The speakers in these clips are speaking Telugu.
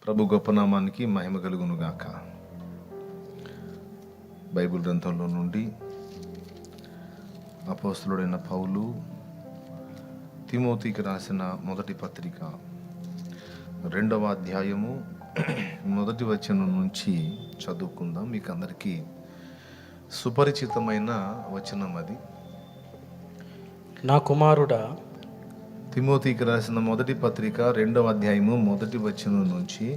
ప్రభు గొప్ప నామానికి మహిమ కలుగును గాక. బైబిల్ గ్రంథంలో నుండి అపోస్తలుడైన పౌలు తిమోతికి రాసిన మొదటి పత్రిక 2వ అధ్యాయము 1వ వచనం నుంచి చదువుకుందాం. మీకు అందరికీ సుపరిచితమైన వచనం అది. నా కుమారుడా, తిమోతికి రాసిన మొదటి పత్రిక 2వ అధ్యాయము 1వ వచనం నుంచి,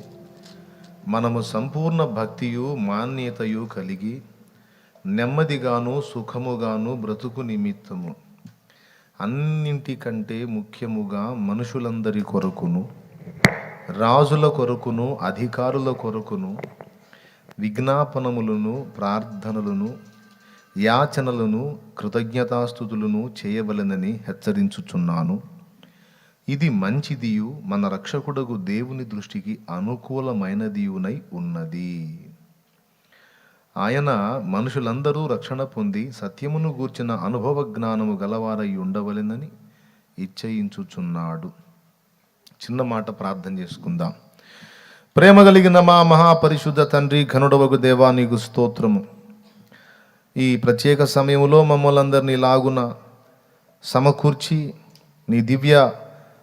మనము సంపూర్ణ భక్తియు మాన్యతయు కలిగి నెమ్మదిగాను సుఖముగాను బ్రతుకు నిమిత్తము అన్నింటికంటే ముఖ్యముగా మనుషులందరి కొరకును, రాజుల కొరకును, అధికారుల కొరకును విజ్ఞాపనములను, ప్రార్థనలను, యాచనలను, కృతజ్ఞతాస్తుతులను చేయవలెనని హెచ్చరించుచున్నాను. ఇది మంచిదియు మన రక్షకుడగు దేవుని దృష్టికి అనుకూలమైనదియునై ఉన్నది. ఆయన మనుషులందరూ రక్షణ పొంది సత్యమును గూర్చిన అనుభవ జ్ఞానము గలవారై ఉండవలెనని ఇచ్చయించుచున్నాడు. చిన్న మాట ప్రార్థన చేసుకుందాం. ప్రేమ కలిగిన మా మహాపరిశుద్ధ తండ్రి, ఘనుడవగు దేవా, నీకు స్తోత్రము. ఈ ప్రత్యేక సమయంలో మమ్మల్ని అందరినీ లాగున సమకూర్చి నీ దివ్య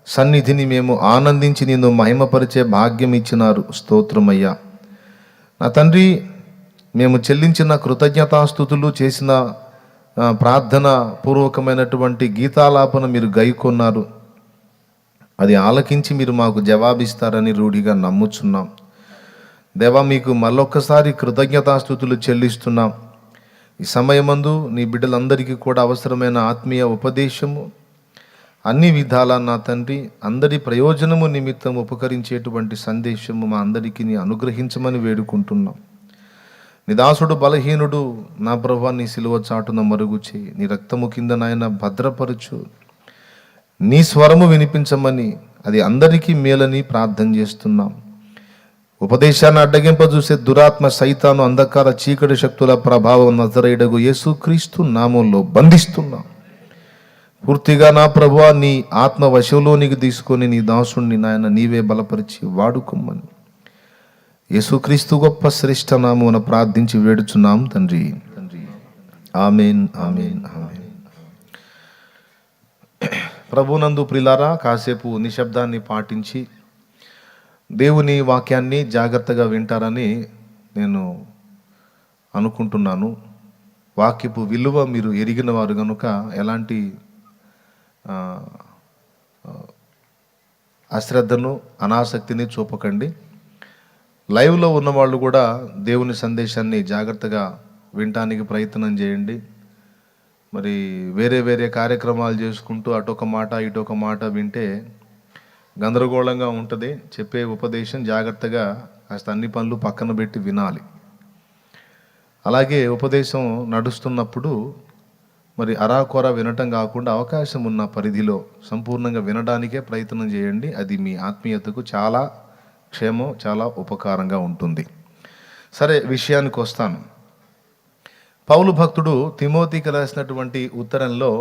సన్నిధిని మేము ఆనందించి నిన్ను మహిమపరిచే భాగ్యం ఇచ్చినారు. స్తోత్రమయ్యా. నా తండ్రి, మేము చెల్లించిన కృతజ్ఞతాస్తుతులు, చేసిన ప్రార్థన పూర్వకమైనటువంటి గీతాలాపన మీరు గైకొన్నారు. అది ఆలకించి మీరు మాకు జవాబిస్తారని రూఢిగా నమ్ముచున్నాం. దేవా, మీకు మళ్ళొక్కసారి కృతజ్ఞతాస్తుతులు చెల్లిస్తున్నాం. ఈ సమయమందు నీ బిడ్డలందరికీ కూడా అవసరమైన ఆత్మీయ ఉపదేశము అన్ని విధాలా నా తండ్రి అందరి ప్రయోజనము నిమిత్తం ఉపకరించేటువంటి సందేశము మా అందరికీ నీ అనుగ్రహించమని వేడుకుంటున్నాం. నిదాసుడు బలహీనుడు నా ప్రభువా, నీ సిలువ చాటున మరుగు చేయి, నీ రక్తము కింద నాయన భద్రపరచు, నీ స్వరము వినిపించమని, అది అందరికీ మేలని ప్రార్థన చేస్తున్నాం. ఉపదేశాన్ని అడ్డగింప చూసే దురాత్మ సైతాను అంధకార చీకటి శక్తుల ప్రభావం నజరేయుడగు యేసుక్రీస్తు నామంలో బంధిస్తున్నాం. పూర్తిగా నా ప్రభువా, నీ ఆత్మ వశంలోనికి తీసుకొని నీ దాసుణ్ణి నాయన నీవే బలపరిచి వాడుకోమని యేసుక్రీస్తు గొప్ప శ్రేష్ఠ నామమున ప్రార్థించి వేడుచున్నాం తండ్రి. ఆమేన్, ఆమేన్, ఆమేన్. ప్రభునందు ప్రిలారా, కాసేపు నిశ్శబ్దాన్ని పాటించి దేవుని వాక్యాన్ని జాగ్రత్తగా వింటారని నేను అనుకుంటున్నాను. వాక్యపు విలువ మీరు ఎరిగిన వారు కనుక ఎలాంటి అశ్రద్ధను, అనాసక్తిని చూపకండి. లైవ్లో ఉన్న వాళ్ళు కూడా దేవుని సందేశాన్ని జాగ్రత్తగా వినటానికి ప్రయత్నం చేయండి. మరి వేరే వేరే కార్యక్రమాలు చేసుకుంటూ అటొక మాట ఇటొక మాట వింటే గందరగోళంగా ఉంటుంది. చెప్పే ఉపదేశం జాగ్రత్తగా కాస్త అన్ని పనులు పక్కన పెట్టి వినాలి. అలాగే ఉపదేశం నడుస్తున్నప్పుడు మరి అరాకొర వినటం కాకుండా అవకాశం ఉన్న పరిధిలో సంపూర్ణంగా వినడానికే ప్రయత్నం చేయండి. అది మీ ఆత్మీయతకు చాలా క్షేమం, చాలా ఉపకారంగా ఉంటుంది. సరే, విషయానికి వస్తాను. పౌలు భక్తుడు తిమోతికి రాసినటువంటి ఉత్తరంలో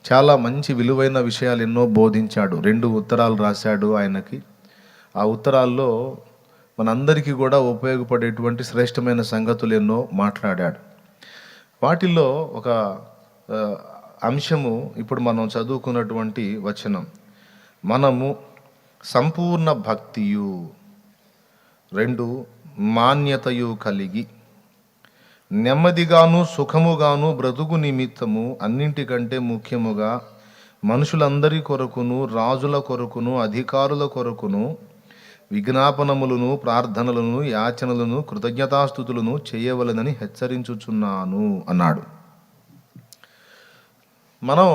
చాలా మంచి విలువైన విషయాలు ఎన్నో బోధించాడు. 2 ఉత్తరాలు రాశాడు ఆయనకి. ఆ ఉత్తరాల్లో మనందరికీ కూడా ఉపయోగపడేటువంటి శ్రేష్టమైన సంగతులు ఎన్నో మాట్లాడాడు. వాటిల్లో ఒక అంశము ఇప్పుడు మనం చదువుకున్నటువంటి వచనం, మనము సంపూర్ణ భక్తియు 2 మాన్యతయు కలిగి నెమ్మదిగాను సుఖముగాను బ్రతుకు నిమిత్తము అన్నింటికంటే ముఖ్యముగా మనుషులందరి కొరకును, రాజుల కొరకును, అధికారుల కొరకును విజ్ఞాపనములను, ప్రార్థనలను, యాచనలను, కృతజ్ఞతాస్తుతులను చేయవలెనని హెచ్చరించుచున్నాను అన్నాడు. మనం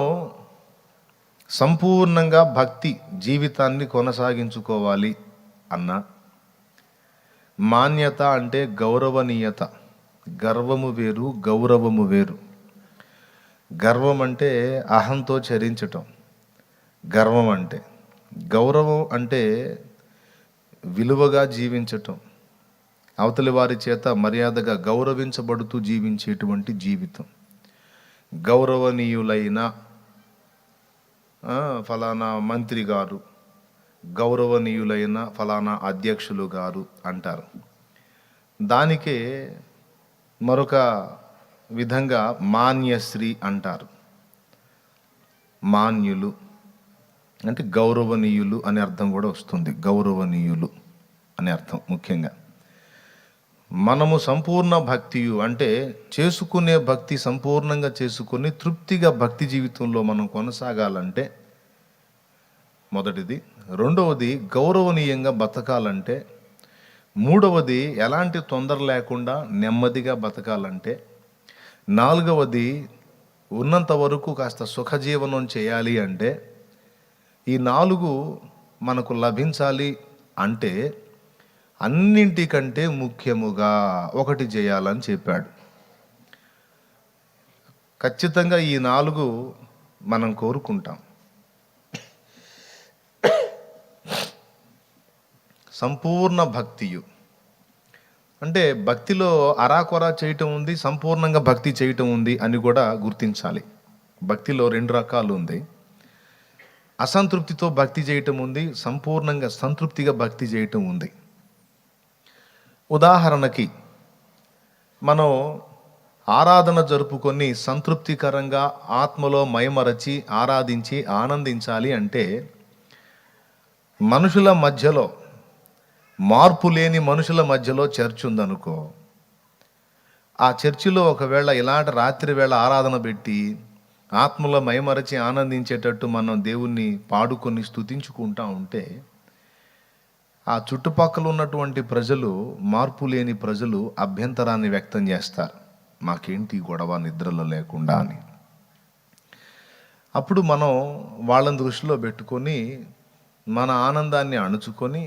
సంపూర్ణంగా భక్తి జీవితాన్ని కొనసాగించుకోవాలి అన్న, మాన్యత అంటే గౌరవనీయత. గర్వము వేరు, గౌరవము వేరు. గర్వం అంటే అహంతో చరించటం. గర్వం అంటే, గౌరవం అంటే విలువగా జీవించటం, అవతలి వారి చేత మర్యాదగా గౌరవించబడుతూ జీవించేటువంటి జీవితం. గౌరవనీయులైన ఫలానా మంత్రి గారు, గౌరవనీయులైన ఫలానా అధ్యక్షులు గారు అంటారు. దానికే మరొక విధంగా మాన్యశ్రీ అంటారు. మాన్యులు అంటే గౌరవనీయులు అనే అర్థం కూడా వస్తుంది. గౌరవనీయులు అనే అర్థం ముఖ్యంగా. మనము సంపూర్ణ భక్తియు అంటే చేసుకునే భక్తి సంపూర్ణంగా చేసుకుని తృప్తిగా భక్తి జీవితంలో మనం కొనసాగాలంటే మొదటిది. రెండవది గౌరవనీయంగా బతకాలంటే. మూడవది ఎలాంటి తొందర లేకుండా నెమ్మదిగా బతకాలంటే. నాలుగవది ఉన్నంత వరకు కాస్త సుఖజీవనం చేయాలి అంటే. ఈ 4 మనకు లభించాలి అంటే అన్నింటికంటే ముఖ్యముగా ఒకటి చేయాలని చెప్పాడు. ఖచ్చితంగా ఈ 4 మనం కోరుకుంటాం. సంపూర్ణ భక్తియు అంటే భక్తిలో అరాకొరా చేయటం ఉంది, సంపూర్ణంగా భక్తి చేయటం ఉంది అని కూడా గుర్తించాలి. భక్తిలో 2 రకాలు ఉంది. అసంతృప్తితో భక్తి చేయటం ఉంది, సంపూర్ణంగా సంతృప్తిగా భక్తి చేయటం ఉంది. ఉదాహరణకి మనం ఆరాధన జరుపుకొని సంతృప్తికరంగా ఆత్మలో మైమరచి ఆరాధించి ఆనందించాలి అంటే మనుషుల మధ్యలో, మార్పు లేని మనుషుల మధ్యలో చర్చ్ ఉందనుకో, ఆ చర్చిలో ఒకవేళ ఇలాంటి రాత్రి వేళ ఆరాధన పెట్టి ఆత్మలో మైమరచి ఆనందించేటట్టు మనం దేవుణ్ణి పాడుకొని స్తుతించుకుంటా ఉంటే ఆ చుట్టుపక్కల ఉన్నటువంటి ప్రజలు, మార్పు లేని ప్రజలు అభ్యంతరాన్ని వ్యక్తం చేస్తారు. మాకేంటి గొడవ నిద్రలో లేకుండా అని. అప్పుడు మనం వాళ్ళని దృష్టిలో పెట్టుకొని మన ఆనందాన్ని అణుచుకొని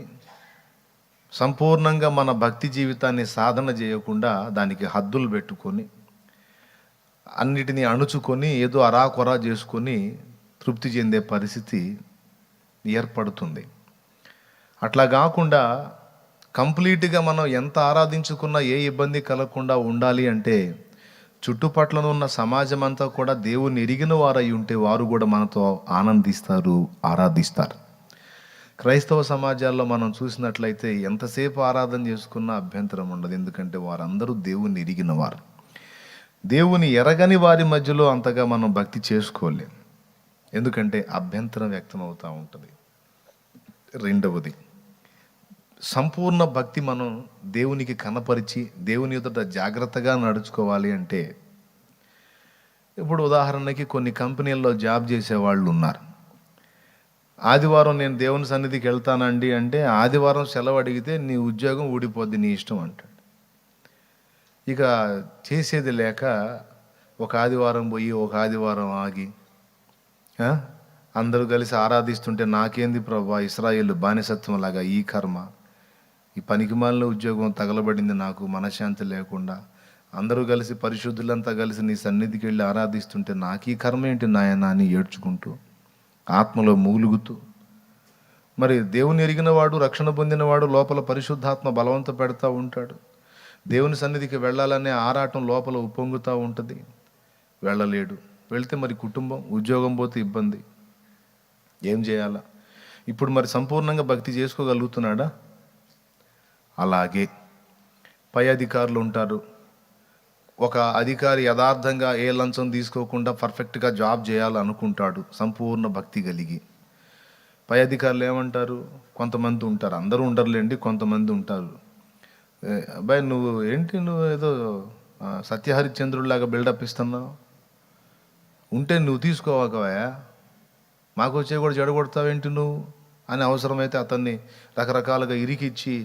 సంపూర్ణంగా మన భక్తి జీవితాన్ని సాధన చేయకుండా దానికి హద్దులు పెట్టుకొని అన్నిటినీ అణుచుకొని ఏదో అరాకొరా చేసుకొని తృప్తి చెందే పరిస్థితి ఏర్పడుతుంది. అట్లా కాకుండా కంప్లీట్గా మనం ఎంత ఆరాధించుకున్నా ఏ ఇబ్బంది కలగకుండా ఉండాలి అంటే చుట్టుపట్ల ఉన్న సమాజం అంతా కూడా దేవుని ఎరిగిన వారై ఉంటే వారు కూడా మనతో ఆనందిస్తారు, ఆరాధిస్తారు. క్రైస్తవ సమాజాల్లో మనం చూసినట్లయితే ఎంతసేపు ఆరాధన చేసుకున్నా అభ్యంతరం ఉండదు. ఎందుకంటే వారందరూ దేవుని ఎరిగిన వారు. దేవుని ఎరగని వారి మధ్యలో అంతగా మనం భక్తి చేసుకోలేం. ఎందుకంటే అభ్యంతరం వ్యక్తం అవుతూ ఉంటుంది. రెండవది, సంపూర్ణ భక్తి మనం దేవునికి కనపరిచి దేవుని ఎదుట జాగ్రత్తగా నడుచుకోవాలి అంటే ఇప్పుడు ఉదాహరణకి కొన్ని కంపెనీల్లో జాబ్ చేసే వాళ్ళు ఉన్నారు. ఆదివారం నేను దేవుని సన్నిధికి వెళ్తానండి అంటే ఆదివారం సెలవు అడిగితే నీ ఉద్యోగం ఊడిపోద్ది, నీ ఇష్టం అంటాడు. ఇక చేసేది లేక ఒక ఆదివారం పోయి ఒక ఆదివారం ఆగి అందరూ కలిసి ఆరాధిస్తుంటే నాకేంది ప్రభా, ఇశ్రాయేలు బానిసత్వం లాగా ఈ కర్మ, ఈ పనికిమాలిన ఉద్యోగం తగలబడింది నాకు మనశ్శాంతి లేకుండా, అందరూ కలిసి పరిశుద్ధులంతా కలిసి నీ సన్నిధికి వెళ్ళి ఆరాధిస్తుంటే నాకు ఈ కర్మ ఏంటి నాయనా అని ఏడ్చుకుంటూ ఆత్మలో మూలుగుతూ. మరి దేవుని ఎరిగిన వాడు, రక్షణ పొందినవాడు లోపల పరిశుద్ధాత్మ బలవంత పెడతా ఉంటాడు. దేవుని సన్నిధికి వెళ్ళాలనే ఆరాటం లోపల ఉప్పొంగుతూ ఉంటుంది. వెళ్ళలేడు. వెళ్తే మరి కుటుంబం, ఉద్యోగం పోతే ఇబ్బంది, ఏం చేయాలా? ఇప్పుడు మరి సంపూర్ణంగా భక్తి చేసుకోగలుగుతున్నాడా? అలాగే పై అధికారులు ఉంటారు. ఒక అధికారి యథార్థంగా ఏ లంచం తీసుకోకుండా పర్ఫెక్ట్గా జాబ్ చేయాలనుకుంటాడు సంపూర్ణ భక్తి కలిగి. పై అధికారులు ఏమంటారు? కొంతమంది ఉంటారు, అందరూ ఉండరులేండి, కొంతమంది ఉంటారు. అబ్బాయి నువ్వు ఏంటి, నువ్వు ఏదో సత్యహరిశ్చంద్రుడిలాగా బిల్డప్ ఇస్తున్నావు, ఉంటే నువ్వు తీసుకోవాకవా, మాకు వచ్చే కూడా చెడగొడతావేంటి నువ్వు అని అవసరమైతే అతన్ని రకరకాలుగా ఇరికిచ్చి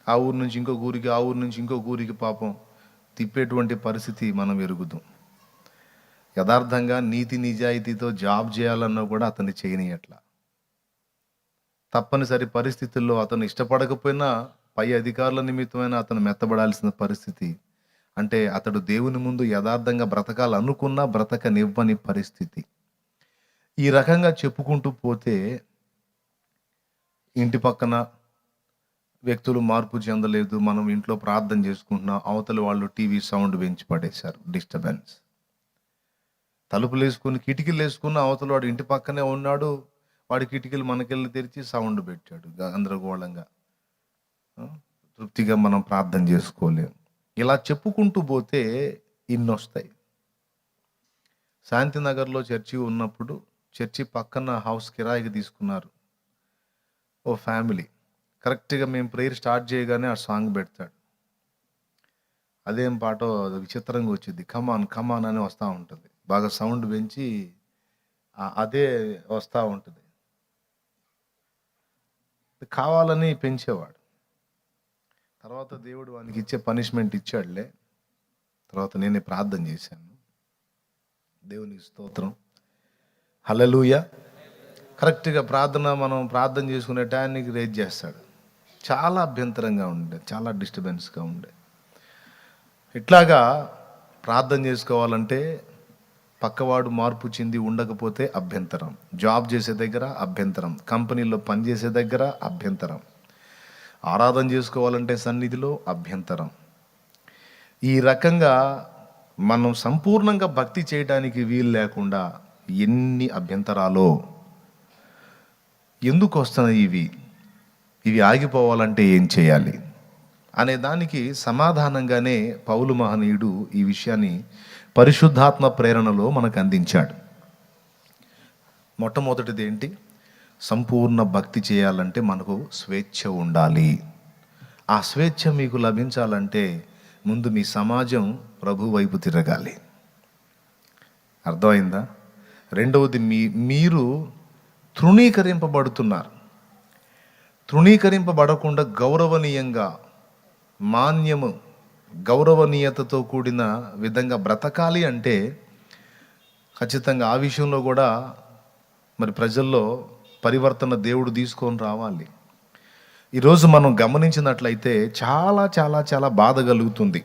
ఆ ఊరు నుంచి ఇంకో ఊరికి, ఆ ఊరు నుంచి ఇంకో ఊరికి పాపం తిప్పేటువంటి పరిస్థితి మనం ఎరుగుదాం. యథార్థంగా నీతి నిజాయితీతో జాబ్ చేయాలన్నా కూడా అతన్ని చేయనియట్లా. తప్పనిసరి పరిస్థితుల్లో అతను ఇష్టపడకపోయినా పై అధికారుల నిమిత్తమైన అతను మెత్తబడాల్సిన పరిస్థితి. అంటే అతడు దేవుని ముందు యథార్థంగా బ్రతకాలనుకున్నా బ్రతకనివ్వని పరిస్థితి. ఈ రకంగా చెప్పుకుంటూ పోతే ఇంటి పక్కన వ్యక్తులు మార్పు చెందలేదు, మనం ఇంట్లో ప్రార్థన చేసుకుంటున్నాం, అవతల వాళ్ళు టీవీ సౌండ్ పెంచి పడేశారు, డిస్టర్బెన్స్. తలుపులు వేసుకుని కిటికీలు వేసుకున్న అవతల వాడు ఇంటి పక్కనే ఉన్నాడు, వాడి కిటికీలు మనకెళ్ళి తెరిచి సౌండ్ పెట్టాడు గందరగోళంగా. తృప్తిగా మనం ప్రార్థన చేసుకోలేం. ఇలా చెప్పుకుంటూ పోతే ఇన్నొస్తాయి. శాంతినగర్లో చర్చి ఉన్నప్పుడు చర్చి పక్కన హౌస్ కిరాయికి తీసుకున్నారు ఓ ఫ్యామిలీ. కరెక్ట్గా మేము ప్రేయర్ స్టార్ట్ చేయగానే ఆ సాంగ్ పెడతాడు. అదేం పాటో విచిత్రంగా వచ్చింది. కమాన్ కమాన్ అని వస్తూ ఉంటుంది. బాగా సౌండ్ పెంచి అదే వస్తూ ఉంటుంది. కావాలని పెంచేవాడు. తర్వాత దేవుడు వానికి ఇచ్చే పనిష్మెంట్ ఇచ్చాడులే. తర్వాత నేనే ప్రార్థన చేశాను. దేవునికి స్తోత్రం, హల్లెలూయా. కరెక్ట్గా మనం ప్రార్థన చేసుకునే టైంకి రేజ్ చేస్తాడు. చాలా అభ్యంతరంగా ఉండే, చాలా డిస్టర్బెన్స్గా ఉండే. ఇట్లాగా ప్రార్థన చేసుకోవాలంటే పక్కవాడు మార్పు చెంది ఉండకపోతే అభ్యంతరం, జాబ్ చేసే దగ్గర అభ్యంతరం, కంపెనీలో పనిచేసే దగ్గర అభ్యంతరం, ఆరాధన చేసుకోవాలంటే సన్నిధిలో అభ్యంతరం. ఈ రకంగా మనం సంపూర్ణంగా భక్తి చేయడానికి వీలు లేకుండా ఎన్ని అభ్యంతరాలో. ఎందుకు వస్తున్నాయి ఇవి ఆగిపోవాలంటే ఏం చేయాలి అనే దానికి సమాధానంగానే పౌలు మహనీయుడు ఈ విషయాన్ని పరిశుద్ధాత్మ ప్రేరణలో మనకు అందించాడు. మొట్టమొదటిది ఏంటి? సంపూర్ణ భక్తి చేయాలంటే మనకు స్వేచ్ఛ ఉండాలి. ఆ స్వేచ్ఛ మీకు లభించాలంటే ముందు మీ సమాజం ప్రభు వైపు తిరగాలి. అర్థమైందా? రెండవది మీరు తృణీకరింపబడుతున్నారు. తృణీకరింపబడకుండా గౌరవనీయంగా, మాన్యము, గౌరవనీయతతో కూడిన విధంగా బ్రతకాలి అంటే ఖచ్చితంగా ఆ విషయంలో కూడా మరి ప్రజల్లో పరివర్తన దేవుడు తీసుకొని రావాలి. ఈరోజు మనం గమనించినట్లయితే చాలా చాలా చాలా బాధ కలుగుతుంది.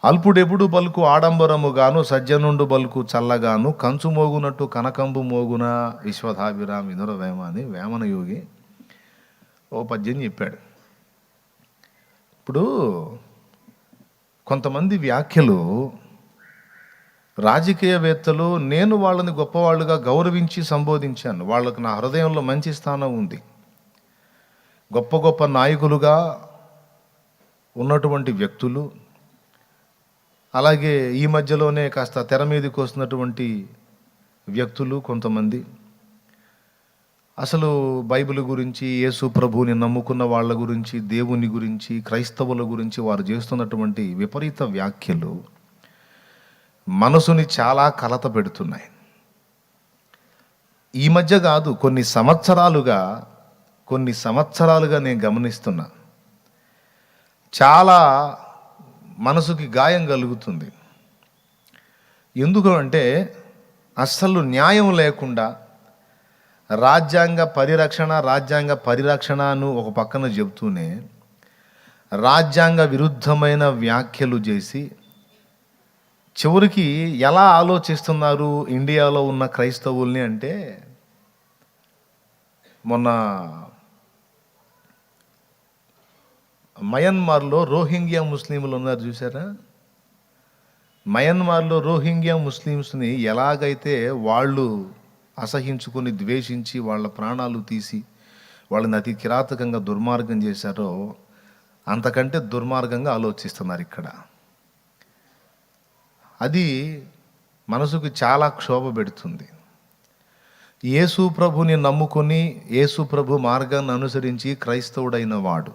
అల్పుడెప్పుడు పలుకు ఆడంబరముగాను, సజ్జనుండు పలుకు చల్లగాను, కంచు మోగునట్టు కనకంబు మోగున విశ్వధాభిరామ వినుర వేమ అని వేమన యోగి ఓ పద్యం చెప్పాడు. ఇప్పుడు కొంతమంది వ్యాఖ్యలు రాజకీయవేత్తలు, నేను వాళ్ళని గొప్పవాళ్ళుగా గౌరవించి సంబోధించాను. వాళ్ళకు నా హృదయంలో మంచి స్థానం ఉంది. గొప్ప గొప్ప నాయకులుగా ఉన్నటువంటి వ్యక్తులు, అలాగే ఈ మధ్యలోనే కాస్త తెర మీదకి వస్తున్నటువంటి వ్యక్తులు కొంతమంది అసలు బైబిల్ గురించి, యేసు ప్రభువుని నమ్ముకున్న వాళ్ళ గురించి, దేవుని గురించి, క్రైస్తవుల గురించి వారు చేస్తున్నటువంటి విపరీత వ్యాఖ్యలు మనసుని చాలా కలత పెడుతున్నాయి. ఈ మధ్య కాదు, కొన్ని సంవత్సరాలుగా నేను గమనిస్తున్నా. చాలా మనసుకి గాయం కలుగుతుంది. ఎందుకు అంటే అస్సలు న్యాయం లేకుండా రాజ్యాంగ పరిరక్షణను ఒక పక్కన చెబుతూనే రాజ్యాంగ విరుద్ధమైన వ్యాఖ్యలు చేసి చివరికి ఎలా ఆలోచిస్తున్నారు ఇండియాలో ఉన్న క్రైస్తవుల్ని అంటే, మొన్న మయన్మార్లో రోహింగ్యా ముస్లింలు ఉన్నారు చూసారా? మయన్మార్లో రోహింగ్యా ముస్లిమ్స్ని ఎలాగైతే వాళ్ళు అసహించుకొని ద్వేషించి వాళ్ళ ప్రాణాలు తీసి వాళ్ళని అతి కిరాతకంగా దుర్మార్గం చేశారో అంతకంటే దుర్మార్గంగా ఆలోచిస్తున్నారు ఇక్కడ. అది మనసుకు చాలా క్షోభ పెడుతుంది. యేసు ప్రభుని నమ్ముకొని యేసు ప్రభు మార్గాన్ని అనుసరించి క్రైస్తవుడైన వాడు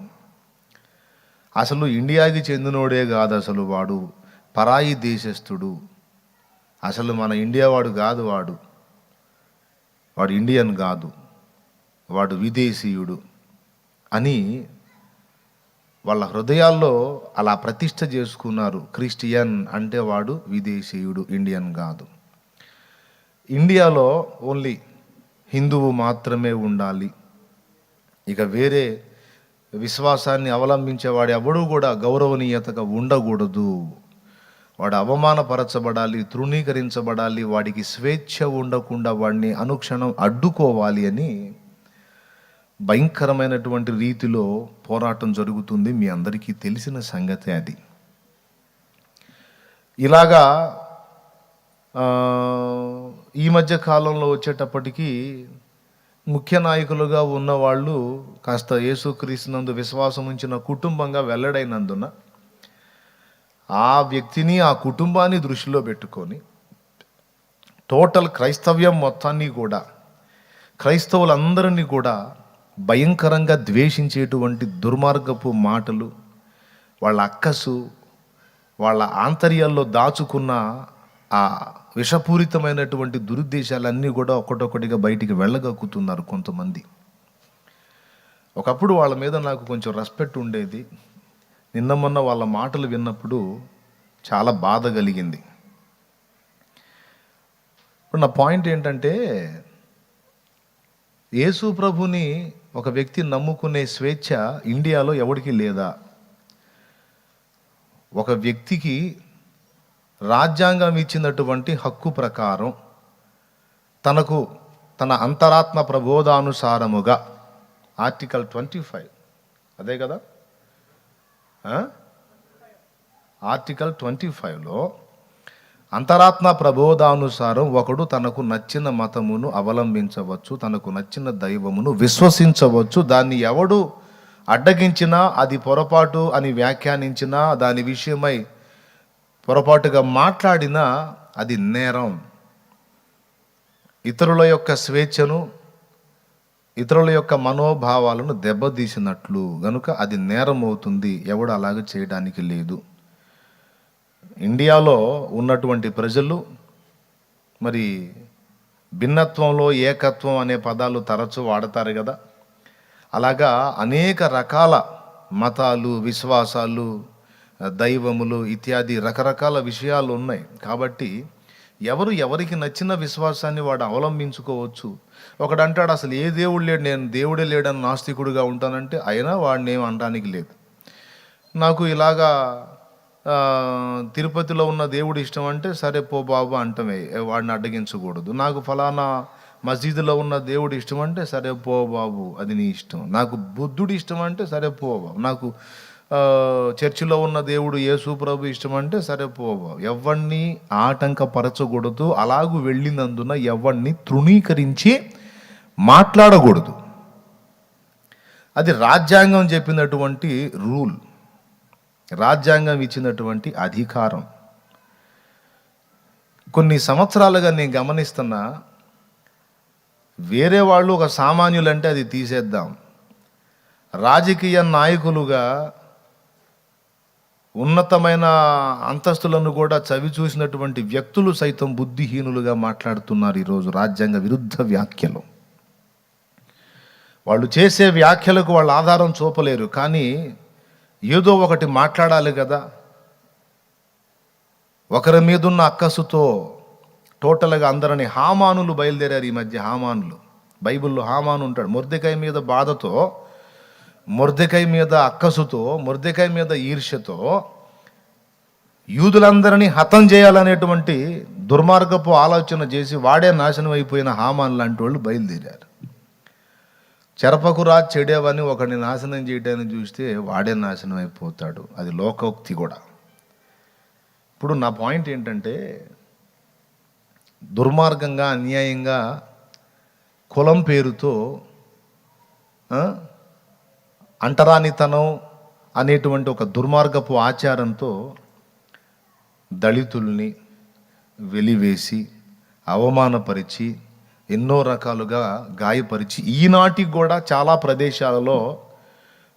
అసలు ఇండియాకి చెందినోడే కాదు, అసలు వాడు పరాయి దేశస్థుడు, అసలు మన ఇండియా వాడు కాదు, వాడు ఇండియన్ కాదు, వాడు విదేశీయుడు అని వాళ్ళ హృదయాల్లో అలా ప్రతిష్ఠ చేసుకున్నారు. క్రిస్టియన్ అంటే వాడు విదేశీయుడు, ఇండియన్ కాదు. ఇండియాలో ఓన్లీ హిందువు మాత్రమే ఉండాలి, ఇక వేరే విశ్వాసాన్ని అవలంబించేవాడు ఎవడూ కూడా గౌరవనీయతగా ఉండకూడదు, వాడు అవమానపరచబడాలి, తృణీకరించబడాలి, వాడికి స్వేచ్ఛ ఉండకుండా వాడిని అనుక్షణం అడ్డుకోవాలి అని భయంకరమైనటువంటి రీతిలో పోరాటం జరుగుతుంది. మీ అందరికీ తెలిసిన సంగతే అది. ఇలాగా ఈ మధ్య కాలంలో వచ్చేటప్పటికీ ముఖ్య నాయకులుగా ఉన్నవాళ్ళు కాస్త యేసుక్రీస్తునందు విశ్వాసం ఉంచిన కుటుంబంగా వెల్లడైనందున ఆ వ్యక్తిని ఆ కుటుంబాన్ని దృష్టిలో పెట్టుకొని టోటల్ క్రైస్తవ్యం మొత్తాన్ని కూడా క్రైస్తవులందరినీ కూడా భయంకరంగా ద్వేషించేటువంటి దుర్మార్గపు మాటలు, వాళ్ళ అక్కసు, వాళ్ళ ఆంతర్యాల్లో దాచుకున్న ఆ విషపూరితమైనటువంటి దురుద్దేశాలన్నీ కూడా ఒక్కొక్కటిగా బయటికి వెళ్ళగక్కుతున్నారు కొంతమంది. ఒకప్పుడు వాళ్ళ మీద నాకు కొంచెం రెస్పెక్ట్ ఉండేది. నిన్న మొన్న వాళ్ళ మాటలు విన్నప్పుడు చాలా బాధ కలిగింది. ఇప్పుడు నా పాయింట్ ఏంటంటే, యేసు ప్రభుని ఒక వ్యక్తి నమ్ముకునే స్వేచ్ఛ ఇండియాలో ఎవరికీ లేదా? ఒక వ్యక్తికి రాజ్యాంగం ఇచ్చినటువంటి హక్కు ప్రకారం తన అంతరాత్మ ప్రబోధానుసారముగా ఆర్టికల్ 25 అదే కదా, ఆర్టికల్ 25లో అంతరాత్మ ప్రబోధానుసారం ఒకడు తనకు నచ్చిన మతమును అవలంబించవచ్చు, తనకు నచ్చిన దైవమును విశ్వసించవచ్చు. దాన్ని ఎవడు అడ్డగించినా, అది పొరపాటు అని వ్యాఖ్యానించినా, దాని విషయమై పొరపాటుగా మాట్లాడినా అది నేరం. ఇతరుల యొక్క స్వేచ్ఛను, ఇతరుల యొక్క మనోభావాలను దెబ్బతీసినట్లు గనుక అది నేరం అవుతుంది. ఎవడు అలాగ చేయడానికి లేదు. ఇండియాలో ఉన్నటువంటి ప్రజలు మరి భిన్నత్వంలో ఏకత్వం అనే పదాలు తరచూ వాడతారు కదా, అలాగా అనేక రకాల మతాలు, విశ్వాసాలు, దైవములు ఇత్యాది రకరకాల విషయాలు ఉన్నాయి. కాబట్టి ఎవరికి నచ్చిన విశ్వాసాన్ని వాడు అవలంబించుకోవచ్చు. ఒకడు అంటాడు అసలు ఏ దేవుడు లేడు, నేను దేవుడే లేడని నాస్తికుడిగా ఉంటానంటే అయినా వాడిని ఏం అనడానికి లేదు. నాకు ఇలాగా తిరుపతిలో ఉన్న దేవుడు ఇష్టం అంటే సరే పో బాబు అంటమే, వాడిని అడ్డగించకూడదు. నాకు ఫలానా మసీదులో ఉన్న దేవుడు ఇష్టం అంటే సరే పో బాబు అది నీ ఇష్టం. నాకు బుద్ధుడు ఇష్టం అంటే సరే పో బాబు. నాకు చర్చిలో ఉన్న దేవుడు యేసు ప్రభు ఇష్టం అంటే సరే పో బాబు. ఎవరిని ఆటంకపరచకూడదు. అలాగూ వెళ్ళినందున ఎవరిని తృణీకరించి మాట్లాడకూడదు. అది రాజ్యాంగం చెప్పినటువంటి రూల్, రాజ్యాంగం ఇచ్చినటువంటి అధికారం. కొన్ని సంవత్సరాలుగా నేను గమనిస్తున్నా, వేరే వాళ్ళు ఒక సామాన్యులంటే అది తీసేద్దాం, రాజకీయ నాయకులుగా ఉన్నతమైన అంతస్తులను కూడా చవి చూసినటువంటి వ్యక్తులు సైతం బుద్ధిహీనులుగా మాట్లాడుతున్నారు ఈరోజు రాజ్యాంగ విరుద్ధ వ్యాఖ్యలు. వాళ్ళు చేసే వ్యాఖ్యలకు వాళ్ళు ఆధారం చూపలేరు, కానీ ఏదో ఒకటి మాట్లాడాలి కదా. ఒకరి మీదున్న అక్కసుతో టోటల్గా అందరిని హామానులు బయలుదేరారు ఈ మధ్య. హామానులు, బైబిల్లో హామాను ఉంటాడు. మొర్దెకాయ మీద బాధతో, మొర్దెకాయ మీద అక్కసుతో, మొర్దెకాయ మీద ఈర్ష్యతో యూదులందరినీ హతం చేయాలనేటువంటి దుర్మార్గపు ఆలోచన చేసి వాడే నాశనం అయిపోయిన హామాన్ లాంటి వాళ్ళు బయలుదేరారు. చెరపకురా చెడేవని ఒకడిని నాశనం చేయడానికి చూస్తే వాడే నాశనం అయిపోతాడు. అది లోకోక్తి కూడా. ఇప్పుడు నా పాయింట్ ఏంటంటే, దుర్మార్గంగా అన్యాయంగా కులం పేరుతో అంటరానితనం అనేటువంటి ఒక దుర్మార్గపు ఆచారంతో దళితుల్ని వెలివేసి అవమానపరిచి ఎన్నో రకాలుగా గాయపరిచి ఈనాటికి కూడా చాలా ప్రదేశాలలో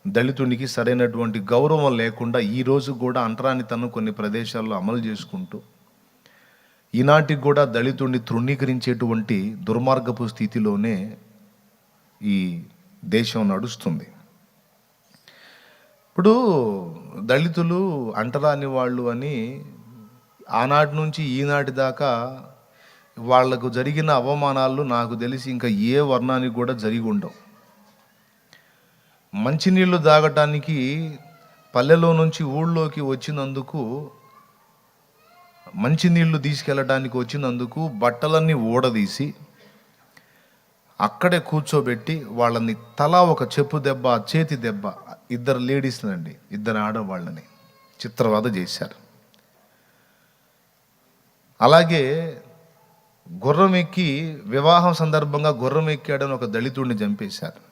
దళితునికి సరైనటువంటి గౌరవం లేకుండా ఈరోజు కూడా అంటరానితనం కొన్ని ప్రదేశాల్లో అమలు చేసుకుంటూ ఈనాటికి కూడా దళితుడిని తృణీకరించేటువంటి దుర్మార్గపు స్థితిలోనే ఈ దేశం నడుస్తుంది. ఇప్పుడు దళితులు అంటరాని వాళ్ళు అని ఆనాటి నుంచి ఈనాటి దాకా వాళ్లకు జరిగిన అవమానాలు నాకు తెలిసి ఇంకా ఏ వర్ణానికి కూడా జరిగి ఉండవు. మంచినీళ్ళు తాగటానికి పల్లెలో నుంచి ఊళ్ళోకి వచ్చినందుకు, మంచినీళ్ళు తీసుకెళ్ళడానికి వచ్చినందుకు బట్టలన్నీ ఊడదీసి అక్కడే కూర్చోబెట్టి వాళ్ళని తలా ఒక చెప్పు దెబ్బ, చేతి దెబ్బ, ఇద్దరు లేడీస్నండి, ఇద్దరు ఆడవాళ్ళని చిత్రవద చేశారు. అలాగే గుర్రం ఎక్కి వివాహం సందర్భంగా గుర్రం ఎక్కాడని ఒక దళితుడిని చంపేశారు.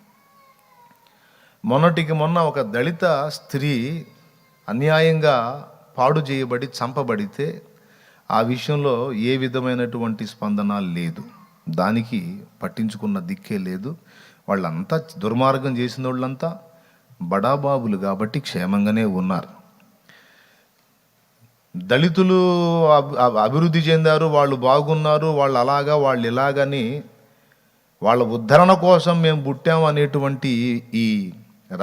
మొన్నటికి మొన్న ఒక దళిత స్త్రీ అన్యాయంగా పాడు చేయబడి చంపబడితే ఆ విషయంలో ఏ విధమైనటువంటి స్పందన లేదు. దానికి పట్టించుకున్న దిక్కే లేదు. వాళ్ళంతా దుర్మార్గం చేసిన వాళ్ళంతా బడాబాబులు కాబట్టి క్షేమంగానే ఉన్నారు. దళితులు అభివృద్ధి చెందారు, వాళ్ళు బాగున్నారు, వాళ్ళు అలాగా వాళ్ళు ఇలాగని వాళ్ళ ఉద్ధరణ కోసం మేము పుట్టాము అనేటువంటి ఈ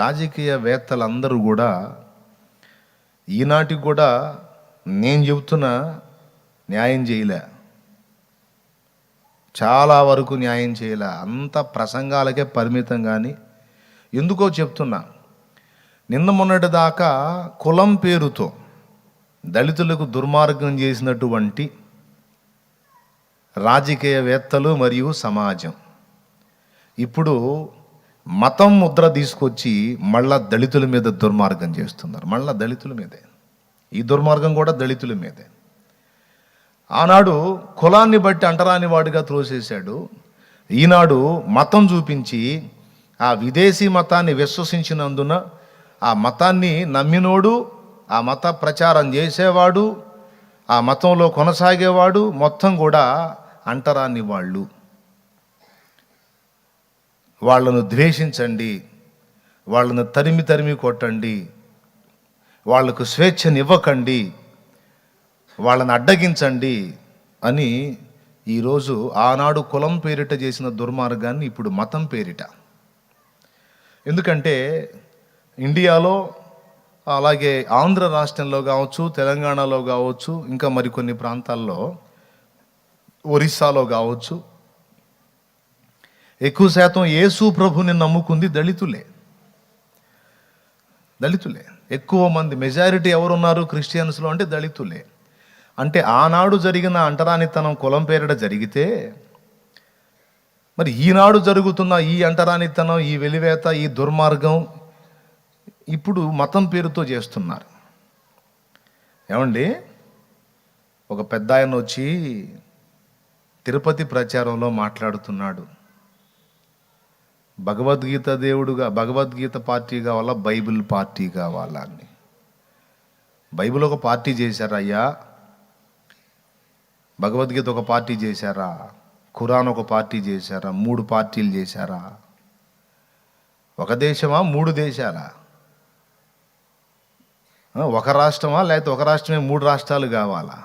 రాజకీయవేత్తలందరూ కూడా ఈనాటికి కూడా నేను చెబుతున్నా న్యాయం చేయలే, చాలా వరకు న్యాయం చేయలే. అంత ప్రసంగాలకే పరిమితం. కానీ ఎందుకో చెప్తున్నా, నిన్న మొన్నటి దాకా కులం పేరుతో దళితులకు దుర్మార్గం చేసినటువంటి రాజకీయవేత్తలు మరియు సమాజం ఇప్పుడు మతం ముద్ర తీసుకొచ్చి మళ్ళా దళితుల మీద దుర్మార్గం చేస్తున్నారు. మళ్ళా దళితుల మీదే ఈ దుర్మార్గం కూడా దళితుల మీదే. ఆనాడు కులాన్ని బట్టి అంటరాని వాడిగా త్రోసేశాడు. ఈనాడు మతం చూపించి ఆ విదేశీ మతాన్ని విశ్వసించినందున ఆ మతాన్ని నమ్మినోడు, ఆ మత ప్రచారం చేసేవాడు, ఆ మతంలో కొనసాగేవాడు మొత్తం కూడా అంటరాని వాళ్ళు. వాళ్ళను ద్వేషించండి, వాళ్ళను తరిమి తరిమి కొట్టండి, వాళ్లకు స్వేచ్ఛనివ్వకండి, వాళ్ళని అడ్డగించండి అని ఈరోజు ఆనాడు కులం పేరిట చేసిన దుర్మార్గాన్ని ఇప్పుడు మతం పేరిట. ఎందుకంటే ఇండియాలో అలాగే ఆంధ్ర రాష్ట్రంలో కావచ్చు, తెలంగాణలో కావచ్చు, ఇంకా మరికొన్ని ప్రాంతాల్లో, ఒరిస్సాలో కావచ్చు, ఎక్కువ శాతం యేసు ప్రభుని నమ్ముకుంది దళితులే. ఎక్కువ మంది మెజారిటీ ఎవరున్నారు క్రిస్టియన్స్లో అంటే దళితులే. అంటే ఆనాడు జరిగిన అంటరానితనం కులం పేరిట జరిగితే మరి ఈనాడు జరుగుతున్న ఈ అంటరానితనం, ఈ వెలివేత, ఈ దుర్మార్గం ఇప్పుడు మతం పేరుతో చేస్తున్నారు. ఏమండి, ఒక పెద్ద ఆయన వచ్చి తిరుపతి ప్రచారంలో మాట్లాడుతున్నాడు, భగవద్గీత పార్టీ కావాలా, బైబిల్ పార్టీ కావాలా అని. బైబిల్ ఒక పార్టీ చేశారా అయ్యా? భగవద్గీత ఒక పార్టీ చేశారా? ఖురాన్ ఒక పార్టీ చేశారా? 3 పార్టీలు చేశారా? ఒక దేశమా, 3 దేశాలా? ఒక రాష్ట్రమా, లేకపోతే ఒక రాష్ట్రమే 3 రాష్ట్రాలు కావాలా?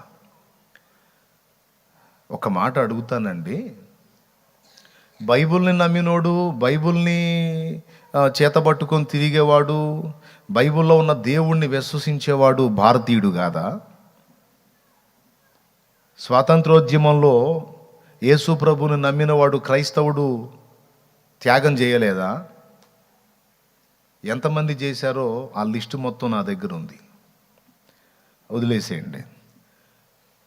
ఒక మాట అడుగుతానండి, బైబిల్ని నమ్మినోడు, బైబిల్ని చేతబట్టుకొని తిరిగేవాడు, బైబిల్లో ఉన్న దేవుణ్ణి విశ్వసించేవాడు భారతీయుడు కాదా? స్వాతంత్రోద్యమంలో యేసు ప్రభుని నమ్మినవాడు క్రైస్తవుడు త్యాగం చేయలేదా? ఎంతమంది చేశారో ఆ లిస్టు మొత్తం నా దగ్గర ఉంది, వదిలేసేయండి.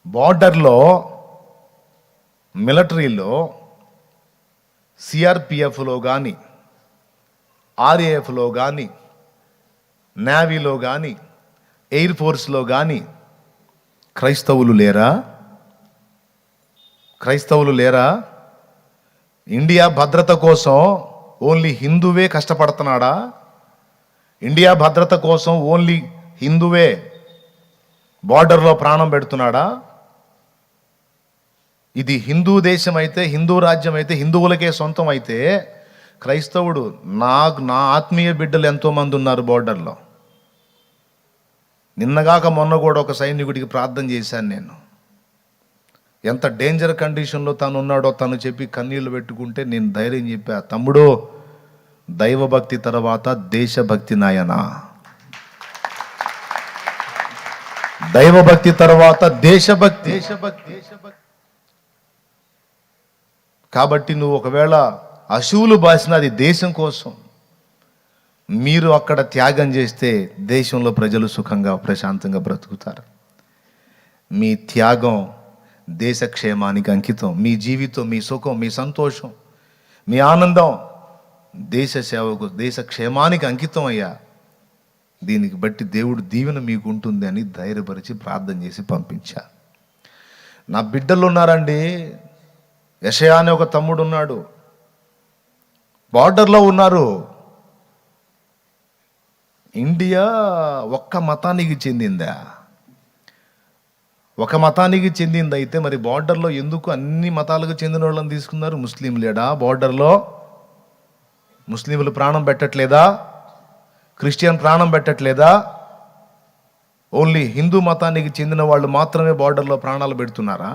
బార్డర్లో, మిలిటరీలో, సిఆర్పిఎఫ్లో కానీ, ఆర్ఏఎఫ్లో కానీ, నేవీలో కానీ, ఎయిర్ ఫోర్స్లో కానీ క్రైస్తవులు లేరా? ఇండియా భద్రత కోసం ఓన్లీ హిందువే కష్టపడుతున్నాడా? ఇండియా భద్రత కోసం ఓన్లీ హిందువే బార్డర్లో ప్రాణం పెడుతున్నాడా? ఇది హిందూ దేశం అయితే, హిందూ రాజ్యం అయితే, హిందువులకే సొంతం అయితే, క్రైస్తవుడు నా ఆత్మీయ బిడ్డలు ఎంతోమంది ఉన్నారు బార్డర్లో. నిన్నగాక మొన్న కూడా ఒక సైనికుడికి ప్రార్థన చేశాను నేను. ఎంత డేంజర్ కండిషన్లో తను ఉన్నాడో తను చెప్పి కన్నీళ్లు పెట్టుకుంటే నేను ధైర్యం చెప్పా, తమ్ముడు, దైవభక్తి తర్వాత దేశభక్తి నాయనా, దైవభక్తి తర్వాత దేశభక్తి. కాబట్టి నువ్వు ఒకవేళ అశువులు బాసిన అది దేశం కోసం, మీరు అక్కడ త్యాగం చేస్తే దేశంలో ప్రజలు సుఖంగా ప్రశాంతంగా బ్రతుకుతారు. మీ త్యాగం దేశ క్షేమానికి అంకితం. మీ జీవితం, మీ సుఖం, మీ సంతోషం, మీ ఆనందం దేశ సేవకు, దేశ క్షేమానికి అంకితం అయ్యా. దీనికి బట్టి దేవుడు దీవెన మీకు ఉంటుంది అని ధైర్యపరిచి ప్రార్థన చేసి పంపించా. నా బిడ్డలు ఉన్నారండి, యెషయా అనే ఒక తమ్ముడు ఉన్నాడు, బార్డర్లో ఉన్నారు. ఇండియా ఒక్క మతానికి చెందిందా? ఒక మతానికి చెందిందైతే మరి బార్డర్లో ఎందుకు అన్ని మతాలకు చెందిన వాళ్ళని తీసుకున్నారు? ముస్లిం లేడా బార్డర్లో? ముస్లింలు ప్రాణం పెట్టట్లేదా? క్రిస్టియన్ ప్రాణం పెట్టట్లేదా? ఓన్లీ హిందూ మతానికి చెందిన వాళ్ళు మాత్రమే బార్డర్లో ప్రాణాలు పెడుతున్నారా?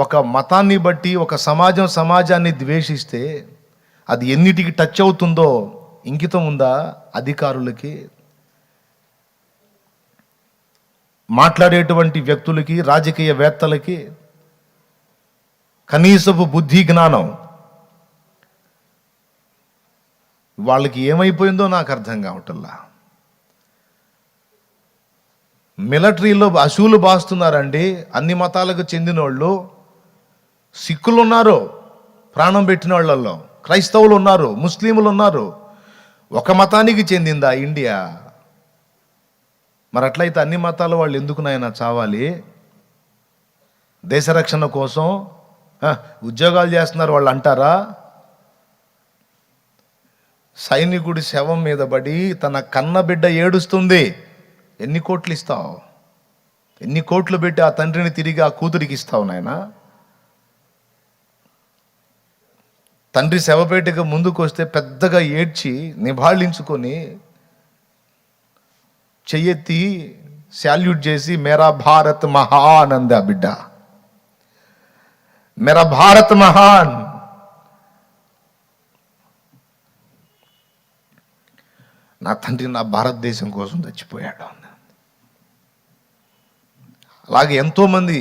ఒక మతాన్ని బట్టి ఒక సమాజాన్ని ద్వేషిస్తే అది ఎన్నిటికి టచ్ అవుతుందో ఇంకితం ఉందా అధికారులకి, మాట్లాడేటువంటి వ్యక్తులకి, రాజకీయవేత్తలకి? కనీసపు బుద్ధి జ్ఞానం వాళ్ళకి ఏమైపోయిందో నాకు అర్థం కావటల్లా. మిలిటరీలో అసూలు బాస్తున్నారండి అన్ని మతాలకు చెందిన వాళ్ళు. సిక్కులు ఉన్నారు ప్రాణం పెట్టిన వాళ్ళల్లో, క్రైస్తవులు ఉన్నారు, ముస్లింలు ఉన్నారు. ఒక మతానికి చెందిందా ఇండియా? మరి అట్లయితే అన్ని మతాల వాళ్ళు ఎందుకు నాయన చావాలి? దేశ రక్షణ కోసం ఉద్యోగాలు చేస్తున్నారు వాళ్ళు అంటారా? సైనికుడి శవం మీద పడి తన కన్న బిడ్డ ఏడుస్తుంది. ఎన్ని కోట్లు ఇస్తావు? ఎన్ని కోట్లు పెట్టి ఆ తండ్రిని తిరిగి ఆ కూతురికి ఇస్తావు నాయనా? తండ్రి శవపేటకు ముందుకు వస్తే పెద్దగా ఏడ్చి నిభాళించుకొని చెయ్యెత్తి శాల్యూట్ చేసి మేరా భారత్ మహాన్ అంది ఆ బిడ్డ. మేరా భారత్ మహాన్. నా తండ్రి నా భారతదేశం కోసం చచ్చిపోయాడు. అలాగే ఎంతోమంది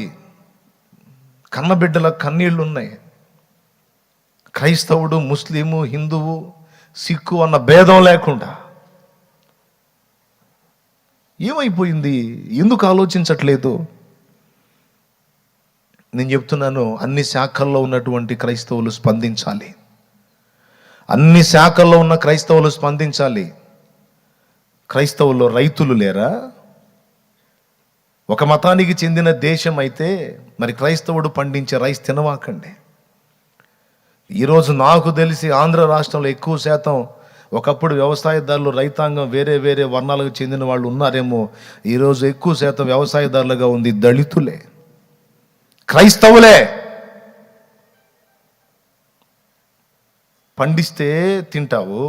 కన్నబిడ్డల కన్నీళ్లు ఉన్నాయి. క్రైస్తవుడు, ముస్లిము, హిందువు, సిక్కు అన్న భేదం లేకుండా ఏమైపోయింది? ఎందుకు ఆలోచించట్లేదు? నేను చెప్తున్నాను, అన్ని శాఖల్లో ఉన్నటువంటి క్రైస్తవులు స్పందించాలి. అన్ని శాఖల్లో ఉన్న క్రైస్తవులు స్పందించాలి. క్రైస్తవుల్లో రైతులు లేరా? ఒక మతానికి చెందిన దేశం అయితే మరి క్రైస్తవుడు పండించే రైస్ తినవాకండి. ఈరోజు నాకు తెలిసి ఆంధ్ర రాష్ట్రంలో ఎక్కువ శాతం ఒకప్పుడు వ్యవసాయదారులు, రైతాంగం వేరే వేరే వర్ణాలకు చెందిన వాళ్ళు ఉన్నారేమో. ఈరోజు ఎక్కువ శాతం వ్యవసాయదారులుగా ఉంది దళితులే, క్రైస్తవులే. పండిస్తే తింటావు,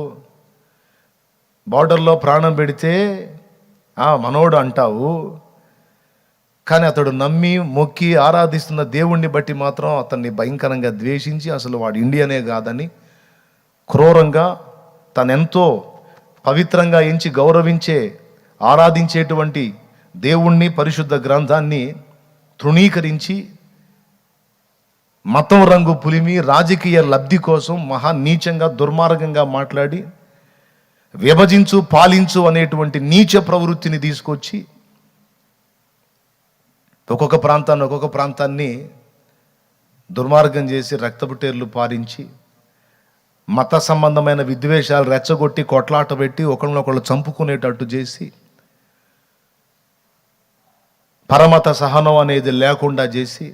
బార్డర్లో ప్రాణం పెడితే మనోడు అంటావు. కానీ అతడు నమ్మి మొక్కి ఆరాధిస్తున్న దేవుణ్ణి బట్టి మాత్రం అతన్ని భయంకరంగా ద్వేషించి అసలు వాడు ఇండియనే కాదని క్రూరంగా తనెంతో పవిత్రంగా ఎంచి గౌరవించే ఆరాధించేటువంటి దేవుణ్ణి, పరిశుద్ధ గ్రంథాన్ని తృణీకరించి మతం రంగు పులిమి రాజకీయ లబ్ధి కోసం మహా నీచంగా ప్రార్థనగా మాట్లాడి విభజించు పాలించు అనేటువంటి నీచ ప్రవృత్తిని తీసుకొచ్చి ఒక్కొక్క ప్రాంతాన్ని దుర్మార్గం చేసి రక్తపుటేర్లు పారించి మత సంబంధమైన విద్వేషాలు రెచ్చగొట్టి కొట్లాట పెట్టి ఒకళ్ళనొకళ్ళు చంపుకునేటట్టు చేసి పరమత సహనం అనేది లేకుండా చేసి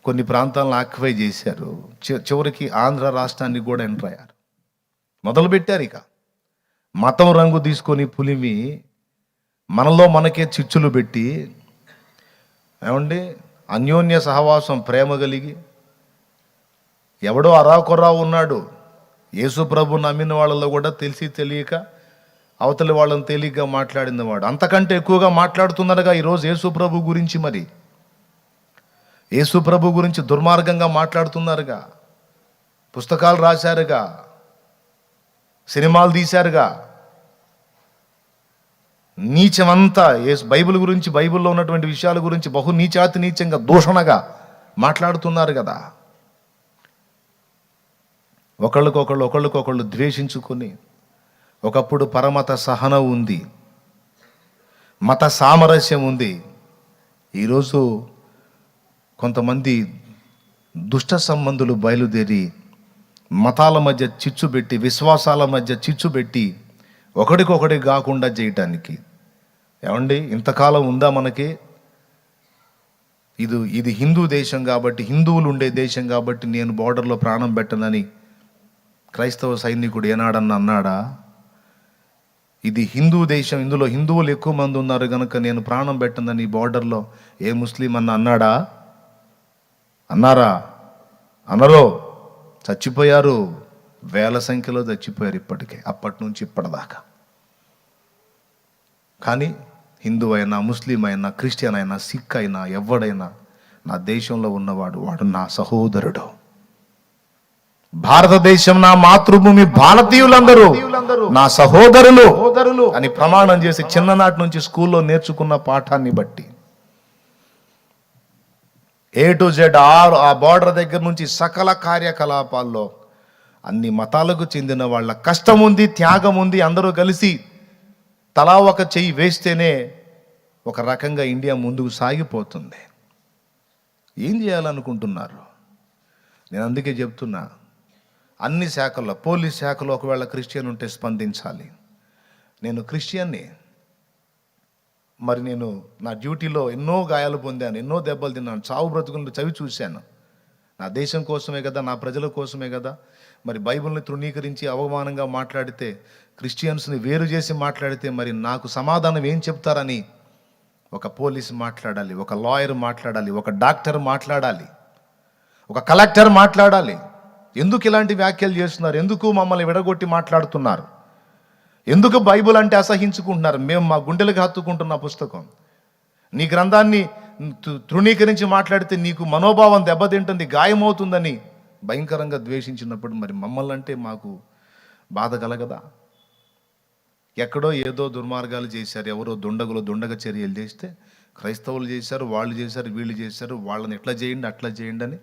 కొన్ని ప్రాంతాలను ఆక్యుపై చేశారు. చివరికి ఆంధ్ర రాష్ట్రానికి కూడా ఎంటర్ అయ్యారు. మొదలుపెట్టారు ఇక మతం రంగు తీసుకొని పులిమి మనలో మనకే చిచ్చులు పెట్టి, ఏమండి అన్యోన్య సహవాసం ప్రేమ కలిగి ఎవడో అరాకొరా ఉన్నాడు. యేసు ప్రభు నమ్మిన వాళ్ళలో కూడా తెలిసి తెలియక అవతలి వాళ్ళని తేలిగ్గా మాట్లాడిన వాడు అంతకంటే ఎక్కువగా మాట్లాడుతున్నారుగా ఈరోజు యేసు ప్రభు గురించి. మరి యేసు ప్రభు గురించి దుర్మార్గంగా మాట్లాడుతున్నారుగా, పుస్తకాలు రాశారుగా, సినిమాలు తీశారుగా. నీచమంతా బైబిల్ గురించి, బైబిల్లో ఉన్నటువంటి విషయాల గురించి బహు నీచాతి నీచంగా దూషణగా మాట్లాడుతున్నారు కదా. ఒకళ్ళకొకళ్ళు ద్వేషించుకొని, ఒకప్పుడు పరమత సహనం ఉంది, మత సామరస్యం ఉంది. ఈరోజు కొంతమంది దుష్ట సంబంధులు బయలుదేరి మతాల మధ్య చిచ్చు పెట్టి, విశ్వాసాల మధ్య చిచ్చు పెట్టి ఒకడికొకటి కాకుండా చేయటానికి. ఏమండి ఇంతకాలం ఉందా మనకి? ఇది హిందూ దేశం కాబట్టి, హిందువులు ఉండే దేశం కాబట్టి నేను బోర్డర్లో ప్రాణం పెట్టనని క్రైస్తవ సైనికుడు ఏనాడన్నా అన్నాడా? ఇది హిందూ దేశం, ఇందులో హిందువులు ఎక్కువ మంది ఉన్నారు కనుక నేను ప్రాణం పెట్టనని బోర్డర్లో ఏ ముస్లిం అన్నాడా? అన్నారా? అనరో. చచ్చిపోయారు, వేల సంఖ్యలో చచ్చిపోయారు ఇప్పటికే, అప్పటి నుంచి ఇప్పటిదాకా. కానీ హిందూ అయినా, ముస్లిం అయినా, క్రిస్టియన్ అయినా, సిక్ అయినా, ఎవడైనా నా దేశంలో ఉన్నవాడు వాడు నా సహోదరుడు. భారతదేశం నా మాతృభూమి, భారతీయులందరూ నా సహోదరులు అని ప్రమాణం చేసి చిన్ననాటి నుంచి స్కూల్లో నేర్చుకున్న పాఠాన్ని బట్టి A to Z ఆ బార్డర్ దగ్గర నుంచి సకల కార్యకలాపాల్లో అన్ని మతాలకు చెందిన వాళ్ళ కష్టం ఉంది, త్యాగం ఉంది. అందరూ కలిసి తలా ఒక చెయ్యి వేస్తేనే ఒక రకంగా ఇండియా ముందుకు సాగిపోతుంది. ఏం చేయాలనుకుంటున్నారు? నేను అందుకే చెప్తున్నా, అన్ని శాఖల్లో, పోలీస్ శాఖలో ఒకవేళ క్రిస్టియన్ ఉంటే స్పందించాలి. నేను క్రిస్టియన్ని, మరి నేను నా డ్యూటీలో ఎన్నో గాయాలు పొందాను, ఎన్నో దెబ్బలు తిన్నాను, చావు బ్రతుకులను చవి చూశాను. నా దేశం కోసమే కదా, నా ప్రజల కోసమే కదా. మరి బైబిల్ని తృణీకరించి అవమానంగా మాట్లాడితే, క్రిస్టియన్స్ని వేరు చేసి మాట్లాడితే మరి నాకు సమాధానం ఏం చెప్తారని ఒక పోలీసు మాట్లాడాలి, ఒక లాయర్ మాట్లాడాలి, ఒక డాక్టర్ మాట్లాడాలి, ఒక కలెక్టర్ మాట్లాడాలి. ఎందుకు ఇలాంటి వ్యాఖ్యలు చేస్తున్నారు? ఎందుకు మమ్మల్ని విడగొట్టి మాట్లాడుతున్నారు? ఎందుకు బైబిల్ అంటే అసహించుకుంటున్నారు? మేము మా గుండెలకు హత్తుకుంటున్న పుస్తకం. నీ గ్రంథాన్ని తృణీకరించి మాట్లాడితే నీకు మనోభావం దెబ్బతింటుంది, గాయమవుతుందని భయంకరంగా ద్వేషించినప్పుడు మరి మమ్మల్ని అంటే మాకు బాధ కలగదా? ఎక్కడో ఏదో దుర్మార్గాలు చేశారు, ఎవరో దుండగ చర్యలు చేస్తే క్రైస్తవులు చేశారు, వాళ్ళు చేశారు, వీళ్ళు చేశారు, వాళ్ళని ఎట్లా చేయండి అట్లా చేయండి అని.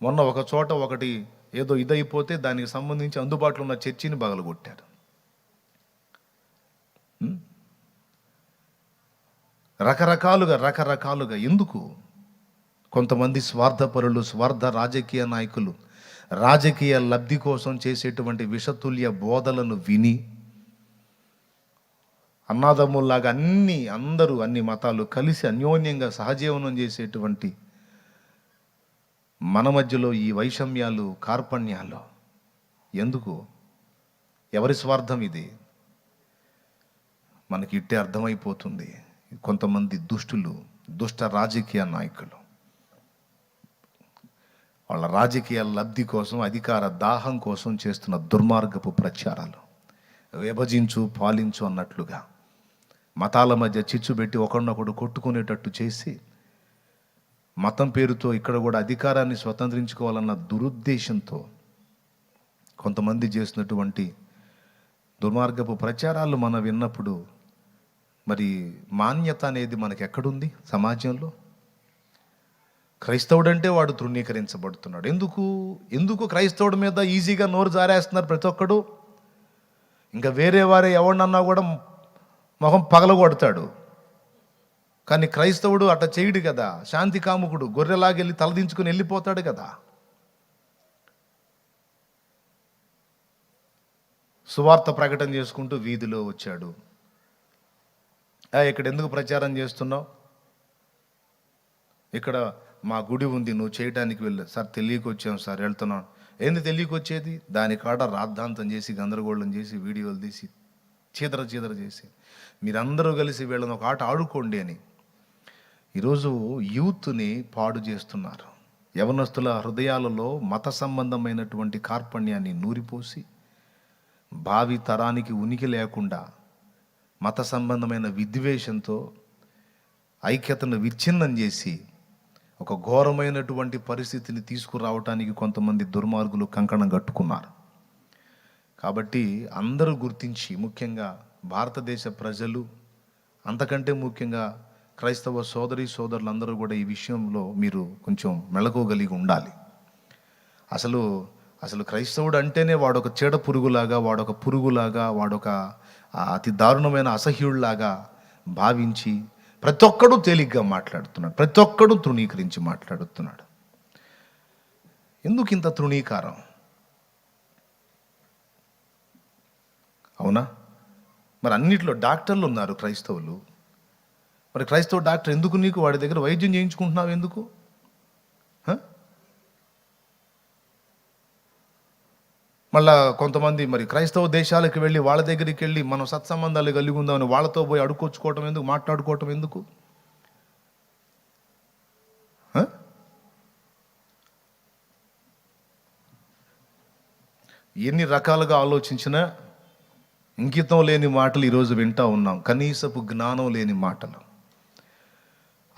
మొన్న ఒక చోట ఒకటి ఏదో ఇదైపోతే దానికి సంబంధించి అందుబాటులో ఉన్న చర్చిని పగలగొట్టారు. రకరకాలుగా ఎందుకు? కొంతమంది స్వార్థపరులు, స్వార్థ రాజకీయ నాయకులు రాజకీయ లబ్ధి కోసం చేసేటువంటి విషతుల్య బోధలను విని అన్నాదమ్ముల్లాగా అన్ని మతాలు కలిసి అన్యోన్యంగా సహజీవనం చేసేటువంటి మన మధ్యలో ఈ వైషమ్యాలు, కార్పణ్యాలు ఎందుకు? ఎవరి స్వార్థం ఇది? మనకి ఇట్టే అర్థమైపోతుంది. కొంతమంది దుష్ట రాజకీయ నాయకులు వాళ్ళ రాజకీయ లబ్ధి కోసం, అధికార దాహం కోసం చేస్తున్న దుర్మార్గపు ప్రచారాలు, విభజించు పాలించు అన్నట్లుగా మతాల మధ్య చిచ్చు పెట్టి ఒకరినొకడు కొట్టుకునేటట్టు చేసి మతం పేరుతో ఇక్కడ కూడా అధికారాన్ని స్వతంత్రించుకోవాలన్న దురుద్దేశంతో కొంతమంది చేసినటువంటి దుర్మార్గపు ప్రచారాలు మనం విన్నప్పుడు మరి మాన్యత అనేది మనకి ఎక్కడుంది సమాజంలో? క్రైస్తవుడంటే వాడు తృణీకరించబడుతున్నాడు. ఎందుకు క్రైస్తవుడి మీద ఈజీగా నోరు జారేస్తున్నారు ప్రతి ఒక్కడు? ఇంకా వేరే వారే ఎవడన్నా కూడా మొహం పగలగొడతాడు. కానీ క్రైస్తవుడు అట్ట చేయడు కదా. శాంతి కాముకుడు గొర్రెలాగెళ్ళి తలదించుకుని వెళ్ళిపోతాడు కదా. సువార్త ప్రకటన చేసుకుంటూ వీధిలో వచ్చాడు. ఇక్కడ ఎందుకు ప్రచారం చేస్తున్నావు? ఇక్కడ మా గుడి ఉంది, నువ్వు చేయడానికి వెళ్ళు. సార్ తెలియక వచ్చాం సార్, వెళ్తున్నాం. ఏంది తెలియక వచ్చేది? దాని కాడ రాద్ధాంతం చేసి, గందరగోళం చేసి, వీడియోలు తీసి, చీదర చేసి మీరందరూ కలిసి వీళ్ళని ఒక ఆట ఆడుకోండి అని ఈరోజు యూత్ని పాడు చేస్తున్నారు. యవనస్తుల హృదయాలలో మత సంబంధమైనటువంటి కార్పణ్యాన్ని నూరిపోసి భావి తరానికి ఉనికి లేకుండా మత సంబంధమైన విద్వేషంతో ఐక్యతను విచ్ఛిన్నం చేసి ఒక ఘోరమైనటువంటి పరిస్థితిని తీసుకురావటానికి కొంతమంది దుర్మార్గులు కంకణం కట్టుకున్నారు. కాబట్టి అందరూ గుర్తించి, ముఖ్యంగా భారతదేశ ప్రజలు, అంతకంటే ముఖ్యంగా క్రైస్తవ సోదరులందరూ కూడా ఈ విషయంలో మీరు కొంచెం మెళకువగలిగి ఉండాలి. అసలు క్రైస్తవుడు అంటేనే వాడొక చీడ పురుగులాగా, వాడొక పురుగులాగా, వాడొక అతి దారుణమైన అసహ్యుడిలాగా భావించి ప్రతి ఒక్కడూ తేలిగ్గా మాట్లాడుతున్నాడు, ప్రతి ఒక్కడూ తృణీకరించి మాట్లాడుతున్నాడు. ఎందుకు ఇంత తృణీకారం? అవునా? మరి అన్నిట్లో డాక్టర్లు ఉన్నారు క్రైస్తవులు, మరి క్రైస్తవ డాక్టర్ ఎందుకు నీకు? వాడి దగ్గర వైద్యం చేయించుకుంటున్నావు ఎందుకు? మళ్ళా కొంతమంది మరి క్రైస్తవ దేశాలకు వెళ్ళి వాళ్ళ దగ్గరికి వెళ్ళి మనం సత్సంబంధాలు కలిగి ఉందామని వాళ్ళతో పోయి అడుక్కొచ్చుకోవటం ఎందుకు? మాట్లాడుకోవటం ఎందుకు? ఎన్ని రకాలుగా ఆలోచించినా ఇంకితం లేని మాటలు ఈరోజు వింటూ ఉన్నాం. కనీసపు జ్ఞానం లేని మాటలు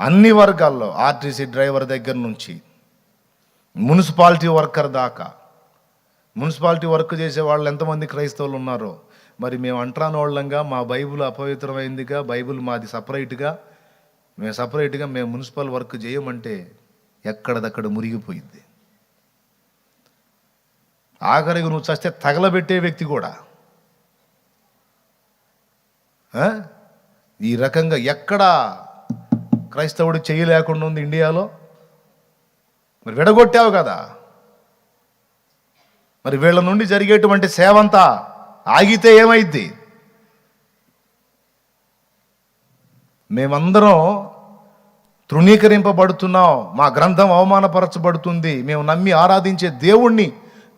అన్ని వర్గాల్లో, ఆర్టీసీ డ్రైవర్ దగ్గర నుంచి మున్సిపాలిటీ వర్కర్ దాకా. మున్సిపాలిటీ వర్క్ చేసే వాళ్ళు ఎంతమంది క్రైస్తవులు ఉన్నారో మరి మేము అంటరాని వాళ్ళంగా, మా బైబిల్ అపవిత్రమైందిగా, బైబిల్ మాది సపరేట్గా, మేము మున్సిపల్ వర్క్ చేయమంటే ఎక్కడదక్కడ మురిగిపోయింది. ఆఖరికి నువ్వు చస్తే తగలబెట్టే వ్యక్తి కూడా ఈ రకంగా ఎక్కడా క్రైస్తవుడు చేయలేకుండా ఉంది ఇండియాలో. మరి విడగొట్టావు కదా, మరి వీళ్ళ నుండి జరిగేటువంటి సేవంతా ఆగితే ఏమైద్ది? మేమందరం తృణీకరింపబడుతున్నాం, మా గ్రంథం అవమానపరచబడుతుంది, మేము నమ్మి ఆరాధించే దేవుణ్ణి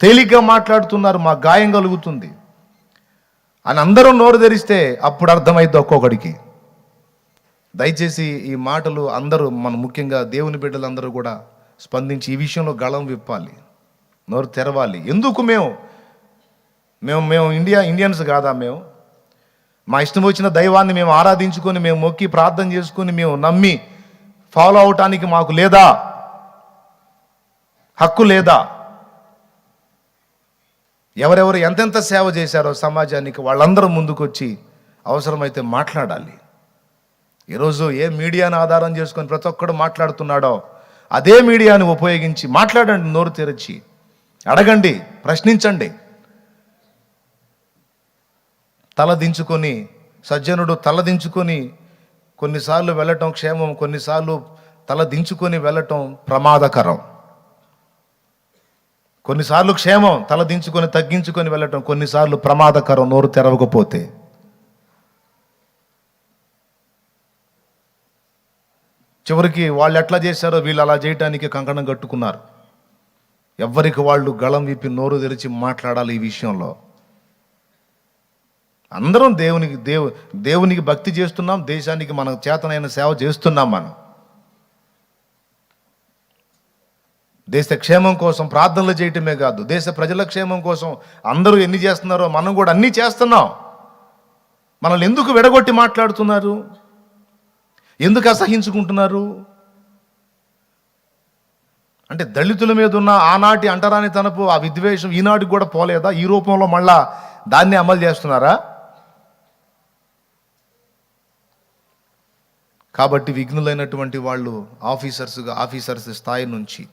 తేలిగ్గా మాట్లాడుతున్నారు, మా గాయం కలుగుతుంది అని అందరూ నోరు తెరిస్తే అప్పుడు అర్థమైద్ది ఒక్కొక్కడికి. దయచేసి ఈ మాటలు అందరూ, మన ముఖ్యంగా దేవుని బిడ్డలందరూ కూడా స్పందించి ఈ విషయంలో గళం విప్పాలి, నోరు తెరవాలి. ఎందుకు మేము ఇండియన్స్ కాదా? మా ఇష్టం వచ్చిన దైవాన్ని మేము ఆరాధించుకొని, మేము మొక్కి ప్రార్థన చేసుకొని, మేము నమ్మి ఫాలో అవటానికి మాకు లేదా హక్కు లేదా? ఎవరెవరు ఎంతెంత సేవ చేశారో సమాజానికి వాళ్ళందరూ ముందుకొచ్చి అవసరమైతే మాట్లాడాలి. ఈరోజు ఏ మీడియాను ఆధారం చేసుకొని ప్రతి ఒక్కడు మాట్లాడుతున్నాడో అదే మీడియాని ఉపయోగించి మాట్లాడండి, నోరు తెరచి అడగండి, ప్రశ్నించండి. తలదించుకొని సజ్జనుడు తలదించుకొని కొన్నిసార్లు వెళ్ళటం క్షేమం, కొన్నిసార్లు తలదించుకొని వెళ్ళటం ప్రమాదకరం. కొన్నిసార్లు క్షేమం, తలదించుకొని తగ్గించుకొని వెళ్ళటం కొన్నిసార్లు ప్రమాదకరం నోరు తెరవకపోతే. చివరికి వాళ్ళు ఎట్లా చేశారో వీళ్ళు అలా చేయటానికి కంకణం కట్టుకున్నారు. ఎవ్వరికి వాళ్ళు గళం విప్పి నోరు తెరిచి మాట్లాడాలి ఈ విషయంలో. అందరం దేవునికి భక్తి చేస్తున్నాం, దేశానికి మన చేతనైన సేవ చేస్తున్నాం. మనం దేశ క్షేమం కోసం ప్రార్థనలు చేయటమే కాదు, దేశ ప్రజల క్షేమం కోసం అందరూ ఎన్ని చేస్తున్నారో మనం కూడా అన్నీ చేస్తున్నాం. మనల్ని ఎందుకు విడగొట్టి మాట్లాడుతున్నారు? ఎందుకు అసహించుకుంటున్నారు? అంటే దళితుల మీద ఉన్న ఆనాటి అంటరాని తనపు ఆ విద్వేషం ఈనాటికి కూడా పోలేదా? ఈ రూపంలో మళ్ళా దాన్ని అమలు చేస్తున్నారా? కాబట్టి విఘ్నులైనటువంటి వాళ్ళు ఆఫీసర్స్ స్థాయి నుంచి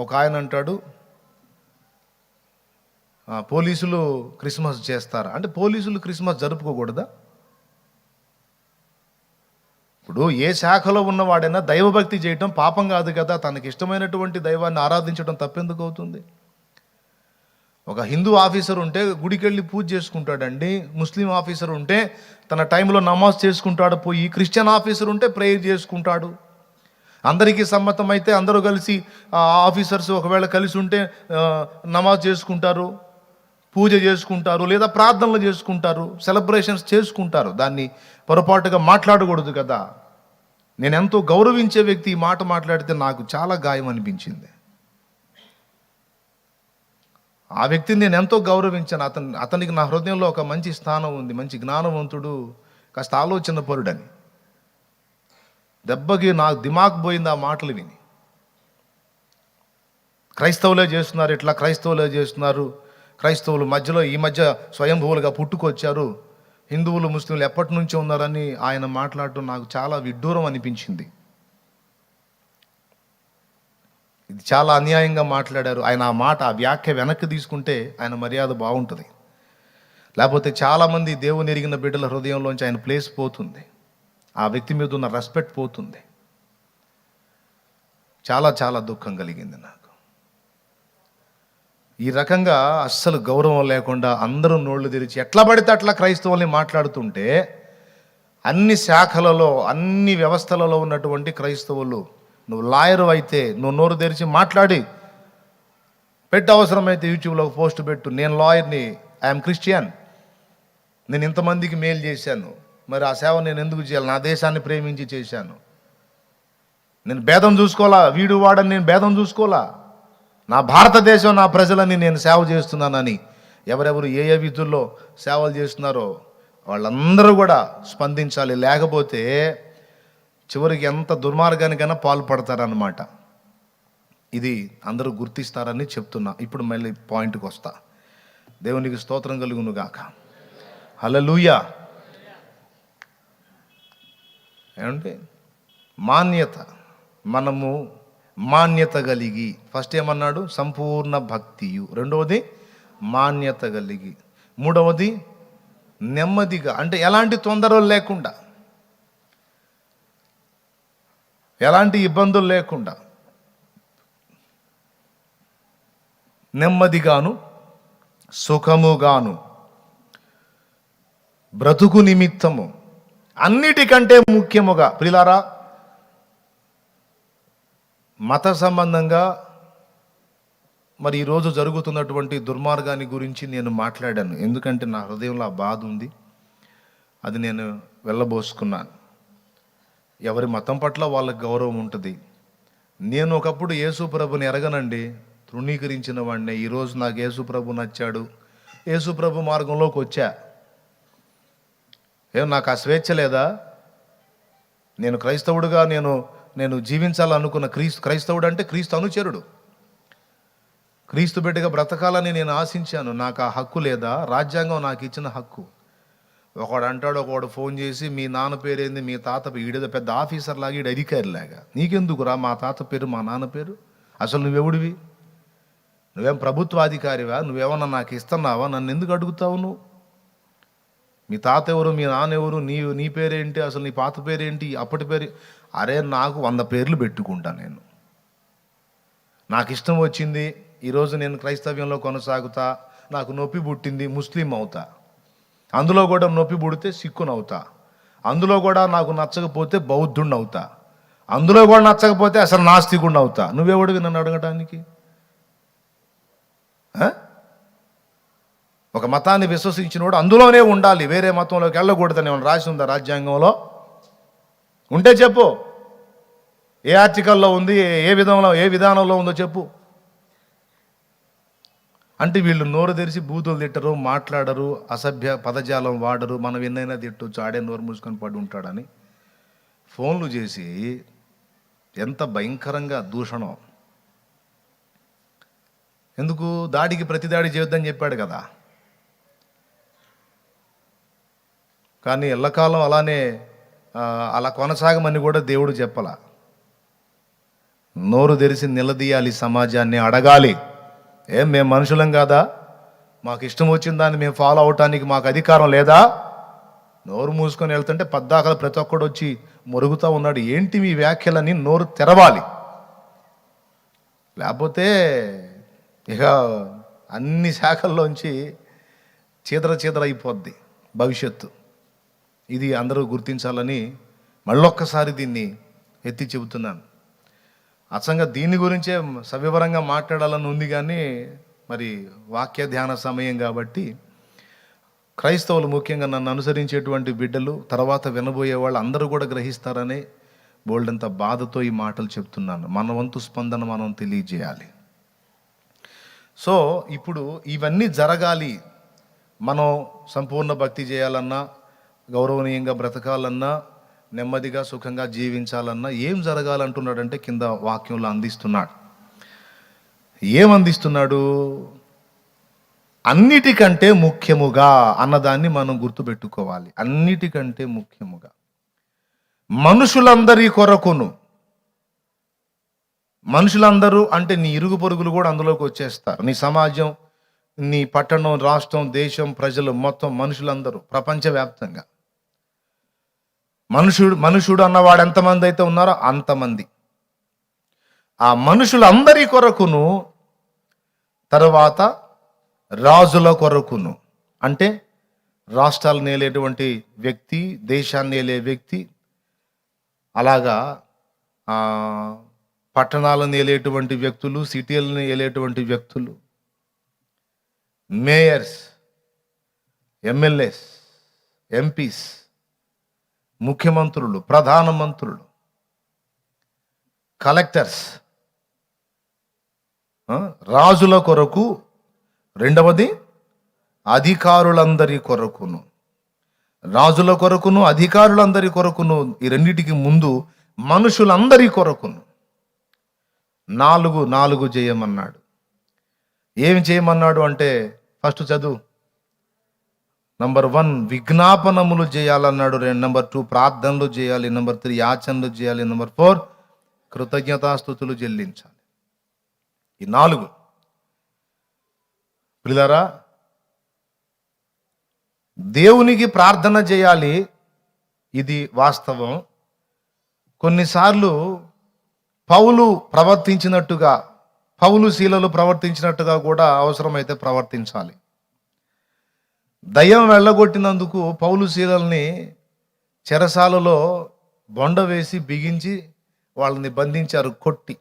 ఒక ఆయన అంటాడు, పోలీసులు క్రిస్మస్ చేస్తారా అంటే పోలీసులు క్రిస్మస్ జరుపుకోకూడదా? ఇప్పుడు ఏ శాఖలో ఉన్నవాడైనా దైవభక్తి చేయటం పాపం కాదు కదా. తనకి ఇష్టమైనటువంటి దైవాన్ని ఆరాధించడం తప్పెందుకు అవుతుంది? ఒక హిందూ ఆఫీసర్ ఉంటే గుడికి వెళ్ళి పూజ చేసుకుంటాడండి, ముస్లిం ఆఫీసర్ ఉంటే తన టైంలో నమాజ్ చేసుకుంటాడు పోయి, క్రిస్టియన్ ఆఫీసర్ ఉంటే ప్రేయర్ చేసుకుంటాడు. అందరికీ సమ్మతం అయితే అందరూ కలిసి ఆఫీసర్స్ ఒకవేళ కలిసి ఉంటే నమాజ్ చేసుకుంటారు, పూజ చేసుకుంటారు, లేదా ప్రార్థనలు చేసుకుంటారు, సెలబ్రేషన్స్ చేసుకుంటారు. దాన్ని పొరపాటుగా మాట్లాడకూడదు కదా. నేను ఎంతో గౌరవించే వ్యక్తి ఈ మాట మాట్లాడితే నాకు చాలా గాయం అనిపించింది. ఆ వ్యక్తిని నేను ఎంతో గౌరవించాను. అతనికి నా హృదయంలో ఒక మంచి స్థానం ఉంది, మంచి జ్ఞానవంతుడు, కాస్త ఆలోచన పరుడని. దెబ్బకి నాకు దిమాగ్ పోయింది ఆ మాటలు విని. క్రైస్తవులే చేస్తున్నారు ఇట్లా, క్రైస్తవులే చేస్తున్నారు, క్రైస్తవులు ఈ మధ్య స్వయంభూవులుగా పుట్టుకొచ్చారు, హిందువులు ముస్లింలు ఎప్పటి నుంచో ఉన్నారని ఆయన మాట్లాడటం నాకు చాలా విడ్డూరం అనిపించింది. ఇది చాలా అన్యాయంగా మాట్లాడారు ఆయన. ఆ వ్యాఖ్య వెనక్కి తీసుకుంటే ఆయన మర్యాద బాగుంటుంది. లేకపోతే చాలామంది దేవుని ఎరిగిన బిడ్డల హృదయంలోంచి ఆయన ప్లేస్ పోతుంది, ఆ వ్యక్తి మీద ఉన్న రెస్పెక్ట్ పోతుంది. చాలా చాలా దుఃఖం కలిగింది నాకు. ఈ రకంగా అస్సలు గౌరవం లేకుండా అందరూ నోళ్లు తెరిచి ఎట్లా పడితే అట్లా క్రైస్తవుల్ని మాట్లాడుతుంటే అన్ని శాఖలలో, అన్ని వ్యవస్థలలో ఉన్నటువంటి క్రైస్తవులు, నువ్వు లాయరు అయితే నువ్వు నోరు తెరిచి మాట్లాడి పెట్టు, అవసరమైతే యూట్యూబ్లో పోస్ట్ పెట్టు, నేను లాయర్ని, ఐఎమ్ క్రిస్టియన్, నేను ఇంతమందికి మేలు చేశాను, మరి ఆ సేవ నేను ఎందుకు చేయాలి, నా దేశాన్ని ప్రేమించి చేశాను, నేను భేదం చూసుకోవాలా, వీడు వాడని నేను భేదం చూసుకోవాలా, నా భారతదేశం నా ప్రజలని నేను సేవ చేస్తున్నానని ఎవరెవరు ఏ ఏ విధుల్లో సేవలు చేస్తున్నారో వాళ్ళందరూ కూడా స్పందించాలి. లేకపోతే చివరికి ఎంత దుర్మార్గానికైనా పాల్పడతారన్నమాట. ఇది అందరూ గుర్తిస్తారని చెప్తున్నా. ఇప్పుడు మళ్ళీ పాయింట్కి వస్తా. దేవునికి స్తోత్రం కలుగును గాక. హల్లెలూయా. ఏమంటే మాన్యత, మనము మాన్యత కలిగి, ఫస్ట్ ఏమన్నాడు? సంపూర్ణ భక్తియు. రెండవది మాన్యత కలిగి. మూడవది నెమ్మదిగా, అంటే ఎలాంటి తొందరలు లేకుండా, ఎలాంటి ఇబ్బందులు లేకుండా నెమ్మదిగాను సుఖముగాను బ్రతుకు నిమిత్తము, అన్నిటికంటే ముఖ్యముగా ప్రియులారా, మత సంబంధంగా మరి ఈరోజు జరుగుతున్నటువంటి దుర్మార్గాన్ని గురించి నేను మాట్లాడాను. ఎందుకంటే నా హృదయంలో ఆ బాధ ఉంది, అది నేను వెళ్ళబోసుకున్నాను. ఎవరి మతం పట్ల వాళ్ళకి గౌరవం ఉంటుంది. నేను ఒకప్పుడు యేసు ప్రభుని ఎరగనండి, తృణీకరించిన వాడిని. ఈరోజు నాకు యేసు ప్రభు నచ్చాడు, యేసు ప్రభు మార్గంలోకి వచ్చా. నాకు ఆ స్వేచ్ఛ లేదా? నేను క్రైస్తవుడుగా నేను జీవించాలనుకున్న క్రైస్తవుడు అంటే క్రీస్తు అనుచరుడు, క్రీస్తు బిడ్డగా బ్రతకాలని నేను ఆశించాను. నాకు ఆ హక్కు లేదా? రాజ్యాంగం నాకు ఇచ్చిన హక్కు. ఒకడు అంటాడు, ఒకడు ఫోన్ చేసి మీ నాన్న పేరేంది, మీ తాత ఈడేదో పెద్ద ఆఫీసర్ లాగా, ఈడు అధికారిలాగా. నీకెందుకురా మా తాత పేరు మా నాన్న పేరు? అసలు నువ్వెవడివి? నువ్వేం ప్రభుత్వాధికారివా? నువ్వేమన్నా నాకు ఇస్తున్నావా? నన్ను ఎందుకు అడుగుతావు నువ్వు? మీ తాత ఎవరు, మీ నాన్న ఎవరు, నీ పేరేంటి, అసలు నీ పాత పేరేంటి, అప్పటి పేరు? అరే నాకు 100 పేర్లు పెట్టుకుంటా నేను. నాకు ఇష్టం వచ్చింది, ఈరోజు నేను క్రైస్తవ్యంలో కొనసాగుతా, నాకు నొప్పి పుట్టింది ముస్లిం అవుతా, అందులో కూడా నొప్పి పుడితే సిక్కునవుతా, అందులో కూడా నాకు నచ్చకపోతే బౌద్ధుడిని అవుతా, అందులో కూడా నచ్చకపోతే అసలు నాస్తికుడిని అవుతా. నువ్వెవడివి నన్ను అడగటానికి? ఒక మతాన్ని విశ్వసించినోడు అందులోనే ఉండాలి, వేరే మతంలోకి వెళ్ళకూడదని ఏమైనా రాసి ఉందా రాజ్యాంగంలో? ఉంటే చెప్పు, ఏ ఆర్టికల్లో ఉంది, ఏ విధానంలో ఉందో చెప్పు. అంటే వీళ్ళు నోరు తెరిచి బూతులు తిట్టరు, మాట్లాడరు, అసభ్య పదజాలం వాడరు. మనం ఎన్నైనా తిట్టొచ్చు, ఆడే నోరు మూసుకొని పడి ఉంటాడని ఫోన్లు చేసి ఎంత భయంకరంగా దూషణం. ఎందుకు? దాడికి ప్రతిదాడి చేయొద్దని చెప్పాడు కదా. కానీ ఎల్లకాలం అలా కొనసాగమని కూడా దేవుడు చెప్పలా. నోరు తెరిచి నిలదీయాలి, సమాజాన్ని అడగాలి. మేము మనుషులం కాదా? మాకు ఇష్టం వచ్చిన దాన్ని మేము ఫాలో అవటానికి మాకు అధికారం లేదా? నోరు మూసుకొని వెళ్తుంటే పద్దాకలు ప్రతి ఒక్కడు వచ్చి మొరుగుతూ ఉన్నాడు. ఏంటి మీ వ్యాఖ్యలని? నోరు తెరవాలి, లేకపోతే ఇక అన్ని శాఖల్లోంచి చీదర అయిపోద్ది భవిష్యత్తు. ఇది అందరూ గుర్తించాలని మళ్ళొక్కసారి దీన్ని ఎత్తి చెబుతున్నాను. అచ్చంగా దీని గురించే సవివరంగా మాట్లాడాలని ఉంది, కానీ మరి వాక్య ధ్యాన సమయం కాబట్టి క్రైస్తవులు, ముఖ్యంగా నన్ను అనుసరించేటువంటి బిడ్డలు, తర్వాత వినబోయే వాళ్ళు అందరూ కూడా గ్రహిస్తారని బోల్డంత బాధతో ఈ మాటలు చెప్తున్నాను. మన వంతు స్పందన మనం తెలియజేయాలి. సో ఇప్పుడు ఇవన్నీ జరగాలి, మనం సంపూర్ణ భక్తి చేయాలన్నా, గౌరవనీయంగా బ్రతకాలన్నా, నెమ్మదిగా సుఖంగా జీవించాలన్నా ఏం జరగాలంటున్నాడంటే కింద వాక్యంలో అందిస్తున్నాడు. ఏమందిస్తున్నాడు? అన్నిటికంటే ముఖ్యముగా అన్నదాన్ని మనం గుర్తుపెట్టుకోవాలి. అన్నిటికంటే ముఖ్యముగా మనుషులందరి కొరకును, మనుషులందరూ అంటే నీ ఇరుగు పొరుగులు కూడా అందులోకి వచ్చేస్తారు. నీ సమాజం, నీ పట్టణం, రాష్ట్రం, దేశం, ప్రజలు, మొత్తం మనుషులందరూ ప్రపంచవ్యాప్తంగా. మనుషుడు అన్నవాడు ఎంతమంది అయితే ఉన్నారో అంతమంది. ఆ మనుషులందరి కొరకును, తర్వాత రాజుల కొరకును, అంటే రాష్ట్రాలను ఏలేటువంటి వ్యక్తి, దేశాన్ని ఏలే వ్యక్తి, అలాగా పట్టణాలను ఏలేటువంటి వ్యక్తులు, సిటీలను ఏలేటువంటి వ్యక్తులు, మేయర్స్, ఎమ్మెల్యేస్, ఎంపీస్, ముఖ్యమంత్రులు, ప్రధానమంత్రులు, కలెక్టర్స్, రాజుల కొరకు, రెండవది అధికారులందరి కొరకును. రాజుల కొరకును, అధికారులందరి కొరకును, ఈ రెండిటికి ముందు మనుషులందరి కొరకును 4 చేయమన్నాడు. ఏమి చేయమన్నాడు అంటే, ఫస్ట్ చదువు. నంబర్ 1 విజ్ఞాపనములు చేయాలన్నాడు. నంబర్ 2 ప్రార్థనలు చేయాలి. నంబర్ 3 యాచనలు చేయాలి. నంబర్ 4 కృతజ్ఞతాస్తుతులు చెల్లించాలి. ఈ 4. పిల్లరా, దేవునికి ప్రార్థన చేయాలి, ఇది వాస్తవం. కొన్నిసార్లు పౌలు ప్రవర్తించినట్టుగా, పౌలు శీలలు ప్రవర్తించినట్టుగా కూడా అవసరమైతే ప్రవర్తించాలి. దయ్యం వెళ్ళగొట్టినందుకు పౌలు శీలల్ని చెరసాలలో బొండ వేసి బిగించి వాళ్ళని బంధించారు, కొట్టి.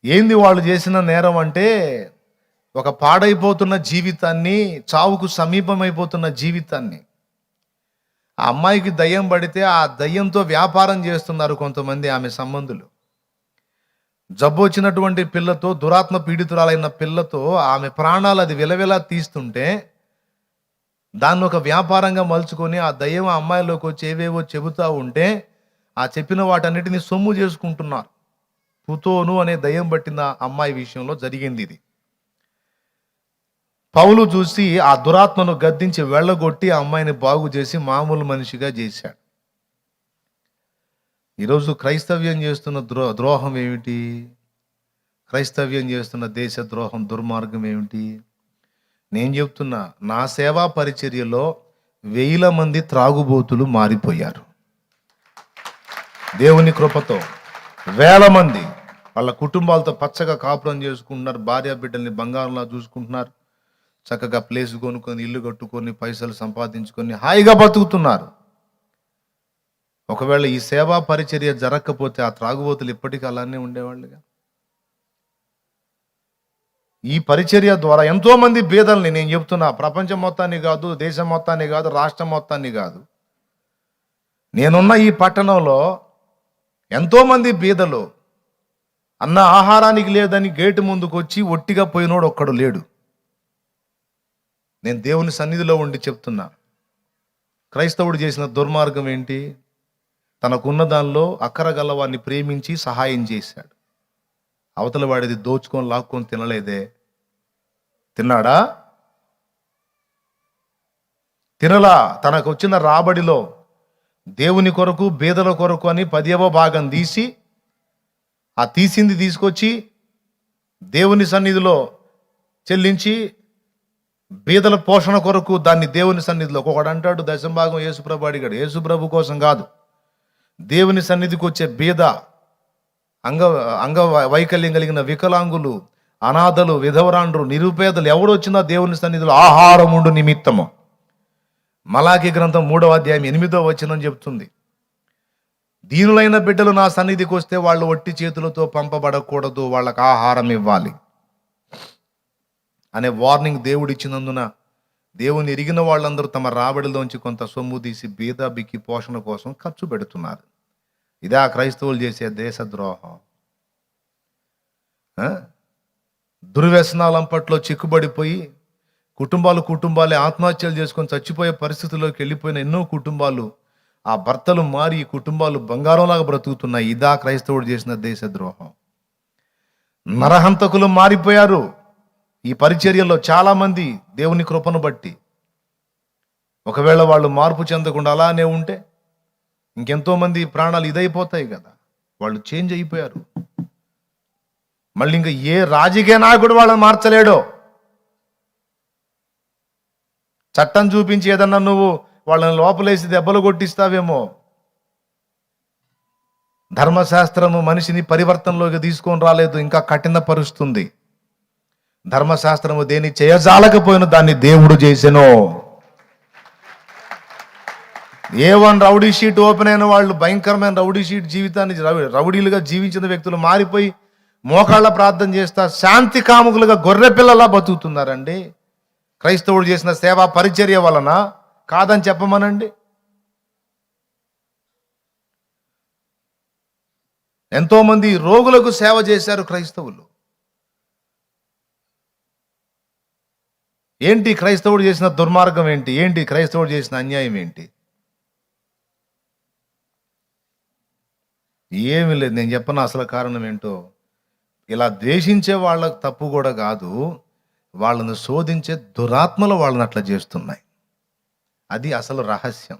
ఏంది వాళ్ళు చేసిన నేరం అంటే, ఒక పాడైపోతున్న జీవితాన్ని, చావుకు సమీపమైపోతున్న జీవితాన్ని, ఆ అమ్మాయికి దయ్యం పడితే ఆ దయ్యంతో వ్యాపారం చేస్తున్నారు కొంతమంది ఆమె సంబంధులు. జబ్బు వచ్చినటువంటి పిల్లతో, దురాత్మ పీడితురాలైన పిల్లతో ఆమె ప్రాణాలు అది విలవిలా తీస్తుంటే, దాన్ని ఒక వ్యాపారంగా మలుచుకొని ఆ దయ్యం ఆ అమ్మాయిలోకి వచ్చి ఏవేవో చెబుతూ ఉంటే, ఆ చెప్పిన వాటన్నిటిని సొమ్ము చేసుకుంటున్నారు. పుతోను అనే దయ్యం పట్టిన అమ్మాయి విషయంలో జరిగింది ఇది. పౌలు చూసి ఆ దురాత్మను గద్దించి వెళ్ళగొట్టి ఆ అమ్మాయిని బాగు చేసి మామూలు మనిషిగా చేశాడు. ఈరోజు క్రైస్తవ్యం చేస్తున్న ద్రోహం ఏమిటి? క్రైస్తవ్యం చేస్తున్న దేశ ద్రోహం, దుర్మార్గం ఏమిటి? నేను చెప్తున్నా, నా సేవా పరిచర్యలో 1000 మంది త్రాగుబోతులు మారిపోయారు. దేవుని కృపతో 1000 మంది వాళ్ళ కుటుంబాలతో పచ్చగా కాపురం చేసుకుంటున్నారు, భార్య బిడ్డల్ని బంగారంలా చూసుకుంటున్నారు, చక్కగా ప్లేస్ కొనుక్కొని, ఇల్లు కట్టుకొని, పైసలు సంపాదించుకొని హాయిగా బతుకుతున్నారు. ఒకవేళ ఈ సేవా పరిచర్య జరగకపోతే ఆ త్రాగుబోతులు ఇప్పటికీ అలానే ఉండేవాళ్ళుగా. ఈ పరిచర్య ద్వారా ఎంతో మంది బీదల్ని, నేను చెప్తున్నా, ప్రపంచం మొత్తాన్ని కాదు, దేశం మొత్తాన్ని కాదు, రాష్ట్రం మొత్తాన్ని కాదు, నేనున్న ఈ పట్టణంలో ఎంతో మంది బీదలు అన్న ఆహారానికి లేదని గేటు ముందుకు వచ్చి ఒట్టిగా పోయినోడు ఒక్కడు లేడు. నేను దేవుని సన్నిధిలో ఉండి చెప్తున్నా, క్రైస్తవుడు చేసిన దుర్మార్గం ఏంటి? తనకున్న దానిలో అక్కర గలవాన్ని ప్రేమించి సహాయం చేశాడు. అవతల వాడిది దోచుకొని లాక్కొని తినలేదే. తిన్నాడా? తినలా. తనకు వచ్చిన రాబడిలో దేవుని కొరకు, బీదల కొరకు అని 10వ భాగం తీసి, ఆ తీసింది తీసుకొచ్చి దేవుని సన్నిధిలో చెల్లించి, బీదల పోషణ కొరకు దాన్ని దేవుని సన్నిధిలో, ఒకడు అంటాడు దశంభాగం యేసుప్రభు అడిగాడు. యేసుప్రభు కోసం కాదు, దేవుని సన్నిధికి వచ్చే బీద, అంగ వైకల్యం కలిగిన వికలాంగులు, అనాథలు, విధవరాండ్రు, నిరుపేదలు ఎవరు వచ్చినా దేవుని సన్నిధిలో ఆహారముండు నిమిత్తము. మలాకి గ్రంథం 3వ అధ్యాయం 8వ వచనం చెప్తుంది, దీనులైన బిడ్డలు నా సన్నిధికి వస్తే వాళ్ళు ఒట్టి చేతులతో పంపబడకూడదు, వాళ్ళకి ఆహారం ఇవ్వాలి అనే వార్నింగ్ దేవుడు ఇచ్చినందున దేవుని ఎరిగిన వాళ్ళందరూ తమ రాబడిలోంచి కొంత సొమ్ము తీసి బీద బిక్కి పోషణ కోసం ఖర్చు పెడుతున్నారు. ఇదే క్రైస్తవులు చేసే దేశద్రోహం. దుర్వ్యసనాలంపట్లో చిక్కుబడిపోయి కుటుంబాలే ఆత్మహత్యలు చేసుకొని చచ్చిపోయే పరిస్థితుల్లోకి వెళ్ళిపోయిన ఎన్నో కుటుంబాలు, ఆ భర్తలు మారి ఈ కుటుంబాలు బంగారంలాగా బ్రతుకుతున్నాయి. ఇదా క్రైస్తవుడు చేసిన దేశద్రోహం. నరహంతకులు మారిపోయారు ఈ పరిచర్యలో చాలా మంది దేవుని కృపను బట్టి. ఒకవేళ వాళ్ళు మార్పు చెందకుండా అలానే ఉంటే ఇంకెంతో మంది ప్రాణాలు ఇదైపోతాయి కదా. వాళ్ళు చేంజ్ అయిపోయారు. మళ్ళీ ఇంకా ఏ రాజకీయ నాయకుడు వాళ్ళని మార్చలేడో. చట్టం చూపించి ఏదన్నా నువ్వు వాళ్ళని లోపలేసి దెబ్బలు కొట్టిస్తావేమో. ధర్మశాస్త్రము మనిషిని పరివర్తనలోకి తీసుకొని రాలేదు, ఇంకా కఠినపరుస్తుంది. ధర్మశాస్త్రము దేని చేయజాలకపోయిన దాన్ని దేవుడు చేసెను. A1 రౌడీ షీట్ ఓపెన్ అయిన వాళ్ళు భయంకరమైన రౌడీ షీట్ జీవితాన్ని రౌడీలుగా జీవించిన వ్యక్తులు మారిపోయి మోకాళ్ళ ప్రార్థన చేస్తా శాంతి కాముకులుగా గొర్రె పిల్లలా బతుకుతున్నారండి. క్రైస్తవుడు చేసిన సేవా పరిచర్య వలన కాదని చెప్పమనండి. ఎంతోమంది రోగులకు సేవ చేశారు క్రైస్తవులు. ఏంటి క్రైస్తవుడు చేసిన దుర్మార్గం ఏంటి? ఏంటి క్రైస్తవుడు చేసిన అన్యాయం ఏంటి? ఏమీ లేదు. నేను చెప్పను అసలు కారణం ఏంటో. ఇలా ద్వేషించే వాళ్ళకు తప్పు కూడా కాదు, వాళ్ళను శోధించే దురాత్మలు వాళ్ళని అట్లా చేస్తున్నాయి. అది అసలు రహస్యం.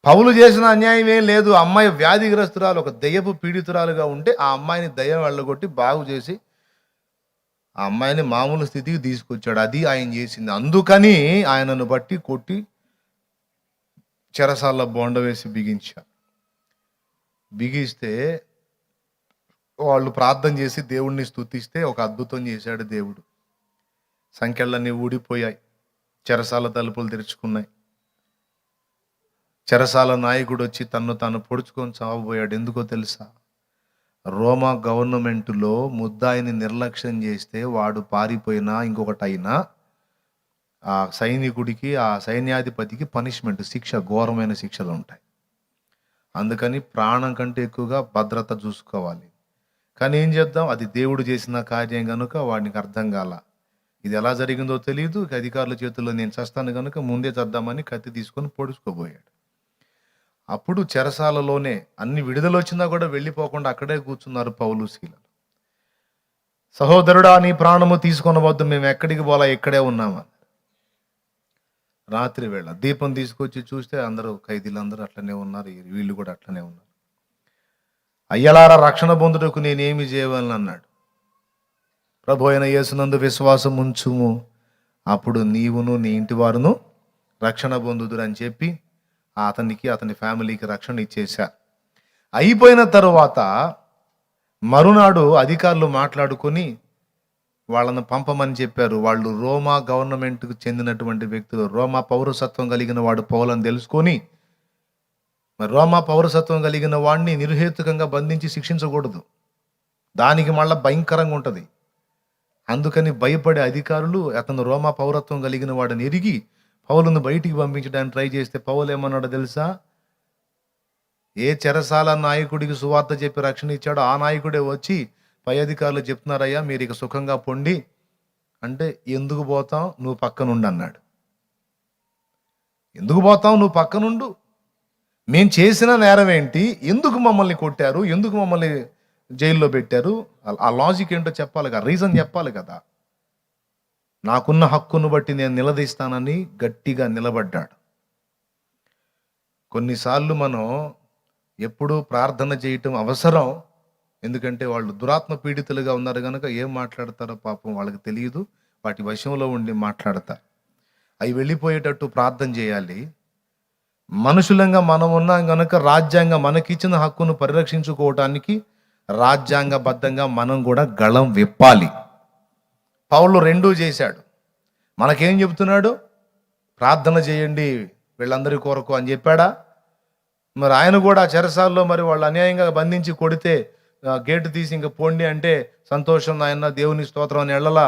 పౌలు చేసిన అన్యాయం ఏం లేదు. అమ్మాయి వ్యాధిగ్రస్తురాలు, ఒక దెయ్యపు పీడితురాలుగా ఉంటే ఆ అమ్మాయిని దయ్యం వెళ్ళగొట్టి బాగు చేసి ఆ అమ్మాయిని మామూలు స్థితికి తీసుకొచ్చాడు. అది ఆయన చేసింది. అందుకని ఆయనను బట్టి కొట్టి చెరసాల్లో బోండ వేసి బిగిస్తే వాళ్ళు ప్రార్థన చేసి దేవుణ్ణి స్తుతిస్తే ఒక అద్భుతం చేశాడు దేవుడు. సంఖ్యలన్నీ ఊడిపోయాయి, చెరసాల తలుపులు తెరుచుకున్నాయి. చెరసాల నాయకుడు వచ్చి తన్ను తాను పొడుచుకొని చావబోయాడు. ఎందుకో తెలుసా? రోమా గవర్నమెంటులో ముద్దాయిని నిర్లక్ష్యం చేస్తే వాడు పారిపోయినా ఇంకొకటైనా ఆ సైనికుడికి, ఆ సైన్యాధిపతికి పనిష్మెంట్, శిక్ష, ఘోరమైన శిక్షలు ఉంటాయి. అందుకని ప్రాణం కంటే ఎక్కువగా భద్రత చూసుకోవాలి. కానీ ఏం చేద్దాం, అది దేవుడు చేసిన కార్యం కనుక వాడికి అర్థం కాల. ఇది ఎలా జరిగిందో తెలియదు. అధికారుల చేతుల్లో నేను చస్తాను కనుక ముందే చద్దామని కత్తి తీసుకొని పొడుచుకోబోయాడు. అప్పుడు చెరసాలలోనే అన్ని విడుదల వచ్చినా కూడా వెళ్ళిపోకుండా అక్కడే కూర్చున్నారు పౌలు శీలలు. సహోదరుడా, నీ ప్రాణము తీసుకొనవద్దు, మేము ఎక్కడికి పోలా, ఇక్కడే ఉన్నామని. రాత్రి వేళ దీపం తీసుకొచ్చి చూస్తే అందరూ ఖైదీలందరూ అట్లనే ఉన్నారు, వీళ్ళు కూడా అట్లనే ఉన్నారు. అయ్యలారా, రక్షణ పొందుటకు నేనేమి చేయవాలని అన్నాడు. ప్రభు అయిన యేసునందు విశ్వాసం ఉంచుము, అప్పుడు నీవును నీ ఇంటి వారును రక్షణ పొందుదురు అని చెప్పి అతనికి, అతని ఫ్యామిలీకి రక్షణ ఇచ్చేశారు. అయిపోయిన తరువాత మరునాడు అధికారులు మాట్లాడుకొని వాళ్ళను పంపమని చెప్పారు. వాళ్ళు రోమా గవర్నమెంట్కు చెందినటువంటి వ్యక్తులు, రోమా పౌరసత్వం కలిగిన వాడు పౌలని తెలుసుకొని, మరి రోమా పౌరసత్వం కలిగిన వాడిని నిర్హేతుకంగా బంధించి శిక్షించకూడదు, దానికి మళ్ళీ భయంకరంగా ఉంటుంది. అందుకని భయపడే అధికారులు అతను రోమా పౌరత్వం కలిగిన వాడిని ఎరిగి పౌలును బయటికి పంపించడానికి ట్రై చేస్తే పౌలు ఏమన్నాడో తెలుసా? ఏ చెరసాల నాయకుడికి సువార్త చెప్పి రక్షణ ఇచ్చాడో ఆ నాయకుడే వచ్చి పై అధికారులు చెప్తున్నారయ్యా మీరు ఇక సుఖంగా పొండి అంటే, ఎందుకు పోతాం, నువ్వు పక్కనుండు అన్నాడు. ఎందుకు పోతాం, నువ్వు పక్కనుండు, మేము చేసిన నేరం ఏంటి, ఎందుకు మమ్మల్ని కొట్టారు, ఎందుకు మమ్మల్ని జైల్లో పెట్టారు, ఆ లాజిక్ ఏంటో చెప్పాలి కదా, రీజన్ చెప్పాలి కదా. నాకున్న హక్కును బట్టి నేను నిలదీస్తానని గట్టిగా నిలబడ్డాడు. కొన్నిసార్లు మనం ఎప్పుడూ ప్రార్థన చేయటం అవసరం. ఎందుకంటే వాళ్ళు దురాత్మ పీడితులుగా ఉన్నారు కనుక ఏం మాట్లాడతారో పాపం వాళ్ళకి తెలియదు, వాటి వశంలో ఉండి మాట్లాడతారు. అవి వెళ్ళిపోయేటట్టు ప్రార్థన చేయాలి. మనుషులంగా మనం ఉన్నాం కనుక రాజ్యాంగం మనకిచ్చిన హక్కును పరిరక్షించుకోవటానికి రాజ్యాంగబద్ధంగా మనం కూడా గళం విప్పాలి. పౌలు రెండూ చేశాడు. మనకేం చెబుతున్నాడు? ప్రార్థన చేయండి వీళ్ళందరి కొరకు అని చెప్పాడా? మరి ఆయన కూడా చెరసాల్లో మరి వాళ్ళు అన్యాయంగా బంధించి కొడితే గేటు తీసి ఇంకా పోండి అంటే సంతోషం ఆయన, దేవుని స్తోత్రం అని వెళ్ళలా.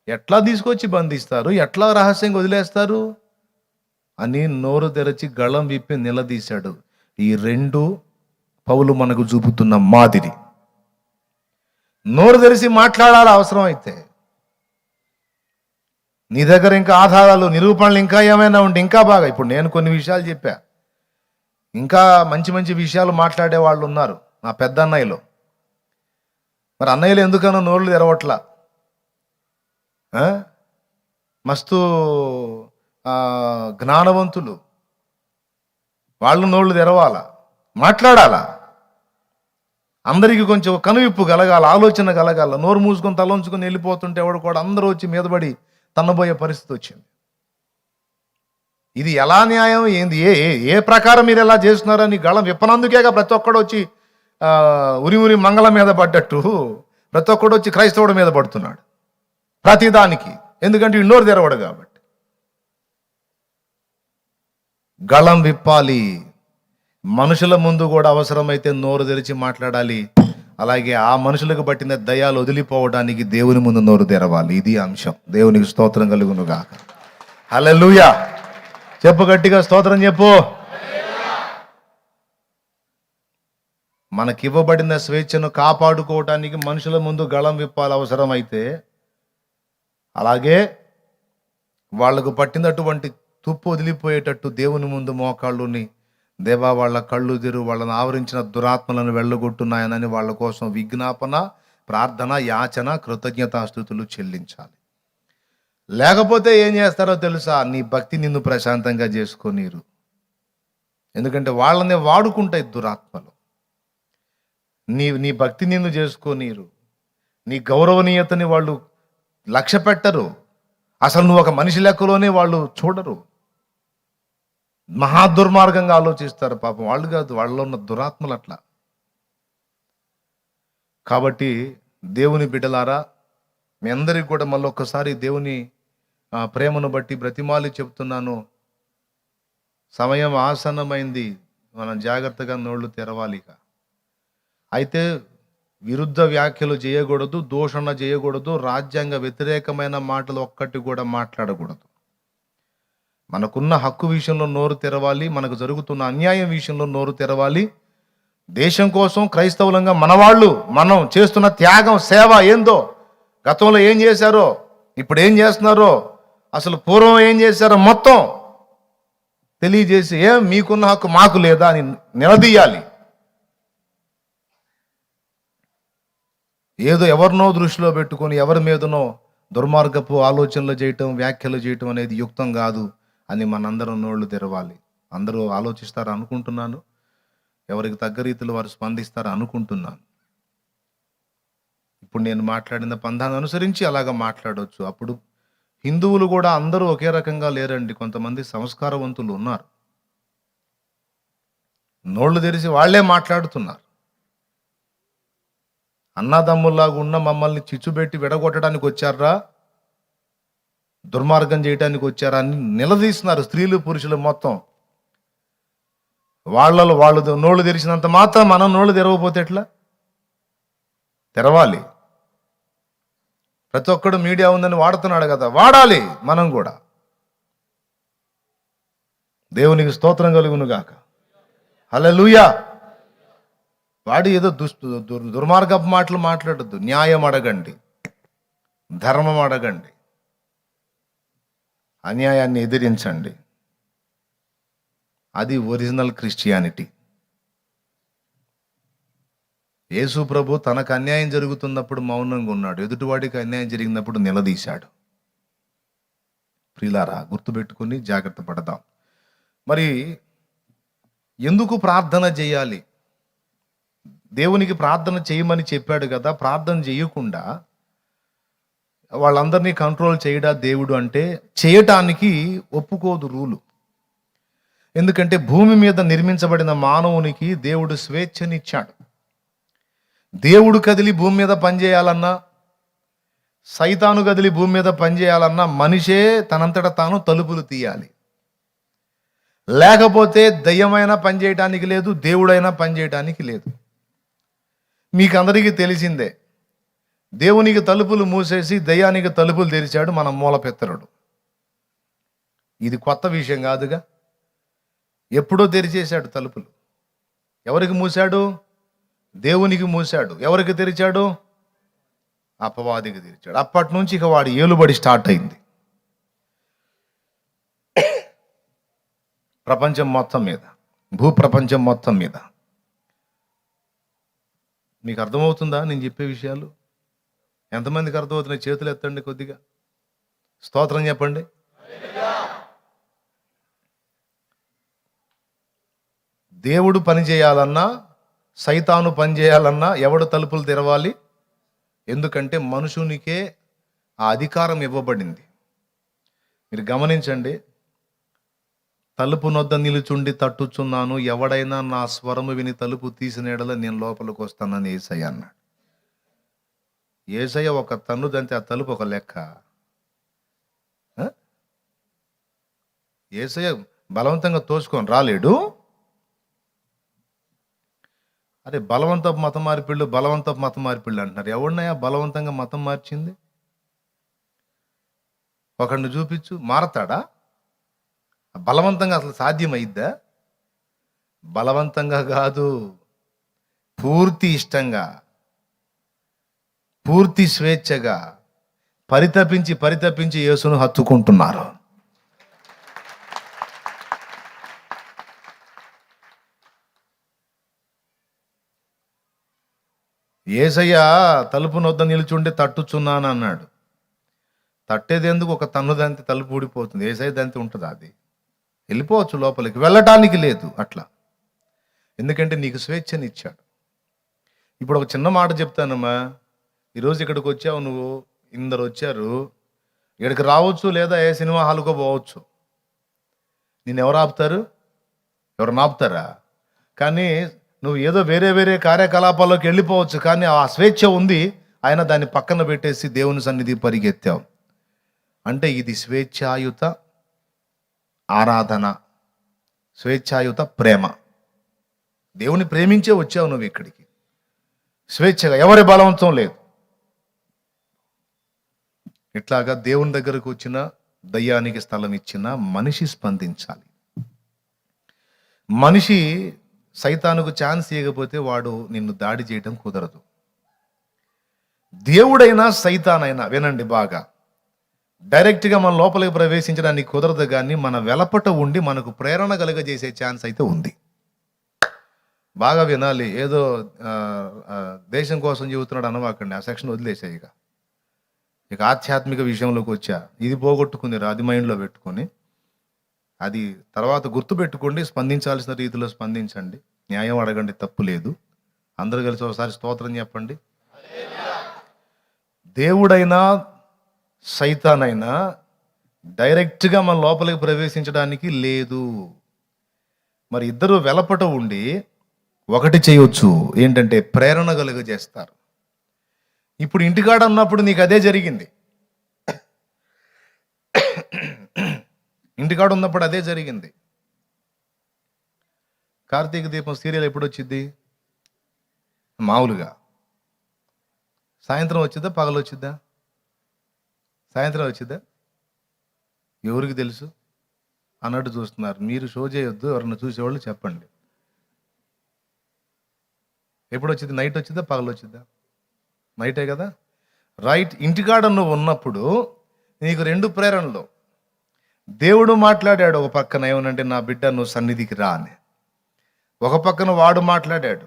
ఎట్లా తీసుకొచ్చి బంధిస్తారు, ఎట్లా రహస్యంగా వదిలేస్తారు అని నోరు తెరచి గళం విప్పి నిలదీశాడు. ఈ రెండు పౌలు మనకు చూపుతున్న మాదిరి. నోరు తెరిచి మాట్లాడాలి అవసరం అయితే. నీ దగ్గర ఇంకా ఆధారాలు, నిరూపణలు ఇంకా ఏమైనా ఉంటే ఇంకా బాగా. ఇప్పుడు నేను కొన్ని విషయాలు చెప్పా, ఇంకా మంచి మంచి విషయాలు మాట్లాడే వాళ్ళు ఉన్నారు మా పెద్ద అన్నయ్యలో. మరి అన్నయ్యలు ఎందుకనో నోళ్ళు తెరవట్లా. మస్తు జ్ఞానవంతులు, వాళ్ళు నోళ్ళు తెరవాలా, మాట్లాడాలా, అందరికీ కొంచెం కనువిప్పు కలగాల, ఆలోచన కలగాల. నోరు మూసుకొని తలంచుకొని వెళ్ళిపోతుంటే ఎవడు కూడా అందరూ వచ్చి మీదపడి తన్నబోయే పరిస్థితి వచ్చింది. ఇది ఎలా న్యాయం, ఏంది, ఏ ప్రకారం మీరు ఎలా చేస్తున్నారని గళం విప్పనందుకేగా ప్రతి ఒక్కడు వచ్చి ఉరి మంగళం మీద పడ్డట్టు ప్రతి ఒక్కడు వచ్చి క్రైస్తవుడి మీద పడుతున్నాడు ప్రతిదానికి. ఎందుకంటే నోరు తెరవడు కాబట్టి. గళం విప్పాలి. మనుషుల ముందు కూడా అవసరమైతే నోరు తెరిచి మాట్లాడాలి. అలాగే ఆ మనుషులకు పట్టిన దయ్యాలు వదిలిపోవడానికి దేవుని ముందు నోరు తెరవాలి. ఇది అంశం. దేవునికి స్తోత్రం కలుగునుగాక. హల్లెలూయా. చెప్పు, గట్టిగా స్తోత్రం చెప్పు. మనకివ్వబడిన స్వేచ్ఛను కాపాడుకోవటానికి మనుషుల ముందు గళం విప్పాలి అవసరమైతే. అలాగే వాళ్లకు పట్టినటువంటి తుప్పు వదిలిపోయేటట్టు దేవుని ముందు మోకాళ్ళుని, దేవా వాళ్ళ కళ్ళు తెరు, వాళ్ళని ఆవరించిన దురాత్మలను వెళ్ళగొట్టున్నాయనని వాళ్ళ కోసం విజ్ఞాపన, ప్రార్థన, యాచన, కృతజ్ఞతాస్తుతులు చెల్లించాలి. లేకపోతే ఏం చేస్తారో తెలుసా? నీ భక్తి నిన్ను ప్రశాంతంగా చేసుకోనీరు. ఎందుకంటే వాళ్ళనే వాడుకుంటాయి దురాత్మలు. నీ భక్తి నిన్ను చేసుకోనీరు. నీ గౌరవనీయతని వాళ్ళు లక్ష్య పెట్టరు. అసలు నువ్వు ఒక మనిషి లెక్కలోనే వాళ్ళు చూడరు. మహాదుర్మార్గంగా ఆలోచిస్తారు. పాపం వాళ్ళు కాదు, వాళ్ళలో ఉన్న దురాత్మలు అట్లా. కాబట్టి దేవుని బిడ్డలారా, మీ అందరికీ కూడా మళ్ళీ ఒక్కసారి దేవుని ప్రేమను బట్టి బ్రతిమాలి చెప్తున్నాను. సమయం ఆసన్నమైంది. మనం జాగ్రత్తగా నోళ్ళు తెరవాలి. అయితే విరుద్ధ వ్యాఖ్యలు చేయకూడదు, దూషణ చేయకూడదు, రాజ్యాంగ వ్యతిరేకమైన మాటలు ఒక్కటి కూడా మాట్లాడకూడదు. మనకున్న హక్కు విషయంలో నోరు తెరవాలి. మనకు జరుగుతున్న అన్యాయం విషయంలో నోరు తెరవాలి. దేశం కోసం క్రైస్తవులంగా మనం చేస్తున్న త్యాగం, సేవ ఏందో, గతంలో ఏం చేశారో, ఇప్పుడు ఏం చేస్తున్నారో, అసలు పూర్వం ఏం చేశారో మొత్తం తెలియజేసి, మీకున్న హక్కు మాకు లేదా అని నిలదీయాలి. ఏదో ఎవరినో దృష్టిలో పెట్టుకొని ఎవరి మీదనో దుర్మార్గపు ఆలోచనలు చేయటం, వ్యాఖ్యలు చేయటం అనేది యుక్తం కాదు అని మనందరం నోళ్ళు తెరవాలి. అందరూ ఆలోచిస్తారు అనుకుంటున్నాను. ఎవరికి తగ్గ రీతిలో వారు స్పందిస్తారు అనుకుంటున్నాను. ఇప్పుడు నేను మాట్లాడిన పందాన్ని అనుసరించి అలాగా మాట్లాడవచ్చు. అప్పుడు హిందువులు కూడా అందరూ ఒకే రకంగా లేరండి. కొంతమంది సంస్కారవంతులు ఉన్నారు. నోళ్ళు తెరిచి వాళ్లే మాట్లాడుతున్నారు. అన్నదమ్ముల్లాగా ఉన్న మమ్మల్ని చిచ్చుబెట్టి విడగొట్టడానికి వచ్చారా, దుర్మార్గం చేయడానికి వచ్చారా అని నిలదీస్తున్నారు. స్త్రీలు పురుషులు మొత్తం వాళ్ళు నోళ్ళు తెరిచినంత మాత్రం మనం నోళ్ళు తెరవకపోతే ఎట్లా? తెరవాలి. ప్రతి ఒక్కడు మీడియా ఉందని వాడుతున్నాడు కదా, వాడాలి మనం కూడా. దేవునికి స్తోత్రం కలుగునుగాక. హల్లెలూయా. వాడి ఏదో దుర్మార్గపు మాటలు మాట్లాడద్దు. న్యాయం అడగండి, ధర్మం అడగండి, అన్యాయాన్ని ఎదిరించండి. అది ఒరిజినల్ క్రిస్టియానిటీ. యేసు ప్రభు తనకు అన్యాయం జరుగుతున్నప్పుడు మౌనంగా ఉన్నాడు. ఎదుటివాడికి అన్యాయం జరిగినప్పుడు నిలదీశాడు. ప్రియులారా, గుర్తుపెట్టుకుని జాగ్రత్త పడదాం. మరి ఎందుకు ప్రార్థన చేయాలి? దేవునికి ప్రార్థన చేయమని చెప్పాడు కదా. ప్రార్థన చేయకుండా వాళ్ళందరినీ కంట్రోల్ చేయడా దేవుడు అంటే? చేయటానికి ఒప్పుకోదు రూలు. ఎందుకంటే భూమి మీద నిర్మించబడిన మానవునికి దేవుడు స్వేచ్ఛనిచ్చాడు. దేవుడు కదిలి భూమి మీద పనిచేయాలన్నా, సైతాను కదిలి భూమి మీద పనిచేయాలన్నా మనిషే తనంతట తాను తలుపులు తీయాలి. లేకపోతే దయ్యమైనా పనిచేయటానికి లేదు, దేవుడైనా పనిచేయటానికి లేదు. మీకు అందరికీ తెలిసిందే, దేవునికి తలుపులు మూసేసి దయ్యానికి తలుపులు తెరిచాడు మన మూలపెత్తరుడు. ఇది కొత్త విషయం కాదుగా. ఎప్పుడో తెరిచేశాడు తలుపులు. ఎవరికి మూశాడు? దేవునికి మూశాడు. ఎవరికి తెరిచాడు? అపవాదికి తెరిచాడు. అప్పటి నుంచి ఇక వాడి ఏలుబడి స్టార్ట్ అయింది. ప్రపంచం మొత్తం మీద, భూప్రపంచం మొత్తం మీద. మీకు అర్థమవుతుందా నేను చెప్పే విషయాలు? ఎంతమందికి అర్థమవుతున్నాయి? చేతులు ఎత్తండి, కొద్దిగా స్తోత్రం చెప్పండి. దేవుడు పని చేయాలన్నా, సైతాను పని చేయాలన్నా ఎవడు తలుపులు తెరవాలి? ఎందుకంటే మనుషునికే ఆ అధికారం ఇవ్వబడింది. మీరు గమనించండి. తలుపు నొద్ద నిలుచుండి తట్టుచున్నాను, ఎవడైనా నా స్వరము విని తలుపు తీసిన ఎడల నేను లోపలికి వస్తానని యేసయ్య అన్నాడు. యేసయ్య ఒక తన్నుదంతే ఆ తలుపు ఒక లెక్క. యేసయ్య బలవంతంగా తోసుకొని రాలేడు. అరే బలవంతపు మతం మార్పిళ్ళు అంటున్నారు. ఎవడినయా బలవంతంగా మతం మార్చింది? ఒకడిని చూపించు, మారతాడా? బలవంతంగా అసలు సాధ్యమైద్దా? బలవంతంగా కాదు, పూర్తి ఇష్టంగా, పూర్తి స్వేచ్ఛగా పరితపించి యేసును హత్తుకుంటున్నారు. యేసయ్య తలుపు నొద్ద నిలుచుండి తట్టుచున్నాను అన్నాడు. తట్టేదెందుకు? ఒక తన్నుదంతి తలుపు ఊడిపోతుంది. యేసయ్య దంతి ఉంటుంది, అది వెళ్ళిపోవచ్చు లోపలికి, వెళ్ళటానికి లేదు అట్లా. ఎందుకంటే నీకు స్వేచ్ఛనిచ్చాడు. ఇప్పుడు ఒక చిన్న మాట చెప్తానమ్మా. ఈరోజు ఇక్కడికి వచ్చావు నువ్వు, ఇందరు వచ్చారు, ఇక్కడికి రావచ్చు, లేదా ఏ సినిమా హాల్కో పోవచ్చు. నేను ఎవరు ఆపుతారు? ఎవరు ఆపుతారా? కానీ నువ్వు ఏదో వేరే కార్యకలాపాల్లోకి వెళ్ళిపోవచ్చు, కానీ ఆ స్వేచ్ఛ ఉంది. ఆయన దాన్ని పక్కన పెట్టేసి దేవుని సన్నిధి పరిగెత్తావు అంటే ఇది స్వేచ్ఛాయుత ఆరాధన, స్వేచ్ఛాయుత ప్రేమ. దేవుని ప్రేమించే వచ్చావు నువ్వు ఇక్కడికి, స్వేచ్ఛగా, ఎవరి బలవంతం లేదు. ఇట్లాగా దేవుని దగ్గరకు వచ్చిన, దయ్యానికి స్థలం ఇచ్చిన మనిషి స్పందించాలి. మనిషి సైతానుకు ఛాన్స్ ఇవ్వకపోతే వాడు నిన్ను దాడి చేయడం కుదరదు. దేవుడైనా సైతానైనా, వినండి బాగా, డైరెక్ట్గా మన లోపలికి ప్రవేశించడానికి కుదరదు, కానీ మన వెలపట ఉండి మనకు ప్రేరణ కలుగజేసే ఛాన్స్ అయితే ఉంది. బాగా వినాలి. ఏదో దేశం కోసం చెబుతున్నాడు అనవాకండి, ఆ సెక్షన్ వదిలేసాయి. ఇక ఆధ్యాత్మిక విషయంలోకి వచ్చా, ఇది పోగొట్టుకుంది, అది మైండ్లో పెట్టుకొని, అది తర్వాత గుర్తుపెట్టుకోండి. స్పందించాల్సిన రీతిలో స్పందించండి, న్యాయం అడగండి, తప్పు లేదు. అందరూ కలిసి ఒకసారి స్తోత్రం చెప్పండి. దేవుడైనా సైతానైనా డైరెక్ట్గా మన లోపలికి ప్రవేశించడానికి లేదు. మరి ఇద్దరు వెలపట ఉండి ఒకటి చేయొచ్చు, ఏంటంటే ప్రేరణ కలుగజేస్తారు. ఇప్పుడు ఇంటికాడ ఉన్నప్పుడు నీకు అదే జరిగింది. ఇంటికాడ ఉన్నప్పుడు అదే జరిగింది. కార్తీక దీపం సీరియల్ ఎప్పుడు వచ్చింది? మామూలుగా సాయంత్రం వచ్చిద్దా, పగలు వచ్చిద్దా? సాయంత్రం వచ్చిద్దా? ఎవరికి తెలుసు అన్నట్టు చూస్తున్నారు. మీరు షో చేయొద్దు, ఎవరన్నా చూసేవాళ్ళు చెప్పండి. ఎప్పుడు వచ్చింది? నైట్ వచ్చిద్దా, పగలు వచ్చిద్దా? నైటే కదా, రైట్. ఇంటికాడ నువ్వు ఉన్నప్పుడు నీకు రెండు ప్రేరణలు. దేవుడు మాట్లాడాడు ఒక పక్కన, ఏమనంటే నా బిడ్డ నువ్వు సన్నిధికి రా అని. ఒక పక్కన వాడు మాట్లాడాడు,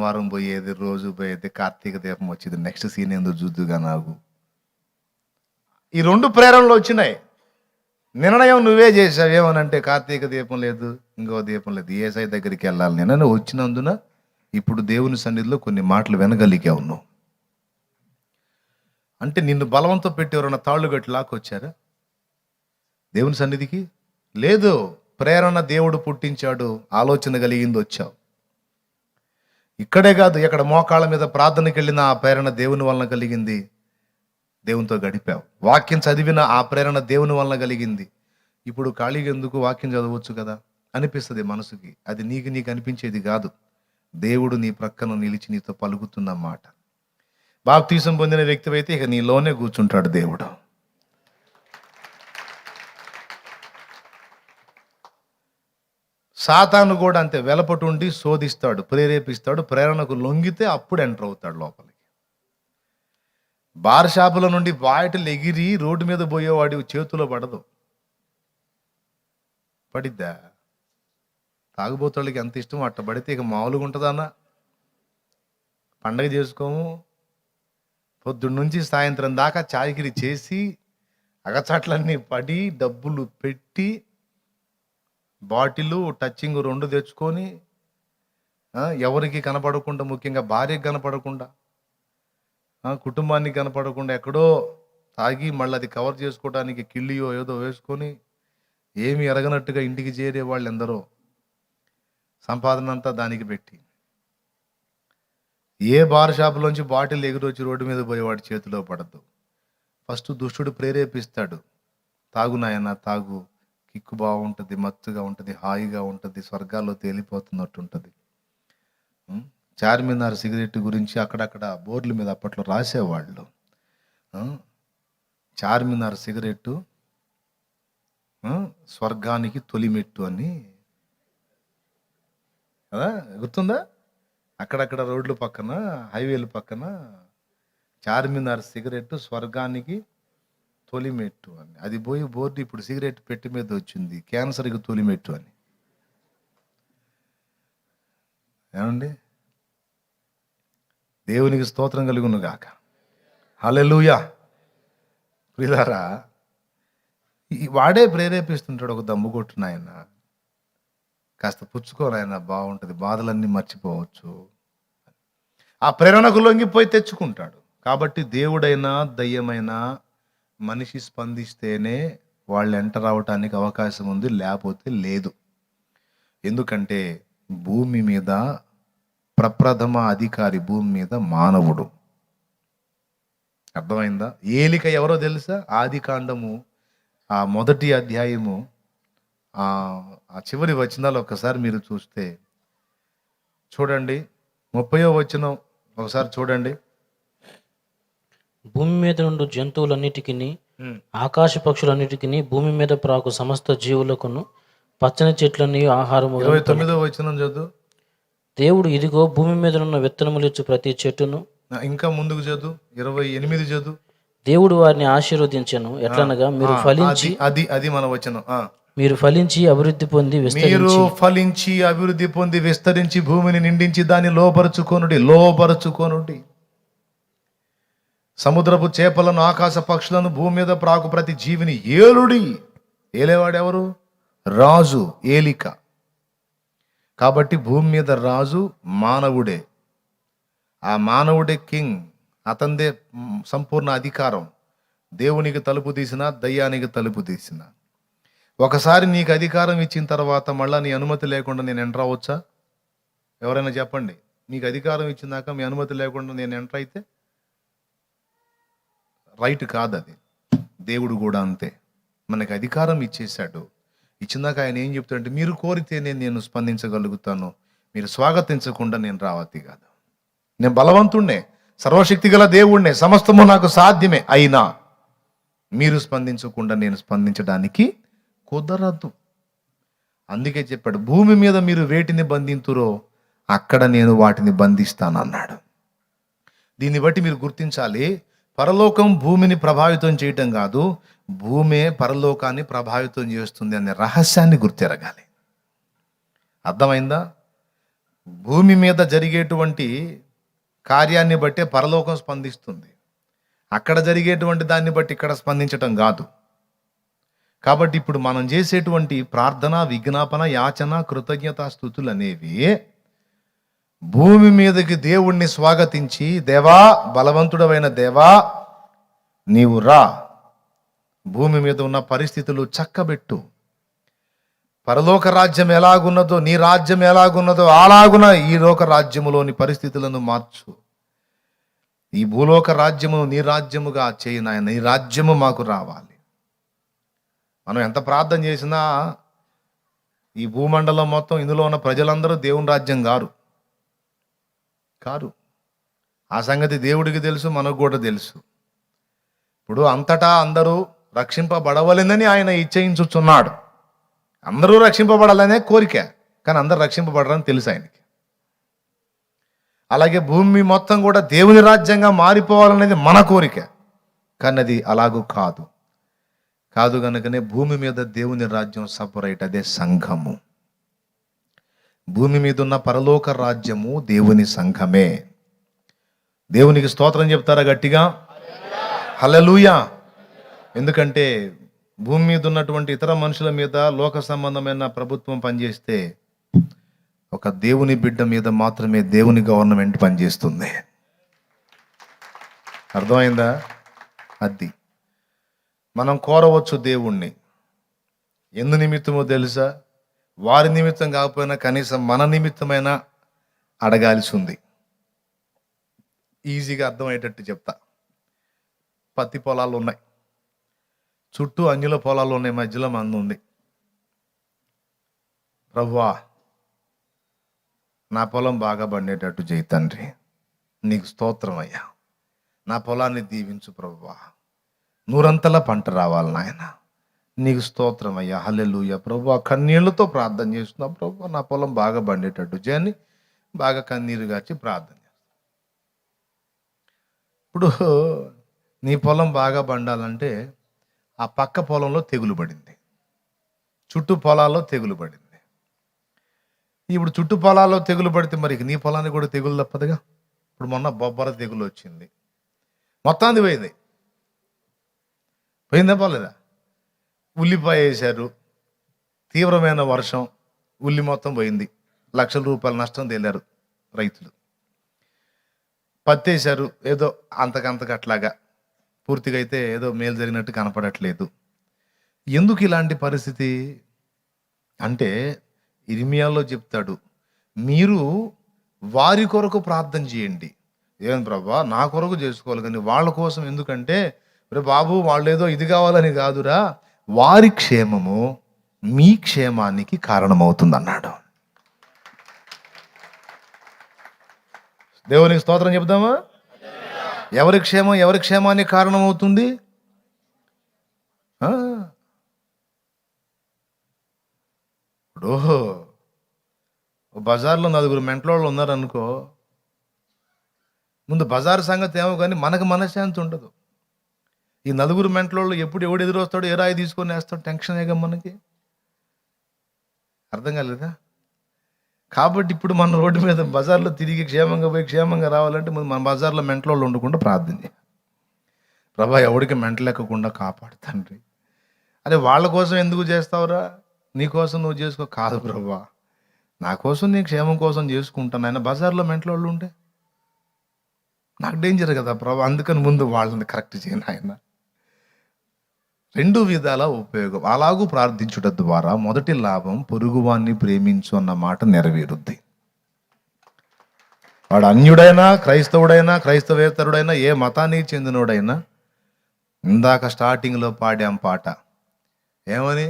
వారం పోయేది, రోజు పోయేది, కార్తీక దీపం వచ్చింది, నెక్స్ట్ సీన్ ఎందుకు చూద్దుగా నాకు. ఈ రెండు ప్రేరణలు వచ్చినాయి. నిర్ణయం నువ్వే చేసావు. ఏమనంటే కార్తీక దీపం లేదు, ఇంకో దీపం లేదు, యేసయ్య దగ్గరికి వెళ్ళాలి నేను వచ్చినందున ఇప్పుడు దేవుని సన్నిధిలో కొన్ని మాటలు వినగలిగావు నువ్వు. అంటే నిన్ను బలవంతం పెట్టి ఎవరన్నా తాళ్ళు గట్టి లాక్కొచ్చారా దేవుని సన్నిధికి? లేదు. ప్రేరణ దేవుడు పుట్టించాడు, ఆలోచన కలిగింది, వచ్చావు. ఇక్కడే కాదు, ఎక్కడ మోకాళ్ళ మీద ప్రార్థనకి వెళ్ళిన ఆ ప్రేరణ దేవుని వలన కలిగింది, దేవునితో గడిపావు. వాక్యం చదివిన ఆ ప్రేరణ దేవుని వలన కలిగింది. ఇప్పుడు ఖాళీగా ఎందుకు, వాక్యం చదవచ్చు కదా అనిపిస్తుంది మనసుకి. అది నీకు అనిపించేది కాదు, దేవుడు నీ ప్రక్కన నిలిచి నీతో పలుకుతున్నమాట. బాప్తీసం పొందిన వ్యక్తి అయితే ఇక నీలోనే కూర్చుంటాడు దేవుడు. సాతాను కూడా అంతే, వెలపటుండి శోధిస్తాడు, ప్రేరేపిస్తాడు. ప్రేరణకు లొంగితే అప్పుడు ఎంటర్ అవుతాడు లోపలికి. బార్ షాపుల నుండి బాయటలు ఎగిరి రోడ్డు మీద పోయేవాడి చేతిలో పడదు. పడిద్దా? తాగుబోతాళ్ళకి ఎంత ఇష్టం, అట్ట పడితే ఇక మామూలుగా ఉంటుందన్నా. పండగ చేసుకోము, పొద్దున్న నుంచి సాయంత్రం దాకా చాకిరీ చేసి అగచాట్లన్నీ పడి డబ్బులు పెట్టి బాటిల్ టచింగ్ రెండు తెచ్చుకొని ఎవరికి కనపడకుండా, ముఖ్యంగా భార్యకి కనపడకుండా, కుటుంబానికి కనపడకుండా ఎక్కడో తాగి మళ్ళీ అది కవర్ చేసుకోవడానికి కిళ్ళియో ఏదో వేసుకొని ఏమి ఎరగనట్టుగా ఇంటికి చేరే వాళ్ళు ఎందరో, సంపాదన అంతా దానికి పెట్టి. ఏ బార్ షాపులోంచి బాటిల్ ఎగురొచ్చి రోడ్డు మీద పోయేవాడి చేతిలో పడద్దు. ఫస్ట్ దుష్టుడు ప్రేరేపిస్తాడు, తాగు నాయన తాగు, కిక్కు బాగుంటుంది, మత్తుగా ఉంటుంది, హాయిగా ఉంటుంది, స్వర్గాల్లో తేలిపోతున్నట్టు ఉంటుంది. చార్మినార్ సిగరెట్ గురించి అక్కడక్కడ బోర్డుల మీద అప్పట్లో రాసేవాళ్ళు. చార్మినార్ సిగరెట్టు స్వర్గానికి తొలిమెట్టు అని కదా, గుర్తుందా? అక్కడక్కడ రోడ్ల పక్కన, హైవేల పక్కన చార్మినార్ సిగరెట్ స్వర్గానికి తొలిమెట్టు అని. అది పోయి బోర్డు ఇప్పుడు సిగరెట్ పెట్టి మీద వచ్చింది, క్యాన్సర్కి తొలిమెట్టు అని. ఏమండి? దేవునికి స్తోత్రం కలుగును గాక. హల్లెలూయా. ప్రియులారా, వాడే ప్రేరేపిస్తుంటాడు, ఒక దమ్ము కొట్టిన ఆయన కాస్త పుచ్చుకోనాయన బాగుంటుంది, బాధలన్నీ మర్చిపోవచ్చు. ఆ ప్రేరణకు లొంగిపోయి తెచ్చుకుంటాడు. కాబట్టి దేవుడైనా దయ్యమైనా మనిషి స్పందిస్తేనే వాళ్ళు ఎంటర్ అవటానికి అవకాశం ఉంది, లేకపోతే లేదు. ఎందుకంటే భూమి మీద ప్రప్రథమ అధికారి, భూమి మీద మానవుడు. అర్థమైందా? ఏలిక ఎవరో తెలుసా? ఆదికాండము ఆ మొదటి అధ్యాయము ఆ చివరి వచనాలు ఒకసారి మీరు చూస్తే చూడండి, 30వ వచనం ఒకసారి చూడండి. భూమి మీద నుండి జంతువులన్నిటికీ, ఆకాశ పక్షులన్నిటికీ, భూమి మీద ప్రాకు సమస్త జీవులకును, పచ్చని చెట్లన్నీ ఆహారము. 29వ వచనం చదువు. దేవుడు, ఇదిగో భూమి మీద ఉన్న విత్తనములిచ్చు ప్రతి చెట్టును. ఇంకా ముందుకు చదువు, 28 చదువు. దేవుడు వారిని ఆశీర్వదించెను, ఎట్లనగా మీరు ఫలించి, అది మన వచనం. మీరు ఫలించి అభివృద్ధి పొంది విస్తరించి భూమిని నిండించి దాన్ని లోపరుచుకొనుడి. సముద్రపు చేపలను, ఆకాశ పక్షులను, భూమి మీద ప్రాకు ప్రతి జీవిని ఏలుడి. ఏలేవాడెవరు? రాజు, ఏలిక. కాబట్టి భూమి మీద రాజు మానవుడే. ఆ మానవుడే కింగ్, అతందే సంపూర్ణ అధికారం. దేవునికి తలుపు తీసినా, దయ్యానికి తలుపు తీసినా. ఒకసారి నీకు అధికారం ఇచ్చిన తర్వాత మళ్ళీ నీ అనుమతి లేకుండా నేను ఎంటర్ అవ్వచ్చా? ఎవరైనా చెప్పండి. నీకు అధికారం ఇచ్చినాక మీ అనుమతి లేకుండా నేను ఎంటర్ అయితే రైట్ కాదు అది. దేవుడు కూడా అంతే, మనకి అధికారం ఇచ్చేశాడు. ఇచ్చినాక ఆయన ఏం చెప్తాడంటే, మీరు కోరితేనే నేను స్పందించగలుగుతాను, మీరు స్వాగతించకుండా నేను రావద్ది కాదు. నేను బలవంతుణ్ణే, సర్వశక్తి గల దేవుణ్ణే, సమస్తము నాకు సాధ్యమే. అయినా మీరు స్పందించకుండా నేను స్పందించడానికి కుదరదు. అందుకే చెప్పాడు, భూమి మీద మీరు వేటిని బంధింతురో అక్కడ నేను వాటిని బంధిస్తానన్నాడు. దీన్ని బట్టి మీరు గుర్తించాలి, పరలోకం భూమిని ప్రభావితం చేయటం కాదు, భూమే పరలోకాన్ని ప్రభావితం చేస్తుంది అనే రహస్యాన్ని గుర్తెరగాలి. అర్థమైందా? భూమి మీద జరిగేటువంటి కార్యాన్ని బట్టే పరలోకం స్పందిస్తుంది, అక్కడ జరిగేటువంటి దాన్ని బట్టి ఇక్కడ స్పందించటం కాదు. కాబట్టి ఇప్పుడు మనం చేసేటువంటి ప్రార్థన, విజ్ఞాపన, యాచన, కృతజ్ఞతా స్తుతులు అనేవి భూమి మీదకి దేవుణ్ణి స్వాగతించి, దేవా, బలవంతుడవైన దేవా నీవు రా, భూమి మీద ఉన్న పరిస్థితులు చక్కబెట్టు, పరలోక రాజ్యం ఎలాగున్నదో, నీ రాజ్యం ఎలాగున్నదో అలాగున ఈ లోక రాజ్యములోని పరిస్థితులను మార్చు, ఈ భూలోక రాజ్యము నీ రాజ్యముగా చేయి నాయన, నీ రాజ్యము మాకు రావాలి. మనం ఎంత ప్రార్థన చేసినా ఈ భూమండలం మొత్తం, ఇందులో ఉన్న ప్రజలందరూ దేవుని రాజ్యం కారు. ఆ సంగతి దేవుడికి తెలుసు, మనకు కూడా తెలుసు. ఇప్పుడు అంతటా అందరూ రక్షింపబడవలెనని ఆయన ఇచ్చయించుచున్నాడు. అందరూ రక్షింపబడాలనే కోరిక, కానీ అందరూ రక్షింపబడరని తెలుసు ఆయనకి. అలాగే భూమి మొత్తం కూడా దేవుని రాజ్యంగా మారిపోవాలనేది మన కోరిక, కానీ అది అలాగూ కాదు కనుకనే భూమి మీద దేవుని రాజ్యం సపరేట్, అదే సంఘము. భూమి మీద ఉన్న పరలోక రాజ్యము దేవుని సంఘమే. దేవునికి స్తోత్రం చెప్తారా గట్టిగా? హల్లెలూయా. ఎందుకంటే భూమి మీద ఉన్నటువంటి ఇతర మనుషుల మీద లోక సంబంధమైన ప్రభుత్వం పనిచేస్తే ఒక దేవుని బిడ్డ మీద మాత్రమే దేవుని గవర్నమెంట్ పనిచేస్తుంది. అర్థమైందా? అది మనం కోరవచ్చు దేవుణ్ణి. ఎందు నిమిత్తమో తెలుసా? వారి నిమిత్తం కాకపోయినా కనీసం మన నిమిత్తమైనా అడగాల్సి ఉంది. ఈజీగా అర్థమయ్యేటట్టు చెప్తా. పత్తి పొలాలు ఉన్నాయి, చుట్టూ అన్యుల పొలాలు ఉన్నాయి, మధ్యలో మంది ఉంది. ప్రభువా, నా పొలం బాగా పండేటట్టు చేయి తండ్రి, నీకు స్తోత్రం అయ్యా. నా పొలాన్ని దీవించు ప్రభువా, నూరంతల పంట రావాలి నాయన, నీకు స్తోత్రం అయ్యా. హల్లెలూయా. ప్రభువా, కన్నీళ్లతో ప్రార్థన చేస్తున్నా ప్రభువా, నా పొలం బాగా పండేటట్టు చేయని బాగా కన్నీరు గాచి ప్రార్థన చేస్తా. ఇప్పుడు నీ పొలం బాగా పండాలంటే ఆ పక్క పొలంలో తెగులు పడింది, చుట్టూ పొలాల్లో తెగులు పడింది. ఇప్పుడు చుట్టూ పొలాల్లో తెగులు పడితే మరి నీ పొలానికి కూడా తెగులు తప్పదుగా. ఇప్పుడు మొన్న బొబ్బర తెగులు వచ్చింది, మొత్తాన్ని పోయింది. పోయిందా పోలేదా? ఉల్లిపాయ వేశారు, తీవ్రమైన వర్షం, ఉల్లి మొత్తం పోయింది, లక్షల రూపాయల నష్టం తేలారు రైతులు. పత్తి వేశారు, ఏదో అంతకంతకట్లాగా, పూర్తిగా అయితే ఏదో మేలు జరిగినట్టు కనపడట్లేదు. ఎందుకు ఇలాంటి పరిస్థితి అంటే ఇర్మియాలో చెప్తాడు, మీరు వారి కొరకు ప్రార్థన చేయండి. ఏం ప్రభా, నా కొరకు చేసుకోవాలి కానీ వాళ్ళ కోసం ఎందుకంటే, రే బాబు వాళ్ళు ఏదో ఇది కావాలని కాదురా, వారి క్షేమము మీ క్షేమానికి కారణమవుతుంది అన్నాడు. దేవునికి స్తోత్రం చెప్దామా? ఎవరి క్షేమం ఎవరి క్షేమానికి కారణమవుతుంది? ఇప్పుడు బజార్లో 4 మెంట్లోళ్ళు ఉన్నారనుకో, ముందు బజారు సంగతి ఏమో కానీ మనకు మనశ్శాంతి ఉండదు. ఈ 4 మెంట్లోళ్ళు ఎప్పుడు ఎవడు ఎదురొస్తాడు, ఏ రాయి తీసుకొని వేస్తాడు, టెన్షనేగా మనకి. అర్థం కాలేదా? కాబట్టి ఇప్పుడు మన రోడ్డు మీద బజార్లో తిరిగి క్షేమంగా పోయి క్షేమంగా రావాలంటే ముందు మన బజార్లో మెంట్లోళ్ళు ఉండకుండా ప్రార్థన చేయాలి. ప్రభా, ఎవడికి మెంటలెక్కకుండా కాపాడు తండ్రి. అరే వాళ్ళ కోసం ఎందుకు చేస్తావురా, నీ కోసం నువ్వు చేసుకో. కాదు ప్రభా, నా కోసం నీ క్షేమం కోసం చేసుకుంటాను. ఆయన బజార్లో మెంటలోళ్ళు ఉంటే నాకు డేంజర్ కదా ప్రభా, అందుకని ముందు వాళ్ళని కరెక్ట్ చేయను ఆయన. 2 విధాల ఉపయోగం. అలాగూ ప్రార్థించుట ద్వారా మొదటి లాభం, పొరుగువాన్ని ప్రేమించు అన్న మాట నెరవేరుద్ది. వాడు అన్యుడైనా, క్రైస్తవుడైనా, క్రైస్తవేతరుడైనా, ఏ మతానికి చెందినోడైనా, ఇందాక స్టార్టింగ్లో పాడాం పాట ఏమని,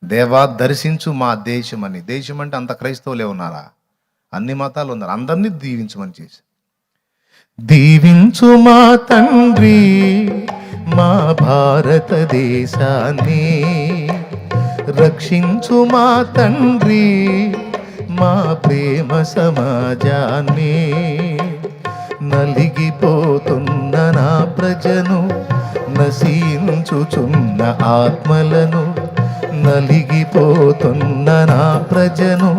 దేవా దర్శించు మా దేశం అని. దేశం అంటే అంత క్రైస్తవులే ఉన్నారా? అన్ని మతాలు ఉన్నారు. అందరినీ దీవించమని చేసి, దీవించు మా తండ్రి మా భారతదేశాన్ని, రక్షించు మా తండ్రి మా ప్రేమ సమాజాన్ని, నలిగిపోతున్న నా ప్రజను, నశించుచున్న ఆత్మలను, నలిగిపోతున్న నా ప్రజను,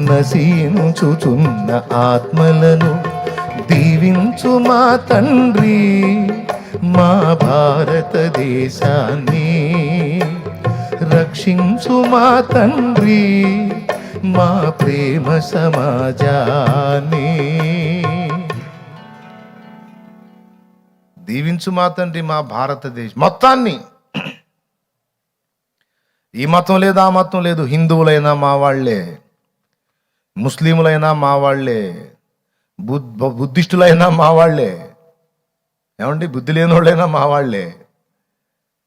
నశించుచున్న ఆత్మలను, దీవించు మా తండ్రి మా భారతదేశాన్ని, రక్షించు మా తండ్రి మా ప్రేమ సమాజాన్ని. దీవించు మా తండ్రి మా భారతదేశం మొత్తాన్ని. ఈ మతం లేదు ఆ మతం లేదు, హిందువులైనా మా వాళ్ళే, ముస్లింలైనా మా వాళ్ళే, బుద్ధిస్టులైనా మా వాళ్ళే, ఏమండి బుద్ధి లేని వాళ్ళైనా మా వాళ్ళే,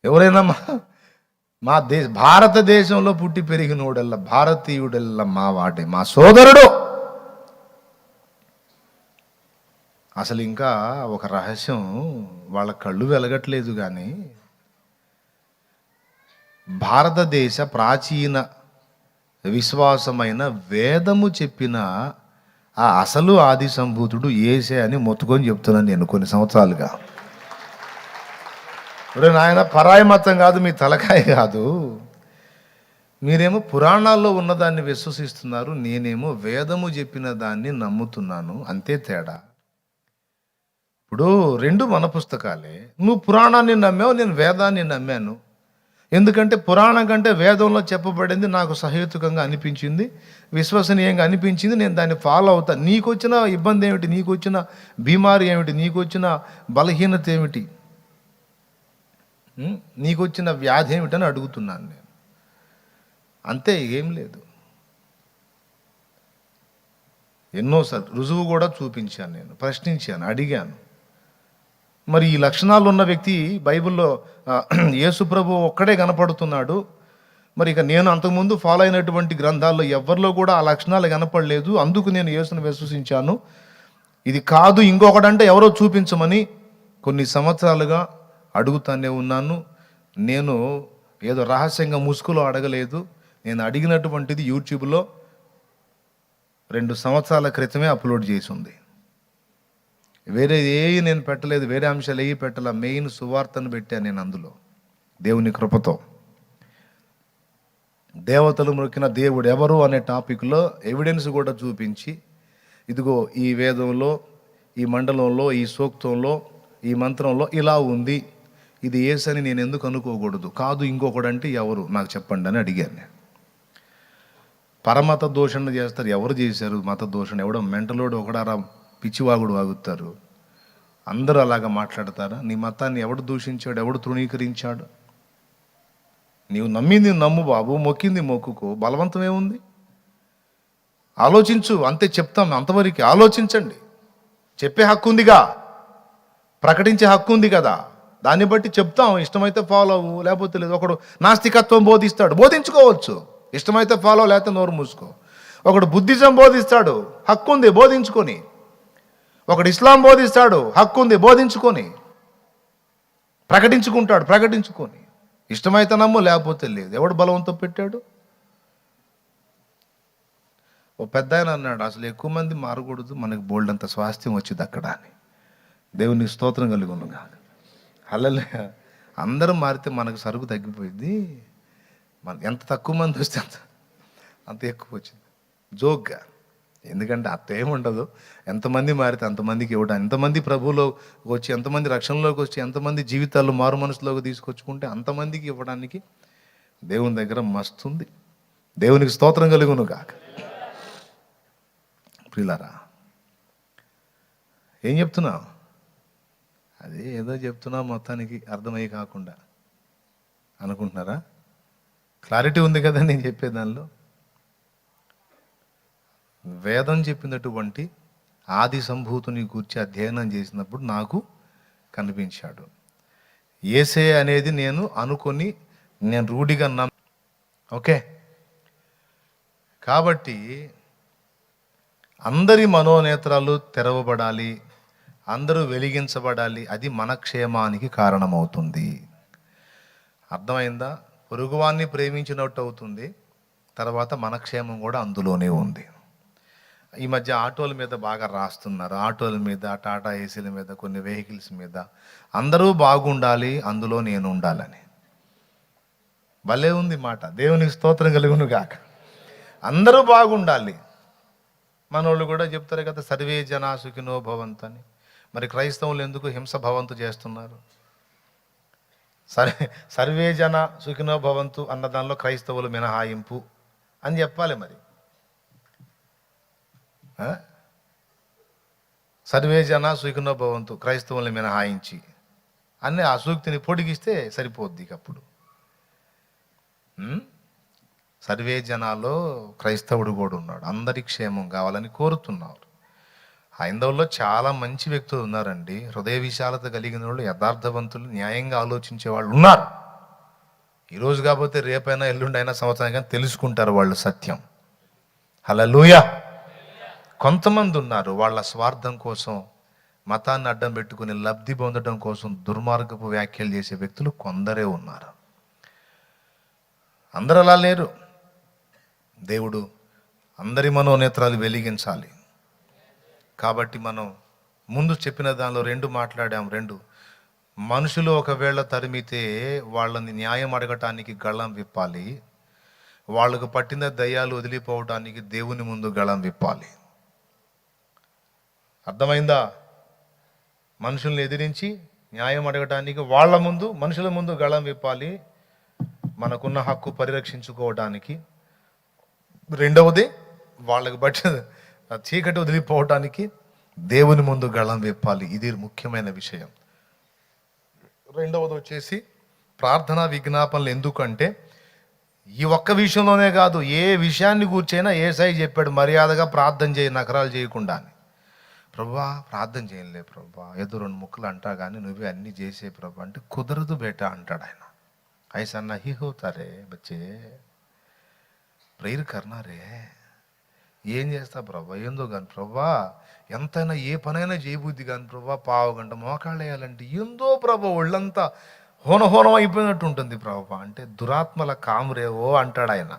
ఎవరైనా మా భారతదేశంలో పుట్టి పెరిగినోడల్లా, భారతీయుడల్లా మా వాడే, మా సోదరుడు. అసలు ఇంకా ఒక రహస్యం, వాళ్ళ కళ్ళు వెలగట్లేదు కానీ భారతదేశ ప్రాచీన విశ్వాసమైన వేదము చెప్పిన ఆ అసలు ఆది సంభూతుడు యేసే అని మొత్తుకొని చెప్తున్నాను నేను కొన్ని సంవత్సరాలుగా. ఇప్పుడు నాయన పరాయి మతం కాదు, మీ తలకాయ కాదు. మీరేమో పురాణాల్లో ఉన్నదాన్ని విశ్వసిస్తున్నారు, నేనేమో వేదము చెప్పిన దాన్ని నమ్ముతున్నాను, అంతే తేడా. ఇప్పుడు 2 మన పుస్తకాలే. నువ్వు పురాణాన్ని నమ్మావు, నేను వేదాన్ని నమ్మాను. ఎందుకంటే పురాణం కంటే వేదంలో చెప్పబడింది నాకు సహేతుకంగా అనిపించింది, విశ్వసనీయంగా అనిపించింది, నేను దాన్ని ఫాలో అవుతాను. నీకు వచ్చిన ఇబ్బంది ఏమిటి, నీకు వచ్చిన బీమారి ఏమిటి, నీకు వచ్చిన బలహీనత ఏమిటి, నీకు వచ్చిన వ్యాధి ఏమిటని అడుగుతున్నాను నేను, అంతే, ఏం లేదు. ఎన్నోసార్లు రుజువు కూడా చూపించాను, నేను ప్రశ్నించాను, అడిగాను. మరి ఈ లక్షణాలు ఉన్న వ్యక్తి బైబిల్లో యేసు ప్రభు ఒక్కడే కనపడుతున్నాడు, మరి ఇక నేను అంతకుముందు ఫాలో అయినటువంటి గ్రంథాల్లో ఎవరిలో కూడా ఆ లక్షణాలు కనపడలేదు, అందుకు నేను యేసును విశ్వసించాను. ఇది కాదు ఇంకొకటంటే ఎవరో చూపించమని కొన్ని సంవత్సరాలుగా అడుగుతానే ఉన్నాను. నేను ఏదో రహస్యంగా ముసుగులో అడగలేదు. నేను అడిగినటువంటిది యూట్యూబ్లో 2 సంవత్సరాల క్రితమే అప్లోడ్ చేసి ఉంది. వేరే ఏవి నేను పెట్టలేదు, వేరే అంశాలు ఏవి పెట్టాల. మెయిన్ సువార్తను పెట్టాను నేను అందులో, దేవుని కృపతో. దేవతలు మొక్కిన దేవుడు ఎవరు అనే టాపిక్లో ఎవిడెన్స్ కూడా చూపించి, ఇదిగో ఈ వేదంలో, ఈ మండలంలో, ఈ సూక్తంలో, ఈ మంత్రంలో ఇలా ఉంది, ఇది యేసని నేను ఎందుకు అనుకోకూడదు, కాదు ఇంకొకడంటే ఎవరు నాకు చెప్పండి అని అడిగాను నేను. పరమత దూషణ చేస్తారు. ఎవరు చేశారు మత దూషణ? ఎవడో మెంటలోడు ఒకడారా పిచ్చివాగుడు వాగుతారు. అందరూ అలాగా మాట్లాడతారా? నీ మతాన్ని ఎవడు దూషించాడు, ఎవడు తృణీకరించాడు? నీవు నమ్మింది నమ్ము బాబు, మొక్కింది మొక్కుకో, బలవంతం ఏముంది? ఆలోచించు, అంతే చెప్తాం, అంతవరకు ఆలోచించండి. చెప్పే హక్కు ఉందిగా, ప్రకటించే హక్కు ఉంది కదా, దాన్ని బట్టి చెప్తాం. ఇష్టమైతే ఫాలో అవ్వు, లేకపోతే లేదు. ఒకడు నాస్తికత్వం బోధిస్తాడు, బోధించుకోవచ్చు. ఇష్టమైతే ఫాలో, లేకపోతే నోరు మూసుకో. ఒకడు బుద్ధిజం బోధిస్తాడు, హక్కు ఉంది బోధించుకొని. ఒకడు ఇస్లాం బోధిస్తాడు, హక్కు ఉంది బోధించుకొని. ప్రకటించుకొని. ఇష్టమైతే నమ్ము, లేకపోతే లేదు. ఎవడు బలవంతం పెట్టాడు? ఓ పెద్ద ఆయన అన్నాడు, అసలు ఎక్కువ మంది మారకూడదు, మనకు బోల్డ్ అంత స్వాస్థ్యం వచ్చింది అక్కడ అని. దేవునికి స్తోత్రం కలుగును కాదు. హల్లెలూయా. అందరూ మారితే మనకు సరుకు తగ్గిపోయింది. మన ఎంత తక్కువ మంది వస్తే అంత ఎక్కువ వచ్చింది. జోక్గా. ఎందుకంటే అంత ఏముండదు. ఎంతమంది మారితే అంతమందికి ఇవ్వడం, ఎంతమంది ప్రభువులో వచ్చి, ఎంతమంది రక్షణలోకి వచ్చి, ఎంతమంది జీవితాల్లో మారు మనసులోకి తీసుకొచ్చుకుంటే అంతమందికి ఇవ్వడానికి దేవుని దగ్గర మస్తుంది. దేవునికి స్తోత్రం కలుగును కాక. ప్రియులారా, ఏం చెప్తున్నావు? అదే ఏదో చెప్తున్నా, మొత్తానికి అర్థమయ్యి కాకుండా అనుకుంటున్నారా? క్లారిటీ ఉంది కదా నేను చెప్పే దానిలో. వేదం చెప్పినటువంటి ఆది సంభూతుని గూర్చి అధ్యయనం చేసినప్పుడు నాకు కనిపించాడు. యేసే అనేది నేను అనుకొని, నేను రూఢిగా ఓకే. కాబట్టి అందరి మనోనేత్రాలు తెరవబడాలి, అందరూ వెలిగించబడాలి. అది మన క్షేమానికి కారణమవుతుంది. అర్థమైందా? పొరుగువాన్ని ప్రేమించినట్టు అవుతుంది. తర్వాత మన క్షేమం కూడా అందులోనే ఉంది. ఈ మధ్య ఆటోల మీద బాగా రాస్తున్నారు. ఆటోల మీద, టాటా ఏసీల మీద, కొన్ని వెహికల్స్ మీద అందరూ బాగుండాలి, అందులో నేను ఉండాలని. భలే ఉంది మాట. దేవునికి స్తోత్రం కలుగును గాక. అందరూ బాగుండాలి. మనోళ్ళు కూడా చెప్తారు కదా, సర్వే జనా సుఖినో భవంతు అని. మరి క్రైస్తవులు ఎందుకు హింస భవంతు చేస్తున్నారు? సర్వే జన సుఖినో భవంతు అన్న దానిలో క్రైస్తవులు మినహాయింపు అని చెప్పాలి. మరి సర్వే జన సుఖినో భవంతు, క్రైస్తవుల్ని మినహాయించి అన్ని ఆ సూక్తిని పొడిగిస్తే సరిపోద్ది. అప్పుడు సర్వే జనాల్లో క్రైస్తవుడు కూడా ఉన్నాడు. అందరి క్షేమం కావాలని కోరుతున్నారు. హైందవుల్లో చాలా మంచి వ్యక్తులు ఉన్నారండి. హృదయ విశాలత కలిగిన వాళ్ళు, యథార్థవంతులు, న్యాయంగా ఆలోచించే వాళ్ళు ఉన్నారు. ఈరోజు కాకపోతే రేపైనా, ఎల్లుండైనా, సంవత్సరానికైనా తెలుసుకుంటారు వాళ్ళు సత్యం. హల్లెలూయా. కొంతమంది ఉన్నారు, వాళ్ళ స్వార్థం కోసం, మతాన్ని అడ్డం పెట్టుకుని లబ్ధి పొందడం కోసం దుర్మార్గపు వ్యాఖ్యలు చేసే వ్యక్తులు కొందరే ఉన్నారు. అందరూ అలా లేరు. దేవుడు అందరి మనోనేత్రాలు వెలిగించాలి. కాబట్టి మనం ముందు చెప్పిన దానిలో 2 మాట్లాడాం. 2 మనుషులు ఒకవేళ తరిమితే వాళ్ళని న్యాయం అడగటానికి గళం విప్పాలి. వాళ్ళకు పట్టిన దయ్యాలు వదిలిపోవటానికి దేవుని ముందు గళం విప్పాలి. అర్థమైందా? మనుషుల్ని ఎదిరించి న్యాయం అడగటానికి వాళ్ళ ముందు, మనుషుల ముందు గళం విప్పాలి, మనకున్న హక్కు పరిరక్షించుకోవడానికి. రెండవది, వాళ్ళకు పట్టిన చీకటి వదిలిపోవటానికి దేవుని ముందు గళం విప్పాలి. ఇది ముఖ్యమైన విషయం. రెండవది వచ్చేసి ప్రార్థనా విజ్ఞాపనలు. ఎందుకంటే ఈ ఒక్క విషయంలోనే కాదు, ఏ విషయాన్ని కూర్చైనా యేసయ్య చెప్పాడు, మర్యాదగా ప్రార్థన చేయి, నకరాలు చేయకుండా అని. ప్రభువా ప్రార్థన చేయలే ప్రభువా, ఏదో 2 ముక్కలు అంటా కానీ నువ్వే అన్నీ చేసే ప్రభు అంటే, కుదరదు బేటా అంటాడు ఆయన. ఐసా నహీ హోతా రే బచ్చే, ప్రేయర్ కర్నారే ఏం చేస్తా ప్రభా, ఏందో కానీ ప్రభా, ఎంతైనా ఏ పనైనా చేయబుద్ధి కానీ ప్రభా, పావు గంట మోకాళ్ళు వేయాలంటే ఏందో ప్రభా, ఒళ్ళంతా హోనం అయిపోయినట్టు ఉంటుంది ప్రభా. అంటే దురాత్మల కామురేవో అంటాడు ఆయన.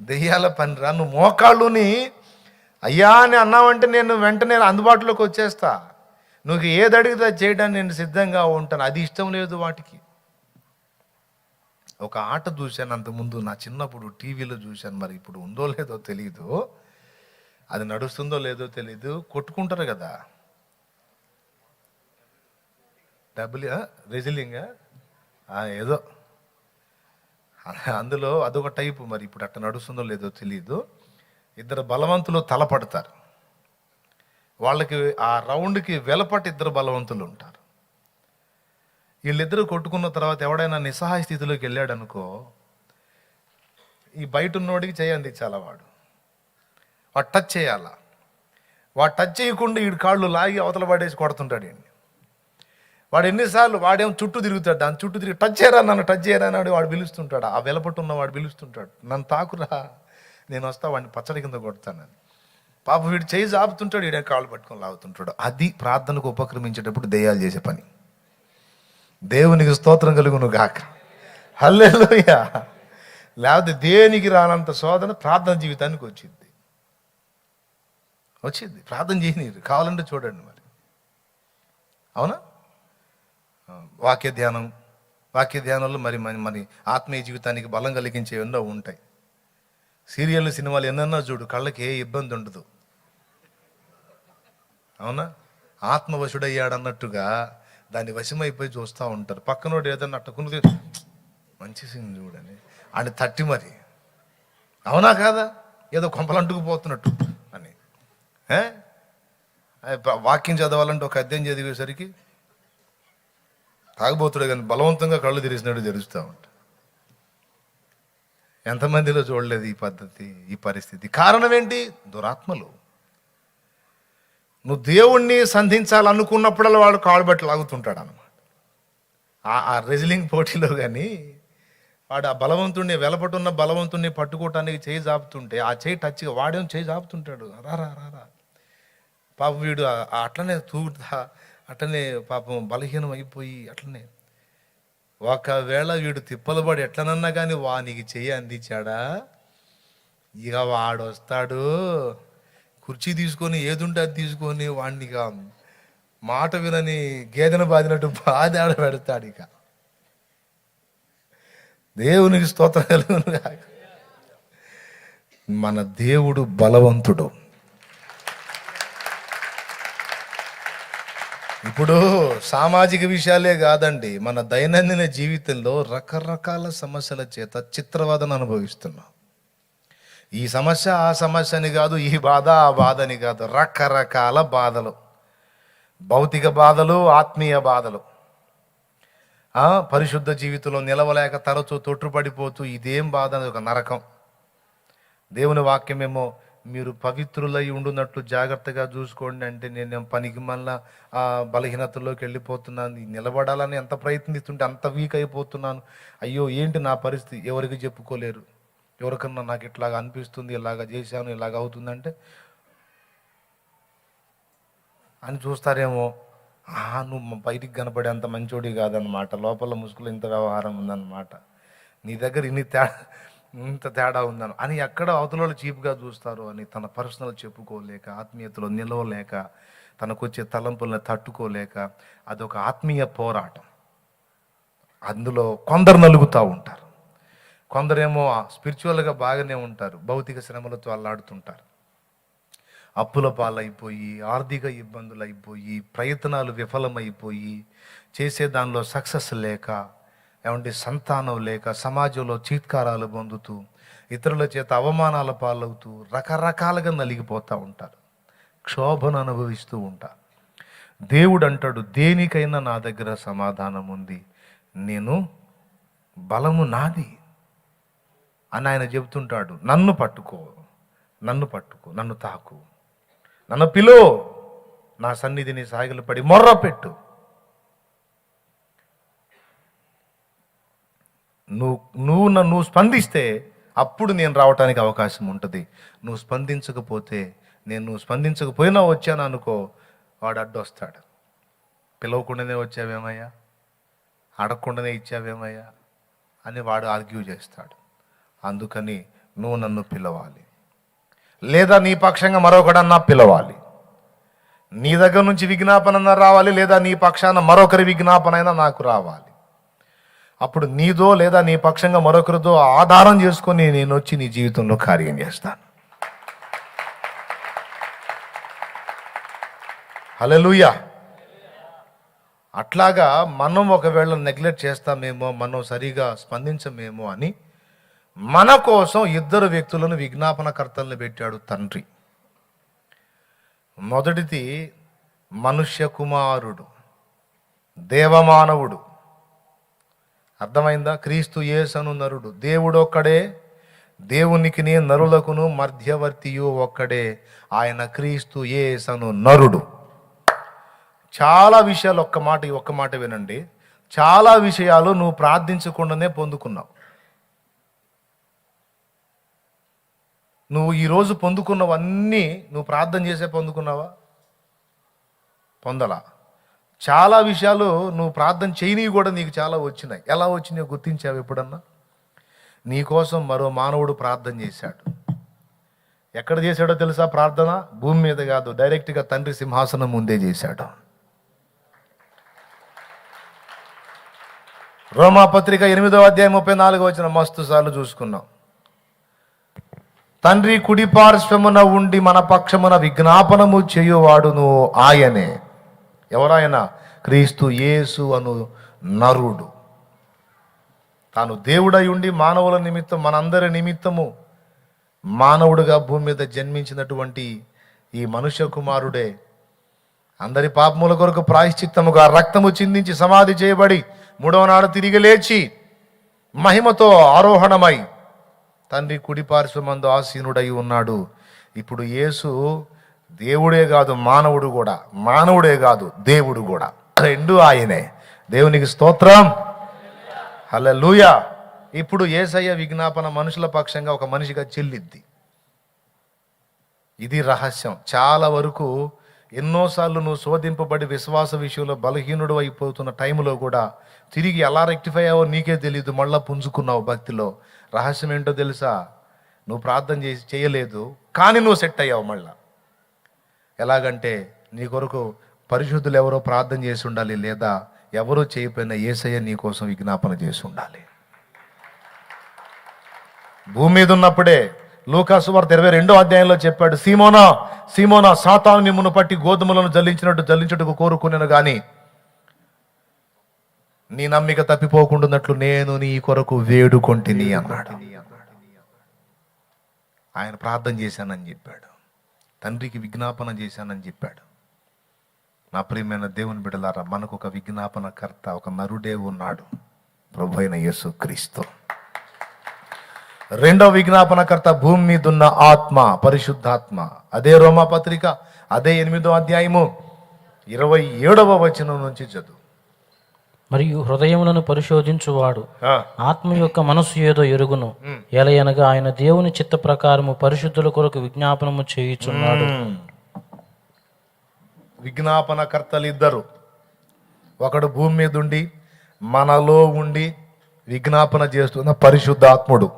దెయ్యాల పనిరా, నువ్వు మోకాళ్ళుని అయ్యా అని అన్నావంటే నేను వెంటనే అందుబాటులోకి వచ్చేస్తా. నువ్వు ఏది అడిగితే అది చేయడానికి నేను సిద్ధంగా ఉంటాను. అది ఇష్టం లేదు వాటికి. ఒక ఆట చూశాను అంతకుముందు, నా చిన్నప్పుడు టీవీలో చూశాను, మరి ఇప్పుడు ఉందో లేదో తెలీదు, అది నడుస్తుందో లేదో తెలీదు. కొట్టుకుంటారు కదా, రెజిలింగ్ ఏదో, అందులో అదొక టైపు. మరి ఇప్పుడు అట్ట నడుస్తుందో లేదో తెలీదు. ఇద్దరు బలవంతులు తలపడతారు, వాళ్ళకి ఆ రౌండ్కి వెలపట్టి ఇద్దరు బలవంతులు ఉంటారు. వీళ్ళిద్దరూ కొట్టుకున్న తర్వాత ఎవడైనా నిస్సహాయ స్థితిలోకి వెళ్ళాడు అనుకో, ఈ బయట ఉన్నోడికి చేయి అందించాలా, వాడు టచ్ చేయాలా. వాడు టచ్ చేయకుండా వీడి కాళ్ళు లాగి అవతల పడేసి కొడుతుంటాడు వీడిని. వాడు ఎన్నిసార్లు వాడేమో చుట్టూ తిరుగుతాడు, దాని చుట్టూ తిరిగి టచ్ చేయరా, నన్ను టచ్ చేయరా అని వాడు పిలుస్తుంటాడు. ఆ వెలపట్టున్న వాడు పిలుస్తుంటాడు, నన్ను తాకురా, నేను వస్తా, వాడిని పచ్చడి కింద కొడతానని. పాప వీడు చేయి జాపుతుంటాడు, వీడే కాళ్ళు పట్టుకొని లాగుతుంటాడు. అది ప్రార్థనకు ఉపక్రమించేటప్పుడు దెయ్యాలు చేసే పని. దేవునికి స్తోత్రం కలుగును గాక, హల్లెలూయా. లేకపోతే దేనికి రానంత శోధన ప్రార్థన జీవితానికి వచ్చింది. ప్రార్థన చేయనీరు, కావాలంటే చూడండి మరి, అవునా. వాక్య ధ్యానంలో మరి మరి ఆత్మీయ జీవితానికి బలం కలిగించే ఎన్నో ఉంటాయి. సీరియల్ సినిమాలు ఎన్నన్నా చూడు, కళ్ళకి ఏ ఇబ్బంది ఉండదు, అవునా. ఆత్మవశుడయ్యాడన్నట్టుగా దాన్ని వశమైపోయి చూస్తూ ఉంటారు. పక్కనోడు ఏదన్నా అట్టకుని మంచి సీన్ చూడని అని తట్టి మరి, అవునా కాదా, ఏదో కొంపలంటుకుపోతున్నట్టు అని. వాక్యం చదవాలంటే ఒక అధ్యాయం చదివేసరికి తాగబోతుడే కానీ బలవంతంగా కళ్ళు తెరిచినట్టు తెరుస్తూ ఉంటా. ఎంతమందిలో చూడలేదు ఈ పద్ధతి, ఈ పరిస్థితి. కారణం ఏంటి? దురాత్మలు. నువ్వు దేవుణ్ణి సంధించాలనుకున్నప్పుడల్లా వాడు కాళ్ళు బట్టి లాగుతుంటాడు అనమాట. ఆ రెజ్లింగ్ పోటీలో కానీ వాడు ఆ బలవంతుడిని, వెలపటున్న బలవంతుడిని పట్టుకోవటానికి చేయి జాపుతుంటే ఆ చేయి టచ్గా వాడేం చేయి జాపుతుంటాడు, రారా రారా. పాప వీడు అట్లనే అట్లనే పాపం బలహీనం అయిపోయి అట్లనే. ఒకవేళ వీడు తిప్పలబడి ఎట్లనన్నా కానీ వానికి చెయ్యి అందించాడా, ఇక వాడు వస్తాడు కుర్చీ తీసుకొని, ఏదుంటే అది తీసుకొని వాడిని ఇక మాట వినని గేదెను బాదినట్టు బాధాడ పెడతాడు. ఇక దేవునికి స్తోత్రం కలుగును గాక. మన దేవుడు బలవంతుడు. ఇప్పుడు సామాజిక విషయాలే కాదండి, మన దైనందిన జీవితంలో రకరకాల సమస్యల చేత చిత్రవదన అనుభవిస్తున్నాం. ఈ సమస్య ఆ సమస్య అని కాదు, ఈ బాధ ఆ బాధ అని కాదు, రకరకాల బాధలు, భౌతిక బాధలు, ఆత్మీయ బాధలు. పరిశుద్ధ జీవితంలో నిలవలేక తరచూ తొట్టుపడిపోతూ ఇదేం బాధ అనేది ఒక నరకం. దేవుని వాక్యమేమో మీరు పవిత్రులై ఉండునట్లు జాగ్రత్తగా చూసుకోండి అంటే, నేను పనికి మళ్ళా ఆ బలహీనతల్లోకి వెళ్ళిపోతున్నాను. నిలబడాలని ఎంత ప్రయత్నిస్తుంటే అంత వీక్ అయిపోతున్నాను. అయ్యో ఏంటి నా పరిస్థితి, ఎవరికి చెప్పుకోలేరు. ఎవరికన్నా నాకు ఇట్లాగా అనిపిస్తుంది, ఇలాగ చేశాను, ఇలాగ అవుతుందంటే అని చూస్తారేమో. నువ్వు బయటికి కనపడే అంత మంచోడి కాదనమాట, లోపల ముసుగులో ఇంత వ్యవహారం ఉందన్నమాట, నీ దగ్గర ఇంత తేడా ఉందని అని ఎక్కడ అవతల చీప్గా చూస్తారు అని తన పర్సనల్ చెప్పుకోలేక, ఆత్మీయతలో నిలవలేక, తనకు వచ్చే తలంపులను తట్టుకోలేక, అదొక ఆత్మీయ పోరాటం. అందులో కొందరు నలుగుతూ ఉంటారు, కొందరేమో స్పిరిచువల్గా బాగానే ఉంటారు, భౌతిక శ్రమలతో అల్లాడుతుంటారు. అప్పుల పాలైపోయి, ఆర్థిక ఇబ్బందులు అయిపోయి, ప్రయత్నాలు విఫలమైపోయి, చేసే దానిలో సక్సెస్ లేక, ఏమంటే సంతానం లేక, సమాజంలో చీత్కారాలు పొందుతూ, ఇతరుల చేత అవమానాల పాలవుతూ రకరకాలుగా నలిగిపోతూ ఉంటారు, క్షోభను అనుభవిస్తూ ఉంటారు. దేవుడు అంటాడు, దేనికైనా నా దగ్గర సమాధానం ఉంది, నేను బలము నాది అని ఆయన చెబుతుంటాడు. నన్ను పట్టుకో, నన్ను తాకు, నన్ను పిలో, నా సన్నిధిని సాగిలపడి మొర్ర పెట్టు. నువ్వు స్పందిస్తే అప్పుడు నేను రావటానికి అవకాశం ఉంటుంది. నువ్వు స్పందించకపోతే, నువ్వు స్పందించకపోయినా వచ్చాను అనుకో, వాడు అడ్డొస్తాడు. పిలవకుండానే వచ్చావేమయ్యా, అడగకుండానే ఇచ్చావేమయ్యా అని వాడు ఆర్గ్యూ చేస్తాడు. అందుకని నువ్వు నన్ను పిలవాలి, లేదా నీ పక్షంగా మరొకడన్నా పిలవాలి. నీ దగ్గర నుంచి విజ్ఞాపన రావాలి, లేదా నీ పక్షాన మరొకరి విజ్ఞాపన అయినా నాకు రావాలి. అప్పుడు నీదో లేదా నీ పక్షంగా మరొకరితో ఆధారం చేసుకొని నేను వచ్చి నీ జీవితంలో కార్యం చేస్తాను. హల్లెలూయా. అట్లాగా మనం ఒకవేళ నెగ్లెక్ట్ చేస్తామేమో, మనం సరిగా స్పందించమేమో అని మన కోసం ఇద్దరు వ్యక్తులను విజ్ఞాపనకర్తలను పెట్టాడు తండ్రి. మొదటిది మనుష్య కుమారుడు, దేవమానవుడు. అర్థమైందా? క్రీస్తు యేసను నరుడు. దేవుడు ఒక్కడే, దేవునికిని నరులకును మధ్యవర్తియు ఒక్కడే, ఆయన క్రీస్తు యేసను నరుడు. చాలా విషయాలు ఒక్క మాట వినండి. చాలా విషయాలు నువ్వు ప్రార్థించకుండానే పొందుకున్నావు. నువ్వు ఈరోజు పొందుకున్నవన్నీ నువ్వు ప్రార్థన చేసే పొందుకున్నావా? పొందలా. చాలా విషయాలు నువ్వు ప్రార్థన చేయనివి కూడా నీకు చాలా వచ్చినాయి. ఎలా వచ్చినాయో గుర్తించావు ఎప్పుడన్నా? నీకోసం మరో మానవుడు ప్రార్థన చేశాడు. ఎక్కడ చేశాడో తెలుసా ప్రార్థన? భూమి మీద కాదు, డైరెక్ట్గా తండ్రి సింహాసనం ముందే చేశాడు. రోమాపత్రిక 8వ అధ్యాయం 34 వచ్చిన మస్తు సార్లు చూసుకున్నాం. తండ్రి కుడి పార్శ్వమున ఉండి మన పక్షమున విజ్ఞాపనము చేయువాడును ఆయనే. ఎవరాయన? క్రీస్తు యేసు అను నరుడు. తాను దేవుడై ఉండి మానవుల నిమిత్తం, మనందరి నిమిత్తము మానవుడుగా భూమి మీద జన్మించినటువంటి ఈ మనుష్య కుమారుడే అందరి పాపముల కొరకు ప్రాయశ్చిత్తముగా రక్తము చిందించి సమాధి చేయబడి 3వ నాడు తిరిగి లేచి మహిమతో ఆరోహణమై తండ్రి కుడి పార్శ్వమందు ఆసీనుడై ఉన్నాడు. ఇప్పుడు యేసు దేవుడే కాదు మానవుడు కూడా, మానవుడే కాదు దేవుడు కూడా, రెండు ఆయనే. దేవునికి స్తోత్రం, హల్లెలూయా. ఇప్పుడు యేసయ్య విజ్ఞాపన మనుషుల పక్షంగా ఒక మనిషిగా చెల్లిద్ది. ఇది రహస్యం. చాలా వరకు ఎన్నోసార్లు నువ్వు శోధింపబడి విశ్వాస విషయంలో బలహీనుడు అయిపోతున్న టైంలో కూడా తిరిగి ఎలా రెక్టిఫై అయ్యావో నీకే తెలియదు, మళ్ళా పుంజుకున్నావు భక్తిలో. రహస్యం ఏంటో తెలుసా? నువ్వు ప్రార్థన చేయలేదు, కానీ నువ్వు సెట్ అయ్యావు మళ్ళా. ఎలాగంటే నీ కొరకు పరిశుద్ధులు ఎవరో ప్రార్థన చేసి ఉండాలి, లేదా ఎవరో చేయకపోయినా యేసయ్య నీ కోసం విజ్ఞాపన చేసి ఉండాలి. భూమి మీద ఉన్నప్పుడే లూకా సువార్త 22వ అధ్యాయంలో చెప్పాడు, సీమోనా సీమోనా, సాతాను మిమ్మును పట్టి గోధుమలను జల్లించుటకు కోరుకునేను గాని నీ నమ్మిక తప్పిపోకుండాన్నట్లు నేను నీ కొరకు వేడుకొంటిని అన్నాడు. ఆయన ప్రార్థన చేశానని చెప్పాడు, తండ్రికి విజ్ఞాపన చేశానని చెప్పాడు. నా ప్రియమైన దేవుని బిడ్డలారా, మనకు ఒక విజ్ఞాపనకర్త, ఒక నరుడే ఉన్నాడు, ప్రభు అయిన యేసుక్రీస్తు. రెండవ విజ్ఞాపనకర్త భూమి మీద ఉన్న ఆత్మ, పరిశుద్ధాత్మ. అదే రోమాపత్రిక అదే 8వ అధ్యాయము 27వ వచనం నుంచి చదువు. మరియు హృదయములను పరిశోధించువాడు ఆత్మ యొక్క మనస్సు ఏదో ఎరుగును, ఎలయనగా ఆయన దేవుని చిత్త ప్రకారము పరిశుద్ధుల కొరకు విజ్ఞాపనము చేయుచున్నాడు. విజ్ఞాపనకర్తలు ఇద్దరు. ఒకడు భూమి మీద ఉండి మనలో ఉండి విజ్ఞాపన చేస్తున్న పరిశుద్ధాత్ముడు.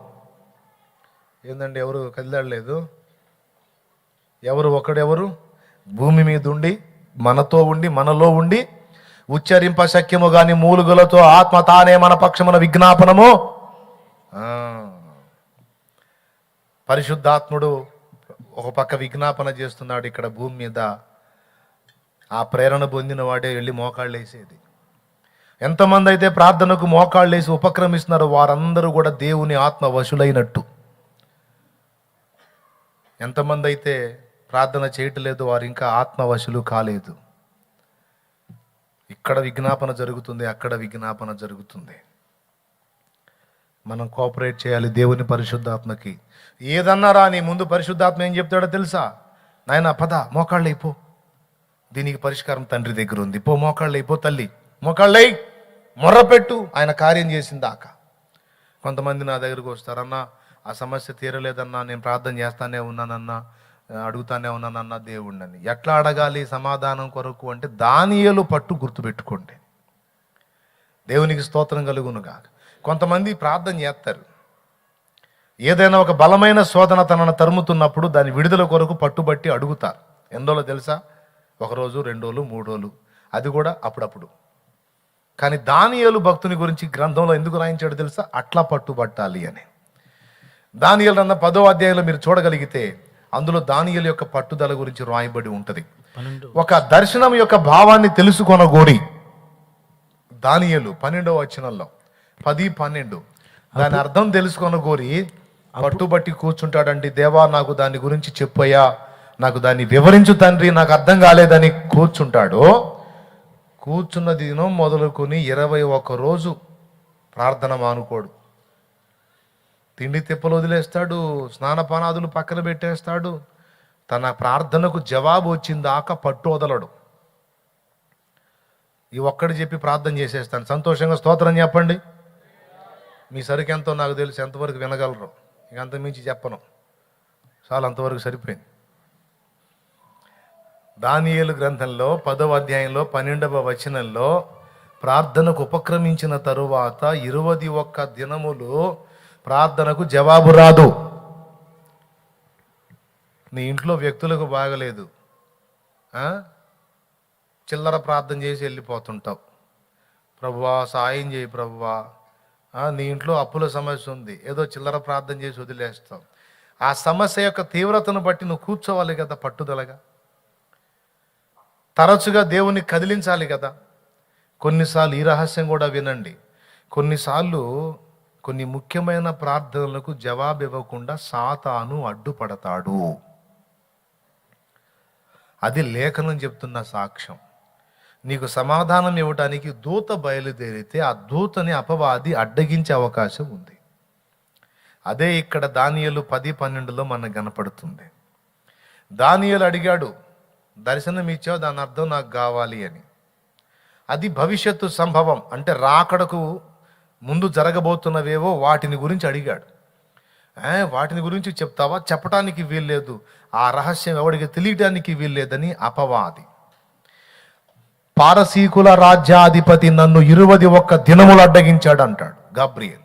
ఏందండి, ఎవరు కదిలాడలేదు? ఒకడెవరు? భూమి మీద ఉండి మనతో ఉండి మనలో ఉండి ఉచ్చరింప శక్యము గాని మూలుగులతో ఆత్మ తానే మన పక్షమున విజ్ఞాపనము. పరిశుద్ధాత్ముడు ఒక పక్క విజ్ఞాపన చేస్తున్నాడు ఇక్కడ భూమి మీద. ఆ ప్రేరణ పొందిన వాడే వెళ్ళి మోకాళ్ళు వేసేది. ఎంతమంది అయితే ప్రార్థనకు మోకాళ్ళు వేసి ఉపక్రమిస్తున్నారో వారందరూ కూడా దేవుని ఆత్మ వశులైనట్టు. ఎంతమంది అయితే ప్రార్థన చేయట్లేదు వారు ఇంకా ఆత్మవశులు కాలేదు. ఇక్కడ విజ్ఞాపన జరుగుతుంది, అక్కడ విజ్ఞాపన జరుగుతుంది. మనం కోఆపరేట్ చేయాలి దేవుని పరిశుద్ధాత్మకి. ఏదన్నారా నీ ముందు పరిశుద్ధాత్మ ఏం చెప్తాడో తెలుసా? నాయన పద, మోకాళ్ళు అయిపో, దీనికి పరిష్కారం తండ్రి దగ్గర ఉంది, పో మోకాళ్ళు అయిపో తల్లి, మోకాళ్ళై మొర్రపెట్టు, ఆయన కార్యం చేసిందాక. కొంతమంది నా దగ్గరకు వస్తారు, అన్న ఆ సమస్య తీరలేదన్నా, నేను ప్రార్థన చేస్తానే ఉన్నానన్నా, అడుగుతానే ఉన్నానన్నా దేవుణ్ణని. ఎట్లా అడగాలి సమాధానం కొరకు అంటే దానియేలు పట్టు గుర్తుపెట్టుకోండి. దేవునికి స్తోత్రం కలుగునుగా. కొంతమంది ప్రార్థన చేస్తారు, ఏదైనా ఒక బలమైన శోధన తనను తరుముతున్నప్పుడు దాని విడుదల కొరకు పట్టుబట్టి అడుగుతారు. ఎన్ని రోజులు తెలుసా? 1 రోజు, 2 రోజులు, 3 రోజులు, అది కూడా అప్పుడప్పుడు. కానీ దానియేలు భక్తుని గురించి గ్రంథంలో ఎందుకు రాయించాడు తెలుసా? అట్లా పట్టుబట్టాలి అని. దానియేలు అన్న 10వ అధ్యాయంలో మీరు చూడగలిగితే అందులో దానియేలు యొక్క పట్టుదల గురించి రాయబడి ఉంటుంది. ఒక దర్శనం యొక్క భావాన్ని తెలుసుకొనగోరి దానియేలు 12వ వచనంలో 10, 12 దాని అర్థం తెలుసుకొనగోరి పట్టుబట్టి కూర్చుంటాడండి. దేవా నాకు దాని గురించి చెప్పయ్యా, నాకు దాన్ని వివరించు తండ్రి, నాకు అర్థం కాలేదని కూర్చుంటాడు. కూర్చున్న దినం మొదలుకొని 21 రోజు ప్రార్థన మానుకోడు. తిండి తిప్పలు వదిలేస్తాడు, స్నానపానాదులు పక్కన పెట్టేస్తాడు. తన ప్రార్థనకు జవాబు వచ్చిందాకా పట్టు వదలడు. ఈ ఒక్కడి చెప్పి ప్రార్థన చేసేస్తాను. సంతోషంగా స్తోత్రం చెప్పండి. మీ సరికి ఎంతో నాకు తెలుసు, ఎంతవరకు వినగలరు. ఇక అంతమించి చెప్పను, చాలా అంతవరకు సరిపోయింది. దానియేలు గ్రంథంలో 10వ అధ్యాయంలో 12వ వచనంలో ప్రార్థనకు ఉపక్రమించిన తరువాత 21 దినములు ప్రార్థనకు జవాబు రాదు. నీ ఇంట్లో వ్యక్తులకు బాగలేదు, చిల్లర ప్రార్థన చేసి వెళ్ళిపోతుంటావు. ప్రభువా సాయం చేయి ప్రభువా. నీ ఇంట్లో అప్పుల సమస్య ఉంది, ఏదో చిల్లర ప్రార్థన చేసి వదిలేస్తావు. ఆ సమస్య యొక్క తీవ్రతను బట్టి నువ్వు కూర్చోవాలి కదా పట్టుదలగా. తరచుగా దేవుని కదిలించాలి కదా. కొన్నిసార్లు ఈ రహస్యం కూడా వినండి, కొన్నిసార్లు కొన్ని ముఖ్యమైన ప్రార్థనలకు జవాబు ఇవ్వకుండా సాతాను అడ్డుపడతాడు. అది లేఖనం చెప్తున్న సాక్ష్యం. నీకు సమాధానం ఇవ్వటానికి దూత బయలుదేరితే ఆ దూతని అపవాది అడ్డగించే అవకాశం ఉంది. అదే ఇక్కడ దానియేలు 10, 12లో మనకు కనపడుతుంది. దానియేలు అడిగాడు, దర్శనం ఇచ్చావు, దాని అర్థం నాకు కావాలి అని. అది భవిష్యత్తు సంభవం, అంటే రాకడకు ముందు జరగబోతున్నవేవో వాటిని గురించి అడిగాడు. వాటిని గురించి చెప్తావా? చెప్పడానికి వీల్లేదు, ఆ రహస్యం ఎవడికి తెలియటానికి వీల్లేదని అపవాది. పారసీకుల రాజ్యాధిపతి నన్ను 21 దినములు అడ్డగించాడు అంటాడు గాబ్రియేల్.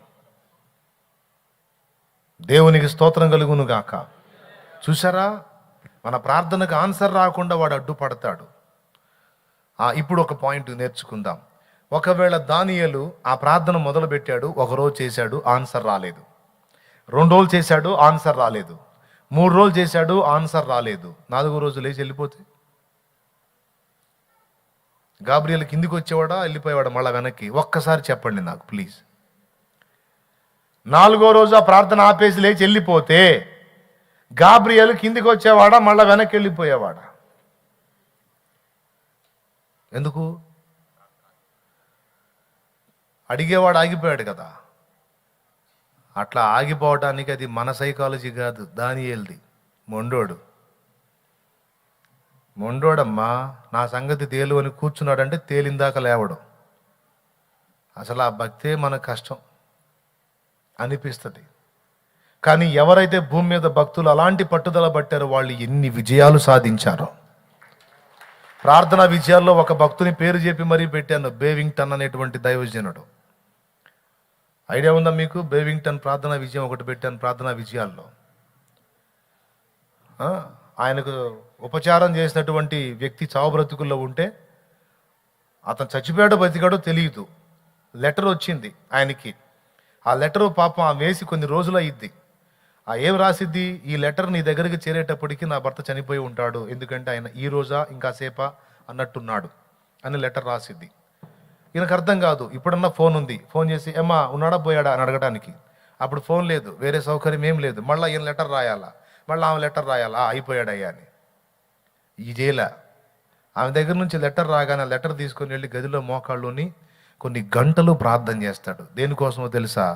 దేవునికి స్తోత్రం కలుగును గాక. చూసారా, మన ప్రార్థనకు ఆన్సర్ రాకుండా వాడు అడ్డుపడతాడు. ఇప్పుడు ఒక పాయింట్ నేర్చుకుందాం. ఒకవేళ దానియేలు ఆ ప్రార్థన మొదలు పెట్టాడు, 1 రోజు చేశాడు, ఆన్సర్ రాలేదు. 2 రోజులు చేశాడు, ఆన్సర్ రాలేదు. 3 రోజులు చేశాడు, ఆన్సర్ రాలేదు. 4వ రోజు లేచి వెళ్ళిపోతే గాబ్రియేల్ కిందికి వచ్చేవాడా, వెళ్ళిపోయేవాడా మళ్ళా వెనక్కి? ఒక్కసారి చెప్పండి నాకు ప్లీజ్. 4వ రోజు ఆ ప్రార్థన ఆపేసి లేచి వెళ్ళిపోతే గాబ్రియేల్ కిందికి వచ్చేవాడా, మళ్ళా వెనక్కి వెళ్ళిపోయేవాడా? ఎందుకు? అడిగేవాడు ఆగిపోయాడు కదా. అట్లా ఆగిపోవటానికి అది మన సైకాలజీ కాదు, దానియేల్ది. మొండోడమ్మా, నా సంగతి తేలు అని కూర్చున్నాడంటే తేలిందాక లేవడం. అసలు ఆ భక్తే మనకు కష్టం అనిపిస్తుంది. కానీ ఎవరైతే భూమి మీద భక్తులు అలాంటి పట్టుదల పట్టారో వాళ్ళు ఎన్ని విజయాలు సాధించారో. ప్రార్థనా విజయాల్లో ఒక భక్తుని పేరు చెప్పి మరీ పెట్టాను, బేవింగ్టన్ అనేటువంటి దైవజనుడు. ఐడియా ఉందా మీకు? బేవింగ్టన్ ప్రార్థనా విజయం ఒకటి పెట్టాను ప్రార్థనా విజయాల్లో. ఆయనకు ఉపచారం చేసినటువంటి వ్యక్తి చావు బ్రతుకుల్లో ఉంటే అతను చచ్చిపోయాడో బతికాడో తెలియదు. లెటర్ వచ్చింది ఆయనకి. ఆ లెటరు పాపం ఆ వేసి కొన్ని రోజులు అయ్యిద్ది. ఏం రాసిద్ది? ఈ లెటర్ నీ దగ్గరికి చేరేటప్పటికి నా భర్త చనిపోయి ఉంటాడు, ఎందుకంటే ఆయన ఈ రోజా ఇంకా సేపా అన్నట్టున్నాడు అని లెటర్ రాసిద్ది. ఈయనకు అర్థం కాదు. ఇప్పుడన్నా ఫోన్ ఉంది, ఫోన్ చేసి ఏమ్మా ఉన్నాడా పోయాడా అని అడగడానికి. అప్పుడు ఫోన్ లేదు, వేరే సౌకర్యం ఏం లేదు. మళ్ళీ ఈయన లెటర్ రాయాలా, మళ్ళీ ఆమె లెటర్ రాయాలా, అయిపోయాడయ్యా అని. ఈ జైల ఆమె దగ్గర నుంచి లెటర్ రాగానే లెటర్ తీసుకొని వెళ్ళి గదిలో మోకాళ్ళుని కొన్ని గంటలు ప్రార్థన చేస్తాడు. దేనికోసమో తెలుసా?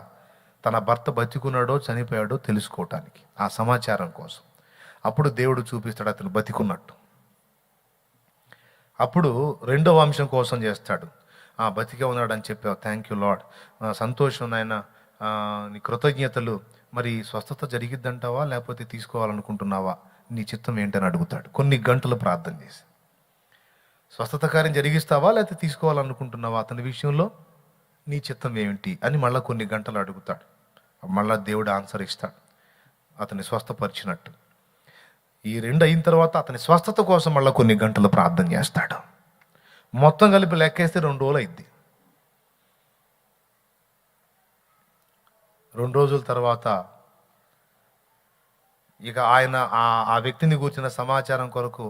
తన భర్త బతికున్నాడో చనిపోయాడో తెలుసుకోవటానికి, ఆ సమాచారం కోసం. అప్పుడు దేవుడు చూపిస్తాడు అతను బతికున్నట్టు. అప్పుడు 2వ అంశం కోసం చేస్తాడు. బతికే ఉన్నాడు అని చెప్పావు, థ్యాంక్ యూ లార్డ్, సంతోషం నాయన, నీ కృతజ్ఞతలు, మరి స్వస్థత జరిగిద్దంటావా లేకపోతే తీసుకోవాలనుకుంటున్నావా, నీ చిత్తం ఏంటని అడుగుతాడు. కొన్ని గంటలు ప్రార్థన చేసి స్వస్థత కార్యం జరిగిస్తావా లేకపోతే తీసుకోవాలనుకుంటున్నావా, అతని విషయంలో నీ చిత్తం ఏమిటి అని మళ్ళీ కొన్ని గంటలు అడుగుతాడు. మళ్ళా దేవుడు ఆన్సర్ ఇస్తాడు, అతన్ని స్వస్థపరిచినట్టు. ఈ రెండు అయిన తర్వాత అతని స్వస్థత కోసం మళ్ళీ కొన్ని గంటలు ప్రార్థన చేస్తాడు. మొత్తం కలిపి లెక్కేస్తే 2 రోజులు అయింది. 2 రోజుల తర్వాత ఇక ఆయన ఆ వ్యక్తిని కూర్చున్న సమాచారం కొరకు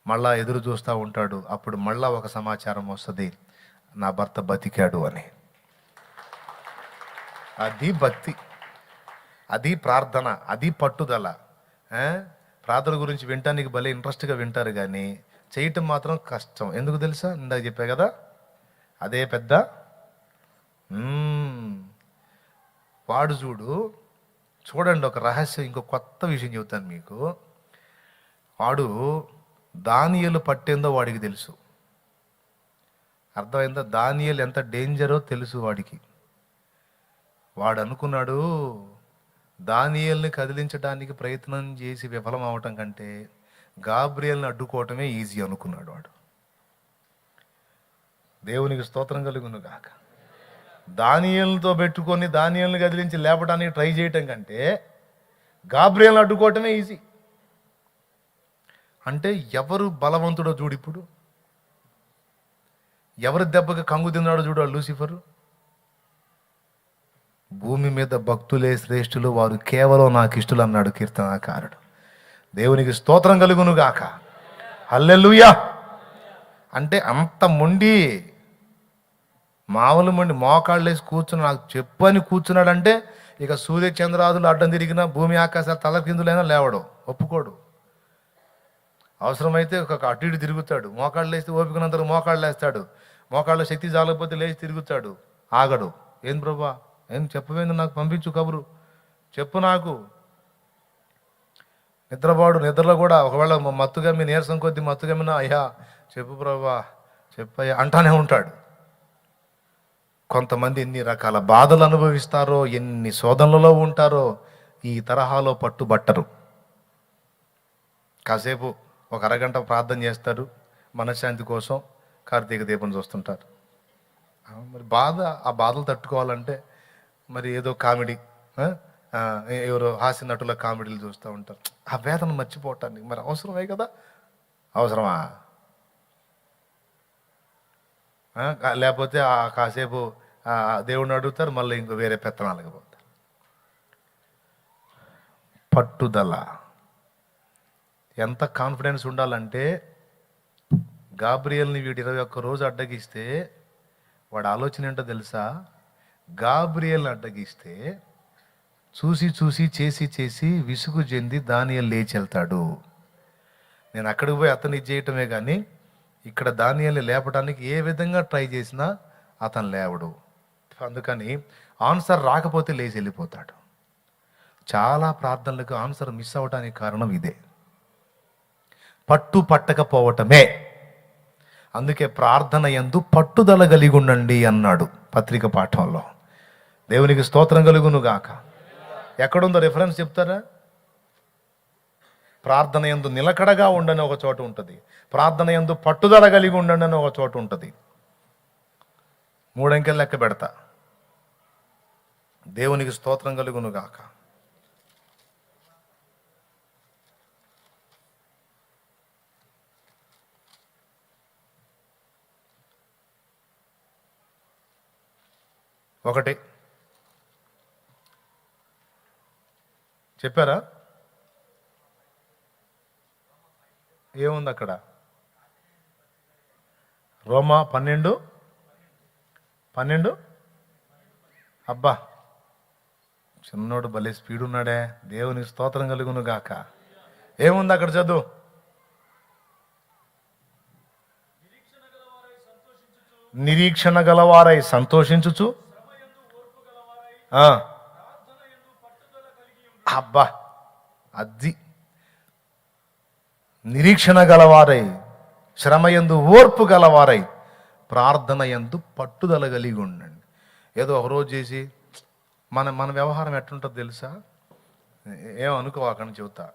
మళ్ళా ఎదురు చూస్తూ ఉంటాడు. అప్పుడు మళ్ళా ఒక సమాచారం వస్తుంది, నా భర్త బతికాడు అని. అది భక్తి, అది ప్రార్థన, అది పట్టుదల. ప్రార్థన గురించి వినటానికి భలే ఇంట్రెస్ట్గా వింటారు, కానీ చేయటం మాత్రం కష్టం. ఎందుకు తెలుసా? ఇందాక చెప్పా కదా, అదే పెద్ద వాడు చూడండి ఒక రహస్యం, ఇంకో కొత్త విషయం చెబుతాను మీకు. వాడు దానియేలు పట్టేందో వాడికి తెలుసు. అర్థమైందా? దానియేలు ఎంత డేంజరో తెలుసు వాడికి. వాడు అనుకున్నాడు, దానియేలుని కదిలించడానికి ప్రయత్నం చేసి విఫలం అవటం కంటే గాబ్రియేల్ని అడ్డుకోవటమే ఈజీ అనుకున్నాడు వాడు. దేవునికి స్తోత్రం కలుగును గాక. దానియేలుతో పెట్టుకొని దానియేలుని కదిలించి లేపడానికి ట్రై చేయటం కంటే గాబ్రియేల్ని అడ్డుకోవటమే ఈజీ. అంటే ఎవరు బలవంతుడో చూడు, ఇప్పుడు ఎవరి దెబ్బకి కంగు తిన్నాడో చూడు లూసిఫరు. భూమి మీద భక్తులే శ్రేష్ఠులు, వారు కేవలం నాకు ఇష్టలు అన్నాడు కీర్తనాకారుడు. దేవునికి స్తోత్రం కలుగును గాక. హల్లెలూయా. అంటే అంత మొండి, మామూలు మొండి, మోకాళ్ళు వేసి కూర్చుని నాకు చెప్పు అని కూర్చున్నాడంటే ఇక సూర్య చంద్రాదులు అడ్డం తిరిగినా భూమి ఆకాశాలు తల కిందులైనా లేవడు, ఒప్పుకోడు. అవసరమైతే ఒక అటు ఇటు తిరుగుతాడు, మోకాళ్ళు వేస్తే ఓపికనంతరం మోకాళ్ళు వేస్తాడు, మోకాళ్ళ శక్తి జాలకపోతే లేచి తిరుగుతాడు, ఆగడు. ఏం ప్రభా, ఏం చెప్పవేంది, నాకు పంపించు కబురు, చెప్పు నాకు. నిద్రలో కూడా ఒకవేళ మత్తుగా మీ నీరసం కొద్ది మత్తుగా అయ్యా చెప్పు ప్రభా, చెప్పయ్యా అంటానే ఉంటాడు. కొంతమంది ఎన్ని రకాల బాధలు అనుభవిస్తారో, ఎన్ని శోధనలలో ఉంటారో, ఈ తరహాలో పట్టుబట్టరు. కాసేపు ఒక అరగంట ప్రార్థన చేస్తారు మనశ్శాంతి కోసం, కార్తీక దీపం చూస్తుంటారు. మరి ఆ బాధలు తట్టుకోవాలంటే మరి ఏదో కామెడీ, ఎవరో హాస్య నటుల కామెడీలు చూస్తూ ఉంటారు. ఆ వేదన మర్చిపోవటానికి మరి అవసరమే కదా. అవసరమా? లేకపోతే కాసేపు దేవుడిని అడుగుతారు, మళ్ళీ ఇంకో వేరే పెత్తనాలకు పోతారు. పట్టుదల ఎంత కాన్ఫిడెన్స్ ఉండాలంటే, గాబ్రియేల్ని వీడు 21 రోజు అడ్డగిస్తే వాడు ఆలోచన ఏంటో తెలుసా? గాబ్రియేల్ని అడ్డగిస్తే చూసి చేసి విసుగు చెంది దానియేలు లేచి వెళ్తాడు. నేను అక్కడికి పోయి అతన్ని చేయటమే కానీ ఇక్కడ దానియేలుని లేపడానికి ఏ విధంగా ట్రై చేసినా అతను లేవడు. అందుకని ఆన్సర్ రాకపోతే లేచి వెళ్ళిపోతాడు. చాలా ప్రార్థనలకు ఆన్సర్ మిస్ అవ్వడానికి కారణం ఇదే, పట్టకపోవటమే. అందుకే ప్రార్థన యందు పట్టుదల కలిగి ఉండండి అన్నాడు పత్రిక పాఠంలో. దేవునికి స్తోత్రం కలుగును గాక. ఎక్కడుందో రిఫరెన్స్ చెప్తారా? ప్రార్థన యందు నిలకడగా ఉండని ఒక చోట ఉంటుంది, ప్రార్థన యందు పట్టుదల కలిగి ఉండండి అని ఒక చోట ఉంటుంది. 3 అంకెలు లెక్క పెడతా. దేవునికి స్తోత్రం కలుగును గాక. ఒకటి చెప్పారా? ఏముంది అక్కడ? రోమా 12 అబ్బా, చిన్నోడు భలే స్పీడ్ ఉన్నాడే. దేవునికి స్తోత్రం కలుగును గాక. ఏముంది అక్కడ? చదువు. నిరీక్షణ గలవారై సంతోషించుచు. అబ్బా, అది నిరీక్షణ గలవారై, శ్రమయందు ఓర్పు గలవారై, ప్రార్థన యందు పట్టుదల కలిగి ఉండండి. ఏదో ఒకరోజు చేసి మన వ్యవహారం ఎట్లుంటుందో తెలుసా? ఏమనుకోవాలని చెబుతా.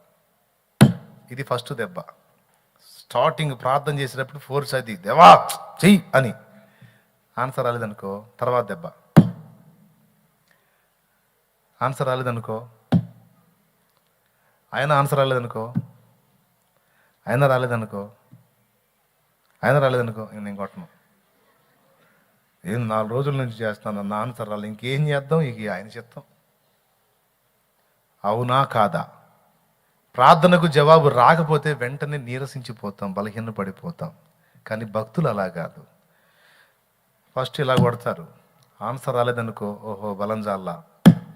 ఇది ఫస్ట్ దెబ్బ. స్టార్టింగ్ ప్రార్థన చేసేటప్పుడు ఫోర్స్ అది, దేవా చెయ్యి అని. ఆన్సర్ రాలేదనుకో తర్వాత దెబ్బ. ఆన్సర్ రాలేదనుకో, ఆన్సర్ రాలేదనుకో, రాలేదనుకో నేను కొట్టను. ఏం 4 రోజుల నుంచి చేస్తాను, నా ఆన్సర్ రాలేదు, ఇంకేం చేద్దాం, ఇక ఆయన చిత్తం. అవునా కాదా? ప్రార్థనకు జవాబు రాకపోతే వెంటనే నీరసించిపోతాం, బలహీన పడిపోతాం. కానీ భక్తులు అలా కాదు. ఫస్ట్ ఇలా కొడతారు, ఆన్సర్ రాలేదనుకో, ఓహో బలం జాల్లా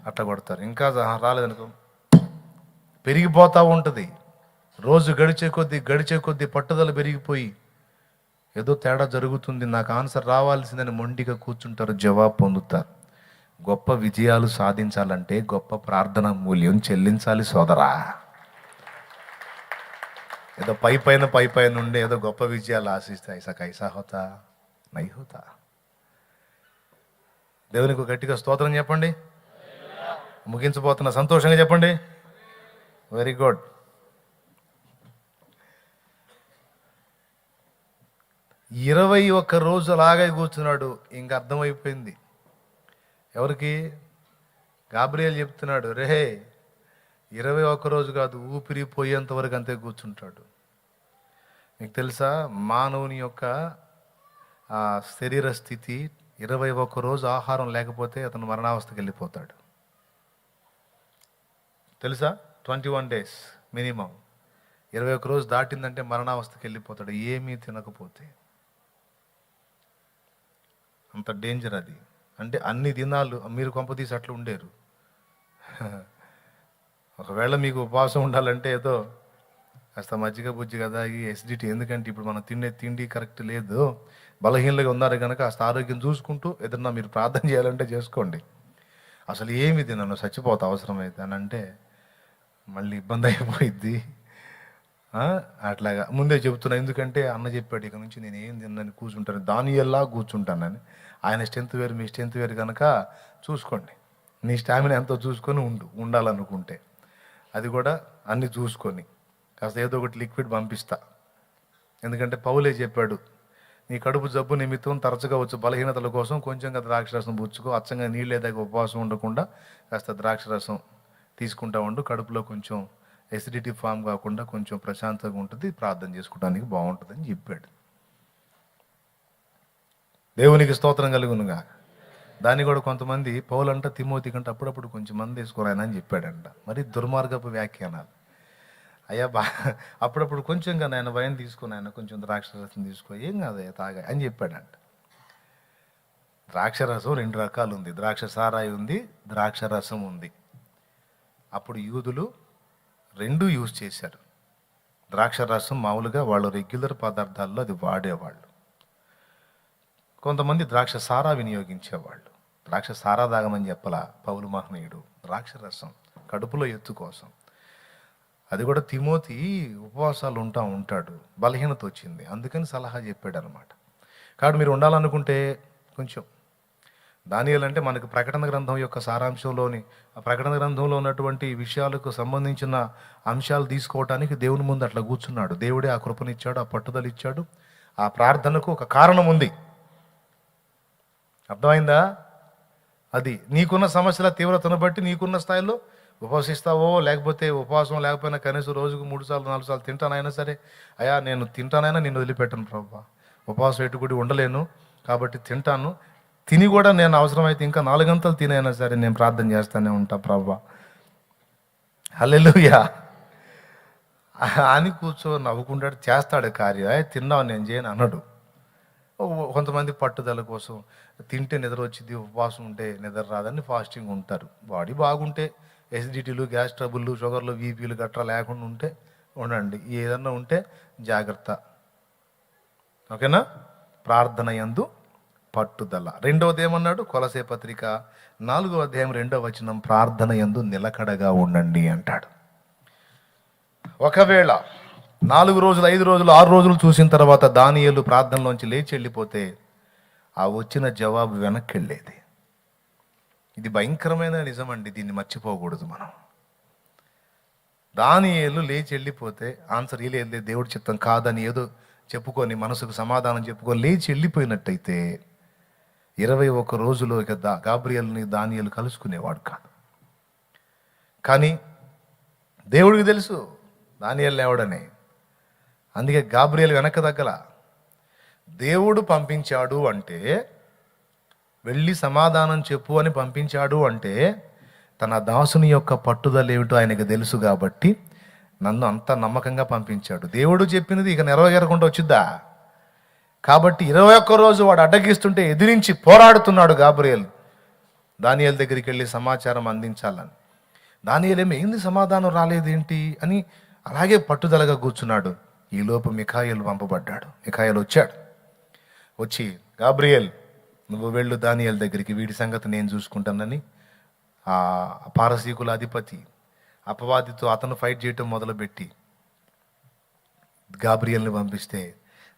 అట్లా కొడతారు. ఇంకా రాలేదనుకో పెరిగిపోతూ ఉంటుంది. రోజు గడిచే కొద్దీ పట్టుదల పెరిగిపోయి ఏదో తేడా జరుగుతుంది, నాకు ఆన్సర్ రావాల్సిందని మొండిగా కూర్చుంటారు, జవాబు పొందుతారు. గొప్ప విజయాలు సాధించాలంటే గొప్ప ప్రార్థన మూల్యం చెల్లించాలి సోదరా. ఏదో పై పైన ఉండే ఏదో గొప్ప విజయాలు ఆశిస్తే ఐసా కైసా హోతా నై హోతా. దేవునికి గట్టిగా స్తోత్రం చెప్పండి. ముగించబోతున్న సంతోషంగా చెప్పండి. Very good. ఇరవై 21 రోజు అలాగే కూర్చున్నాడు. ఇంక అర్థమైపోయింది ఎవరికి? గాబ్రియల్ చెప్తున్నాడు, రే 21 రోజు కాదు, ఊపిరి పోయేంత వరకు అంతే కూర్చుంటాడు. మీకు తెలుసా, మానవుని యొక్క శరీర స్థితి 21 రోజు ఆహారం లేకపోతే అతను మరణావస్థకి వెళ్ళిపోతాడు. తెలుసా? 21 days మినిమం. 21 రోజు దాటిందంటే మరణావస్థకి వెళ్ళిపోతాడు, ఏమీ తినకపోతే. అంత డేంజర్ అది. అంటే అన్ని దినాలు మీరు కొంపతీసి అట్లా ఉండేరు. ఒకవేళ మీకు ఉపవాసం ఉండాలంటే ఏదో కాస్త మజ్జిగ బుజ్జిగా తాగి ఎసిడిటీ, ఎందుకంటే ఇప్పుడు మనం తిండి కరెక్ట్ లేదు, బలహీనలుగా ఉన్నారు కనుక కాస్త ఆరోగ్యం చూసుకుంటూ ఏదన్నా మీరు ప్రార్థన చేయాలంటే చేసుకోండి. అసలు ఏమి తినను చచ్చిపోతా అవసరమైతే అని అంటే మళ్ళీ ఇబ్బంది అయిపోయిద్ది. అట్లాగా ముందే చెబుతున్నా, ఎందుకంటే అన్న చెప్పాడు ఇక నుంచి నేను ఏం తిన్నాను కూర్చుంటాను, దానియల్లా కూర్చుంటానని. ఆయన స్ట్రెంత్ వేరు, మీ స్ట్రెంత్ వేరు కనుక చూసుకోండి. నీ స్టామినా ఎంతో చూసుకొని ఉండాలనుకుంటే అది కూడా అన్నీ చూసుకొని కాస్త ఏదో ఒకటి లిక్విడ్ పంపిస్తా. ఎందుకంటే పౌలే చెప్పాడు, నీ కడుపు జబ్బు నిమిత్తం తరచుగా వచ్చే బలహీనతల కోసం కొంచెంగా ద్రాక్షరసం పుచ్చుకో, అచ్చంగా నీళ్ళే దగ్గర ఉపవాసం ఉండకుండా కాస్త ద్రాక్షరసం తీసుకుంటా ఉండు, కడుపులో కొంచెం ఎసిడిటీ ఫామ్ కాకుండా కొంచెం ప్రశాంతంగా ఉంటుంది, ప్రార్థన చేసుకోవడానికి బాగుంటుంది అని చెప్పాడు. దేవునికి స్తోత్రం కలుగునుగా. దాన్ని కూడా కొంతమంది పౌలంట తిమోతి కంటే అప్పుడప్పుడు కొంచెం మంది వేసుకోరాయన అని చెప్పాడంట. మరి దుర్మార్గపు వ్యాఖ్యానాలు. అయ్యా అప్పుడప్పుడు కొంచెంగా నాయన వైన్ తీసుకుని ఆయన కొంచెం ద్రాక్షరసం తీసుకో, ఏం కాదయ్యా తాగా అని చెప్పాడంట. ద్రాక్షరసం 2 రకాలు ఉంది, ద్రాక్ష సారాయి ఉంది, ద్రాక్షరసం ఉంది. అప్పుడు యూదులు 2 యూజ్ చేశారు. ద్రాక్షరసం మామూలుగా వాళ్ళు రెగ్యులర్ పదార్థాల్లో అది వాడేవాళ్ళు. కొంతమంది ద్రాక్ష సారా వినియోగించేవాళ్ళు. ద్రాక్ష సారా తాగమని చెప్పలా పౌలు మహనీయుడు, ద్రాక్షరసం కడుపులో ఎత్తు కోసం. అది కూడా తిమోతి ఉపవాసాలు ఉంటాడు, బలహీనత వచ్చింది, అందుకని సలహా చెప్పాడు అనమాట. కాబట్టి మీరు ఉండాలనుకుంటే కొంచెం దానియేలు అంటే మనకు ప్రకటన గ్రంథం యొక్క సారాంశంలోని ఆ ప్రకటన గ్రంథంలో ఉన్నటువంటి విషయాలకు సంబంధించిన అంశాలు తీసుకోవటానికి దేవుని ముందు అట్లా కూర్చున్నాడు. దేవుడే ఆ కృపనిచ్చాడు, ఆ పట్టుదల ఇచ్చాడు. ఆ ప్రార్థనకు ఒక కారణం ఉంది. అర్థమైందా? అది నీకున్న సమస్యల తీవ్రతను బట్టి నీకున్న స్థాయిలో ఉపవసిస్తావో, లేకపోతే ఉపవాసం లేకపోయినా కనీసం రోజుకు 3 సార్లు 4 సార్లు తింటానైనా సరే, అయ్యా నేను తింటానైనా నిన్ను వదిలిపెట్టను ప్రభువా, ఉపవాసం ఎటుకుడి ఉండలేను కాబట్టి తింటాను, తిని కూడా నేను అవసరమైతే ఇంకా 4 గంటలు తినైనా సరే నేను ప్రార్థన చేస్తానే ఉంటా ప్రభువా, హల్లెలూయా అని నవ్వుకుంటాడు, చేస్తాడు కార్యం. తిన్నావు నేను చేయను అన్నాడు. కొంతమంది పట్టుదల కోసం తింటే నిద్ర వచ్చింది, ఉపవాసం ఉంటే నిద్ర రాదని ఫాస్టింగ్ ఉంటారు. బాడీ బాగుంటే ఎసిడిటీలు, గ్యాస్ ట్రబుల్లు, షుగర్లు, బీపీలు గట్రా లేకుండా ఉంటే ఉండండి. ఏదన్నా ఉంటే జాగ్రత్త. ఓకేనా? ప్రార్థన యందు పట్టుదల. 2వది ఏమన్నాడు? కొలసే పత్రిక 4వ అధ్యాయం 2వ వచనం, ప్రార్థన యందు నిలకడగా ఉండండి అంటాడు. ఒకవేళ 4 రోజులు 5 రోజులు 6 రోజులు చూసిన తర్వాత దానియేలు ప్రార్థనలోంచి లేచి వెళ్ళిపోతే ఆ వచ్చిన జవాబు వెనక్కి వెళ్ళేది. ఇది భయంకరమైన నిజమండి, దీన్ని మర్చిపోకూడదు మనం. దానియేలు లేచి వెళ్ళిపోతే ఆన్సర్ లేదు, దేవుడి చిత్తం కాదని ఏదో చెప్పుకొని మనసుకు సమాధానం చెప్పుకొని లేచి వెళ్ళిపోయినట్టయితే 21 రోజులో ఇక గాబ్రియల్ని దానియేలు కలుసుకునేవాడు కాదు. కానీ దేవుడికి తెలుసు దానియేలు లేవడని. అందుకే గాబ్రియల్ వెనక దగ్గర దేవుడు పంపించాడు అంటే, వెళ్ళి సమాధానం చెప్పు అని పంపించాడు అంటే తన దాసుని యొక్క పట్టుదల ఏమిటో ఆయనకు తెలుసు కాబట్టి నన్ను అంత నమ్మకంగా పంపించాడు. దేవుడు చెప్పినది ఇక నెరవేరకుండా వచ్చిద్దా? కాబట్టి 21 రోజు వాడు అడ్డగిస్తుంటే ఎదిరించి పోరాడుతున్నాడు గాబ్రియల్ దానియేలు దగ్గరికి వెళ్ళి సమాచారం అందించాలని. దానియేలు ఏంది సమాధానం రాలేదేంటి అని అలాగే పట్టుదలగా కూర్చున్నాడు. ఈలోపు మిఖాయేలు పంపబడ్డాడు. మిఖాయేలు వచ్చాడు. వచ్చి గాబ్రియల్ నువ్వు వెళ్ళు దానియేలు దగ్గరికి, వీడి సంగతి నేను చూసుకుంటానని ఆ పారసీకుల అధిపతి అపవాదితో అతను ఫైట్ చేయటం మొదలుపెట్టి గాబ్రియల్ని పంపిస్తే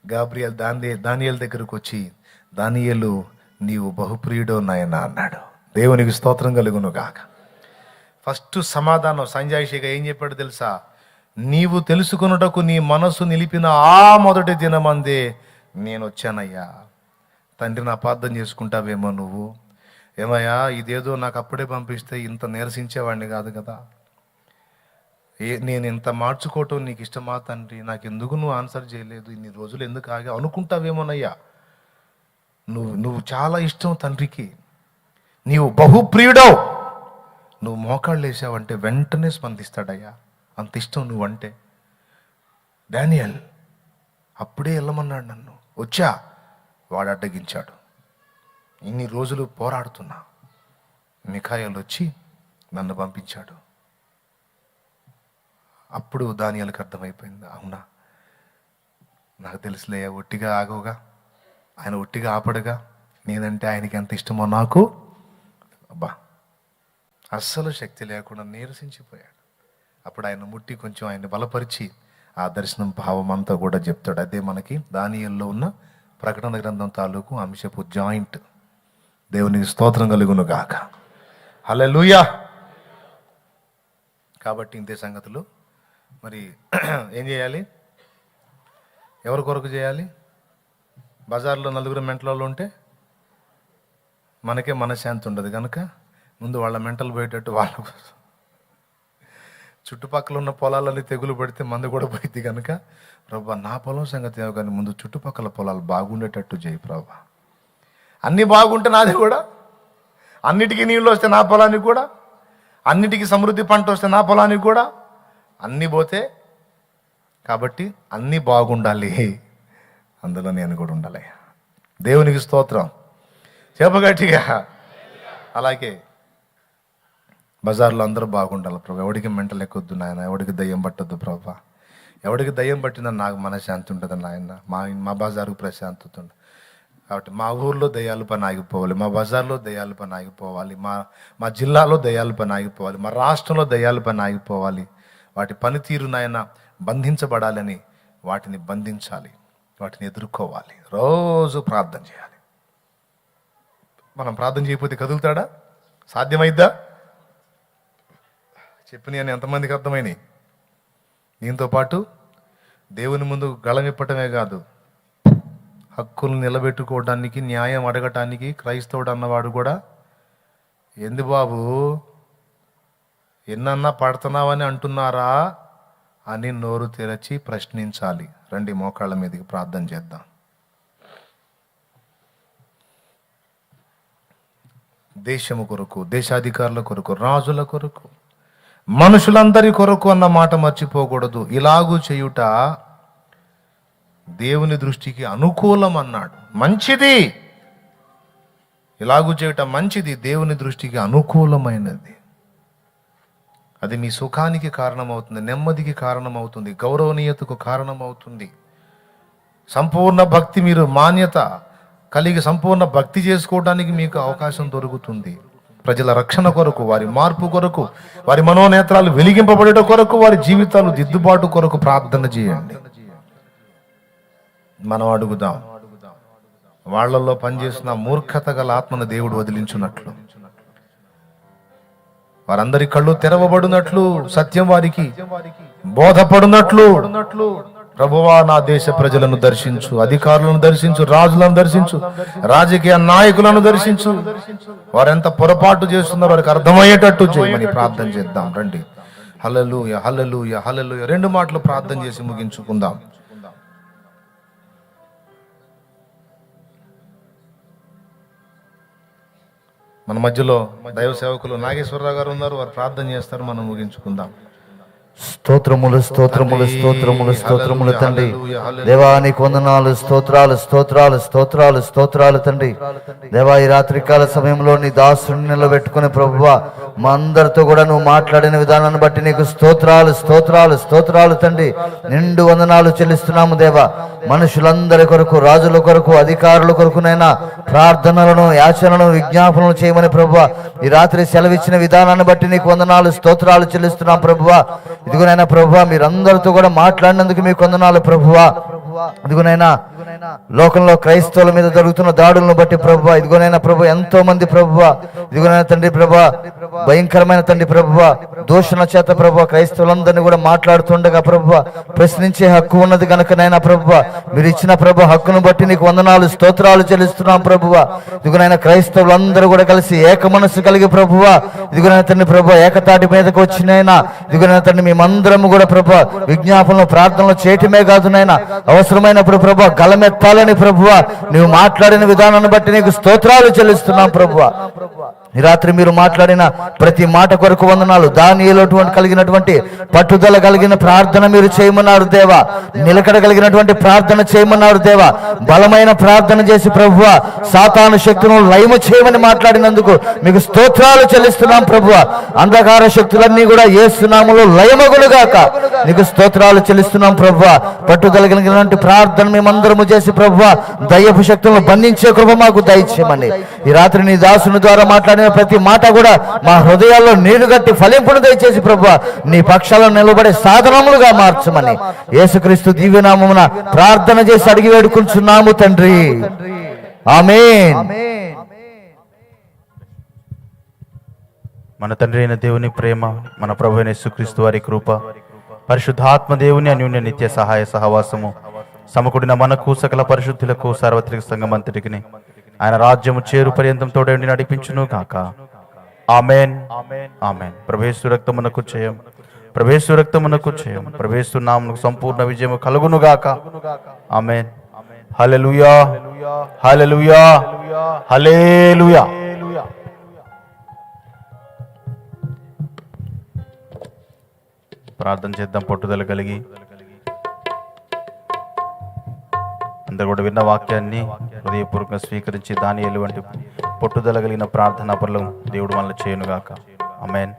గాబ్రియల్ దానియేలు దగ్గరకు వచ్చి, దానియేలు నీవు బహుప్రియుడో నాయనా అన్నాడు. దేవునికి స్తోత్రం కలుగును గాక. ఫస్ట్ సమాధానం సంజాయిషిగా ఏం చెప్పాడు తెలుసా? నీవు తెలుసుకొనుటకు నీ మనసు నిలిపిన ఆ మొదటి దినమందే నేను వచ్చానయ్యా. తండ్రిని అపార్థం చేసుకుంటావేమో నువ్వు. ఏమయ్యా, ఇదేదో నాకు అప్పుడే పంపిస్తే ఇంత నిరసించేవాడిని కాదు కదా. నేను ఇంత మార్చుకోవటం నీకు ఇష్టమా తండ్రి? నాకు ఎందుకు నువ్వు ఆన్సర్ చేయలేదు? ఇన్ని రోజులు ఎందుకు ఆగా అనుకుంటావేమోనయ్యా. నువ్వు చాలా ఇష్టం తండ్రికి, నీవు బహుప్రియుడవు. నువ్వు మోకాళ్ళు వేసావంటే వెంటనే స్పందిస్తాడయ్యా, అంత ఇష్టం నువ్వంటే. డానియల్ అప్పుడే వెళ్ళమన్నాడు నన్ను. వచ్చా, వాడు అడ్డగించాడు. ఇన్ని రోజులు పోరాడుతున్నా, మిఖాయేలు వచ్చి నన్ను పంపించాడు. అప్పుడు దానియేలుకు అర్థమైపోయింది, అవునా నాకు తెలుసులే, ఒట్టిగా ఆగవుగా, ఆయన ఒట్టిగా ఆపడుగా, నేనంటే ఆయనకి ఎంత ఇష్టమో నాకు. అబ్బా, అస్సలు శక్తి లేకుండా నీరసించిపోయాడు. అప్పుడు ఆయన ముట్టి కొంచెం ఆయన్ని బలపరిచి ఆ దర్శనం భావం అంతా కూడా చెప్తాడు. అదే మనకి దానియేలులో ఉన్న ప్రకటన గ్రంథం తాలూకు అంశపు జాయింట్. దేవునికి స్తోత్రం కలుగును గాక. హల్లెలూయా. కాబట్టి ఇంతే సంగతులు. మరి ఏం చేయాలి? ఎవరి కొరకు చేయాలి? బజార్లో నలుగురు మెంటలలో ఉంటే మనకే మనశ్శాంతి ఉండదు కనుక ముందు వాళ్ళ మెంటలు పోయేటట్టు వాళ్ళ కోసం, చుట్టుపక్కల ఉన్న పొలాలన్నీ తెగులు పడితే మందు కూడా పోయింది కనుక ప్రభా నా పొలం సంగతి ఏమో కానీ ముందు చుట్టుపక్కల పొలాలు బాగుండేటట్టు చేయి ప్రభా. అన్నీ బాగుంటే నాది కూడా, అన్నిటికీ నీళ్ళు వస్తే నా పొలానికి కూడా, అన్నిటికీ సమృద్ధి పంట వస్తే నా పొలానికి కూడా, అన్నీ పోతే కాబట్టి అన్నీ బాగుండాలి, అందులో నేను కూడా ఉండాలి. దేవునికి స్తోత్రం చెప్పగట్టిగా. అలాగే బజార్లో అందరూ బాగుండాలి ప్రభా. ఎవడికి మెంటలు ఎక్కొద్దు నాయన, ఎవడికి దయ్యం పట్టద్దు ప్రభా. ఎవడికి దయ్యం పట్టిందని నాకు మనశ్శాంతి ఉంటుంది నాయన. మా బజారుకు ప్రశాంతత ఉంటుంది. కాబట్టి మా ఊర్లో దయ్యాల పని ఆగిపోవాలి, మా బజార్లో దయ్యాల పని ఆగిపోవాలి, మా జిల్లాలో దయ్యాల పని ఆగిపోవాలి, మా రాష్ట్రంలో దయ్యాల పని ఆగిపోవాలి. వాటి పనితీరు నాయన బంధించబడాలని వాటిని బంధించాలి, వాటిని ఎదుర్కోవాలి. రోజు ప్రార్థన చేయాలి. మనం ప్రార్థన చేయకపోతే కదులుతాడా? సాధ్యమైద్దా? చెప్పిన అని ఎంతమందికి అర్థమైనాయి? దీంతో పాటు దేవుని ముందు గళమిప్పటమే కాదు, హక్కులు నిలబెట్టుకోవడానికి, న్యాయం అడగటానికి క్రైస్తవుడు అన్నవాడు కూడా ఎందు బాబు ఎన్నన్నా పడుతున్నావని అంటున్నారా అని నోరు తెరచి ప్రశ్నించాలి. రండి మోకాళ్ళ మీదకి ప్రార్థన చేద్దాం. దేశము కొరకు, దేశాధికారుల కొరకు, రాజుల కొరకు, మనుషులందరి కొరకు అన్న మాట మర్చిపోకూడదు. ఇలాగూ చేయుట దేవుని దృష్టికి అనుకూలం అన్నాడు. మంచిది, ఇలాగూ చేయటం మంచిది, దేవుని దృష్టికి అనుకూలమైనది. అది మీ సుఖానికి కారణమవుతుంది, నెమ్మదికి కారణమవుతుంది, గౌరవనీయతకు కారణమవుతుంది. సంపూర్ణ భక్తి, మీరు మాన్యత కలిగి సంపూర్ణ భక్తి చేసుకోవడానికి మీకు అవకాశం దొరుకుతుంది. ప్రజల రక్షణ కొరకు, వారి మార్పు కొరకు, వారి మనోనేత్రాలు వెలిగింపబడేట కొరకు, వారి జీవితాలు దిద్దుబాటు కొరకు ప్రార్థన చేయండి. మనం అడుగుదాం, వాళ్లలో పనిచేసిన మూర్ఖత గల ఆత్మను దేవుడు వదిలించున్నట్లు వారందరి కళ్ళు తెరవబడినట్లు, సత్యం వారికి బోధపడినట్లు ప్రభువా నా దేశ ప్రజలను దర్శించు, అధికారులను దర్శించు, రాజులను దర్శించు, రాజకీయ నాయకులను దర్శించు. వారెంత పొరపాటు చేస్తున్నారో వారికి అర్థమయ్యేటట్టు చేయమని ప్రార్థన చేద్దాం. రండి. హల్లెలూయా, హల్లెలూయా, హల్లెలూయా. 2 మాటలు ప్రార్థన చేసి ముగించుకుందాం. మన మధ్యలో దైవ సేవకులు నాగేశ్వరరావు గారు ఉన్నారు, వారు ప్రార్థన చేస్తారు. మనం ముగించుకుందాం. స్తోత్రములు, స్తోత్రములు, స్తోత్రములు, స్తోత్రములు తండ్రి. దేవానికి వందనాలు, స్తోత్రాలు, స్తోత్రాలు, స్తోత్రాలు, స్తోత్రాలు తండ్రి. దేవా, ఈ రాత్రికాల సమయంలో నీ దాసుని నిలబెట్టుకుని ప్రభువా మా అందరితో కూడా నువ్వు మాట్లాడిన విధానాన్ని బట్టి నీకు స్తోత్రాలు, స్తోత్రాలు, స్తోత్రాలు తండ్రి. నిండు వందనాలు చెల్లిస్తున్నాము దేవా. మనుషులందరి కొరకు, రాజుల కొరకు, అధికారుల కొరకునైనా ప్రార్థనలను, యాచనలను, విజ్ఞాపనలు చేయమని ప్రభువా ఈ రాత్రి సెలవిచ్చిన విధానాన్ని బట్టి నీకు వందనాలు, స్తోత్రాలు చెల్లిస్తున్నాం ప్రభువా. ఇదిగోనైనా ప్రభువా మీరందరితో కూడా మాట్లాడినందుకు మీకు వందనాలు ప్రభువా. ఇదిగోనైనా లోకంలో క్రైస్తవుల మీద జరుగుతున్న దాడులను బట్టి ప్రభువా, ఇదిగోనైనా ప్రభు ఎంతో మంది ప్రభువా, ఇదిగోనైనా తండ్రి ప్రభువా భయంకరమైన తండ్రి ప్రభువా దూషణ చేత ప్రభువా క్రైస్తవులందరినీ కూడా మాట్లాడుతుండగా ప్రభువా ప్రశ్నించే హక్కు ఉన్నది కనుకనైనా ప్రభువా మీరు ఇచ్చిన ప్రభు హక్కును బట్టి నీకు వందనాలు, స్తోత్రాలు చెల్లిస్తున్నాం ప్రభువా. ఇదిగోనైనా క్రైస్తవులందరూ కూడా కలిసి ఏక మనస్సు కలిగి ప్రభువా ఇదిగోనైనా తండ్రి ప్రభువా ఏకతాటి మీదకి వచ్చినైనా ఇదిగోనైనా తండ్రి మేమందరము కూడా ప్రభువా విజ్ఞాపనలు, ప్రార్థనలు చేయటమే కాదు నైనా అవసరమైనప్పుడు ప్రభువా గలమెత్తాలని ప్రభువా నువ్వు మాట్లాడిన విధానాన్ని బట్టి నీకు స్తోత్రాలు చెల్లిస్తున్నాం ప్రభువా. ఈ రాత్రి మీరు మాట్లాడిన ప్రతి మాట కొరకు వందనాలు. దానిలో కలిగినటువంటి పట్టుదల కలిగిన ప్రార్థన మీరు చేయమన్నారు దేవా. నిలకడ కలిగినటువంటి ప్రార్థన చేయమన్నారు దేవా. బలమైన ప్రార్థన చేసి ప్రభువా సాతాను శక్తులను లయము చేయమని మాట్లాడినందుకు మీకు స్తోత్రాలు చెల్లిస్తున్నాం ప్రభువా. అంధకార శక్తులన్నీ కూడా యేసు నామములో లయమగులుగాక నీకు స్తోత్రాలు చెల్లిస్తున్నాం ప్రభువా. పట్టుదల కలిగినటువంటి ప్రార్థన మేమందరము చేసి ప్రభువా దయ్యపు శక్తులను బంధించే కృప మాకు దయచేయమని ఈ రాత్రి నీ దాసుని ద్వారా మాట్లాడిన ప్రతి మాట కూడా మా హృదయాల్లో నీరు గట్టి ఫలింపును దయచేసి ప్రభువా నీ పక్షాలను నిలబడే సాధనములుగా మార్చమని యేసుక్రీస్తు దివ్యనామమున ప్రార్థన చేసి అడిగి వేడుకుంటున్నాము తండ్రి. ఆమేన్. మన తండ్రి అయిన దేవుని ప్రేమ, మన ప్రభు అయిన యేసుక్రీస్తు వారి కృప, పరిశుద్ధాత్మ దేవుని అన్యోన్య నిత్య సహాయ సహవాసము సమకూడిన మనకు సకల పరిశుద్ధులకు సార్వత్రిక సంఘమంతటికి ఆయన రాజ్యము చేరు పర్యంతం తోడండి నడిపించును కాక. ఆమేన్, ఆమేన్. ప్రభేసు రక్తమునకు జయం, ప్రభేసు రక్తమునకు జయం, ప్రభేసు నామమునకు సంపూర్ణ విజయము కలుగును గాక. ఆమేన్. హల్లెలూయా, హల్లెలూయా, హల్లెలూయా. ప్రార్థన చేద్దాం పట్టుదల కలిగి. అందరు కూడా విన్న వాక్యాన్ని హృదయపూర్వకంగా స్వీకరించి దానియేలు వంటి పట్టుదల కలిగిన ప్రార్థనా పనులు దేవుడు మనల్ని చేయనుగాక. ఆమేన్.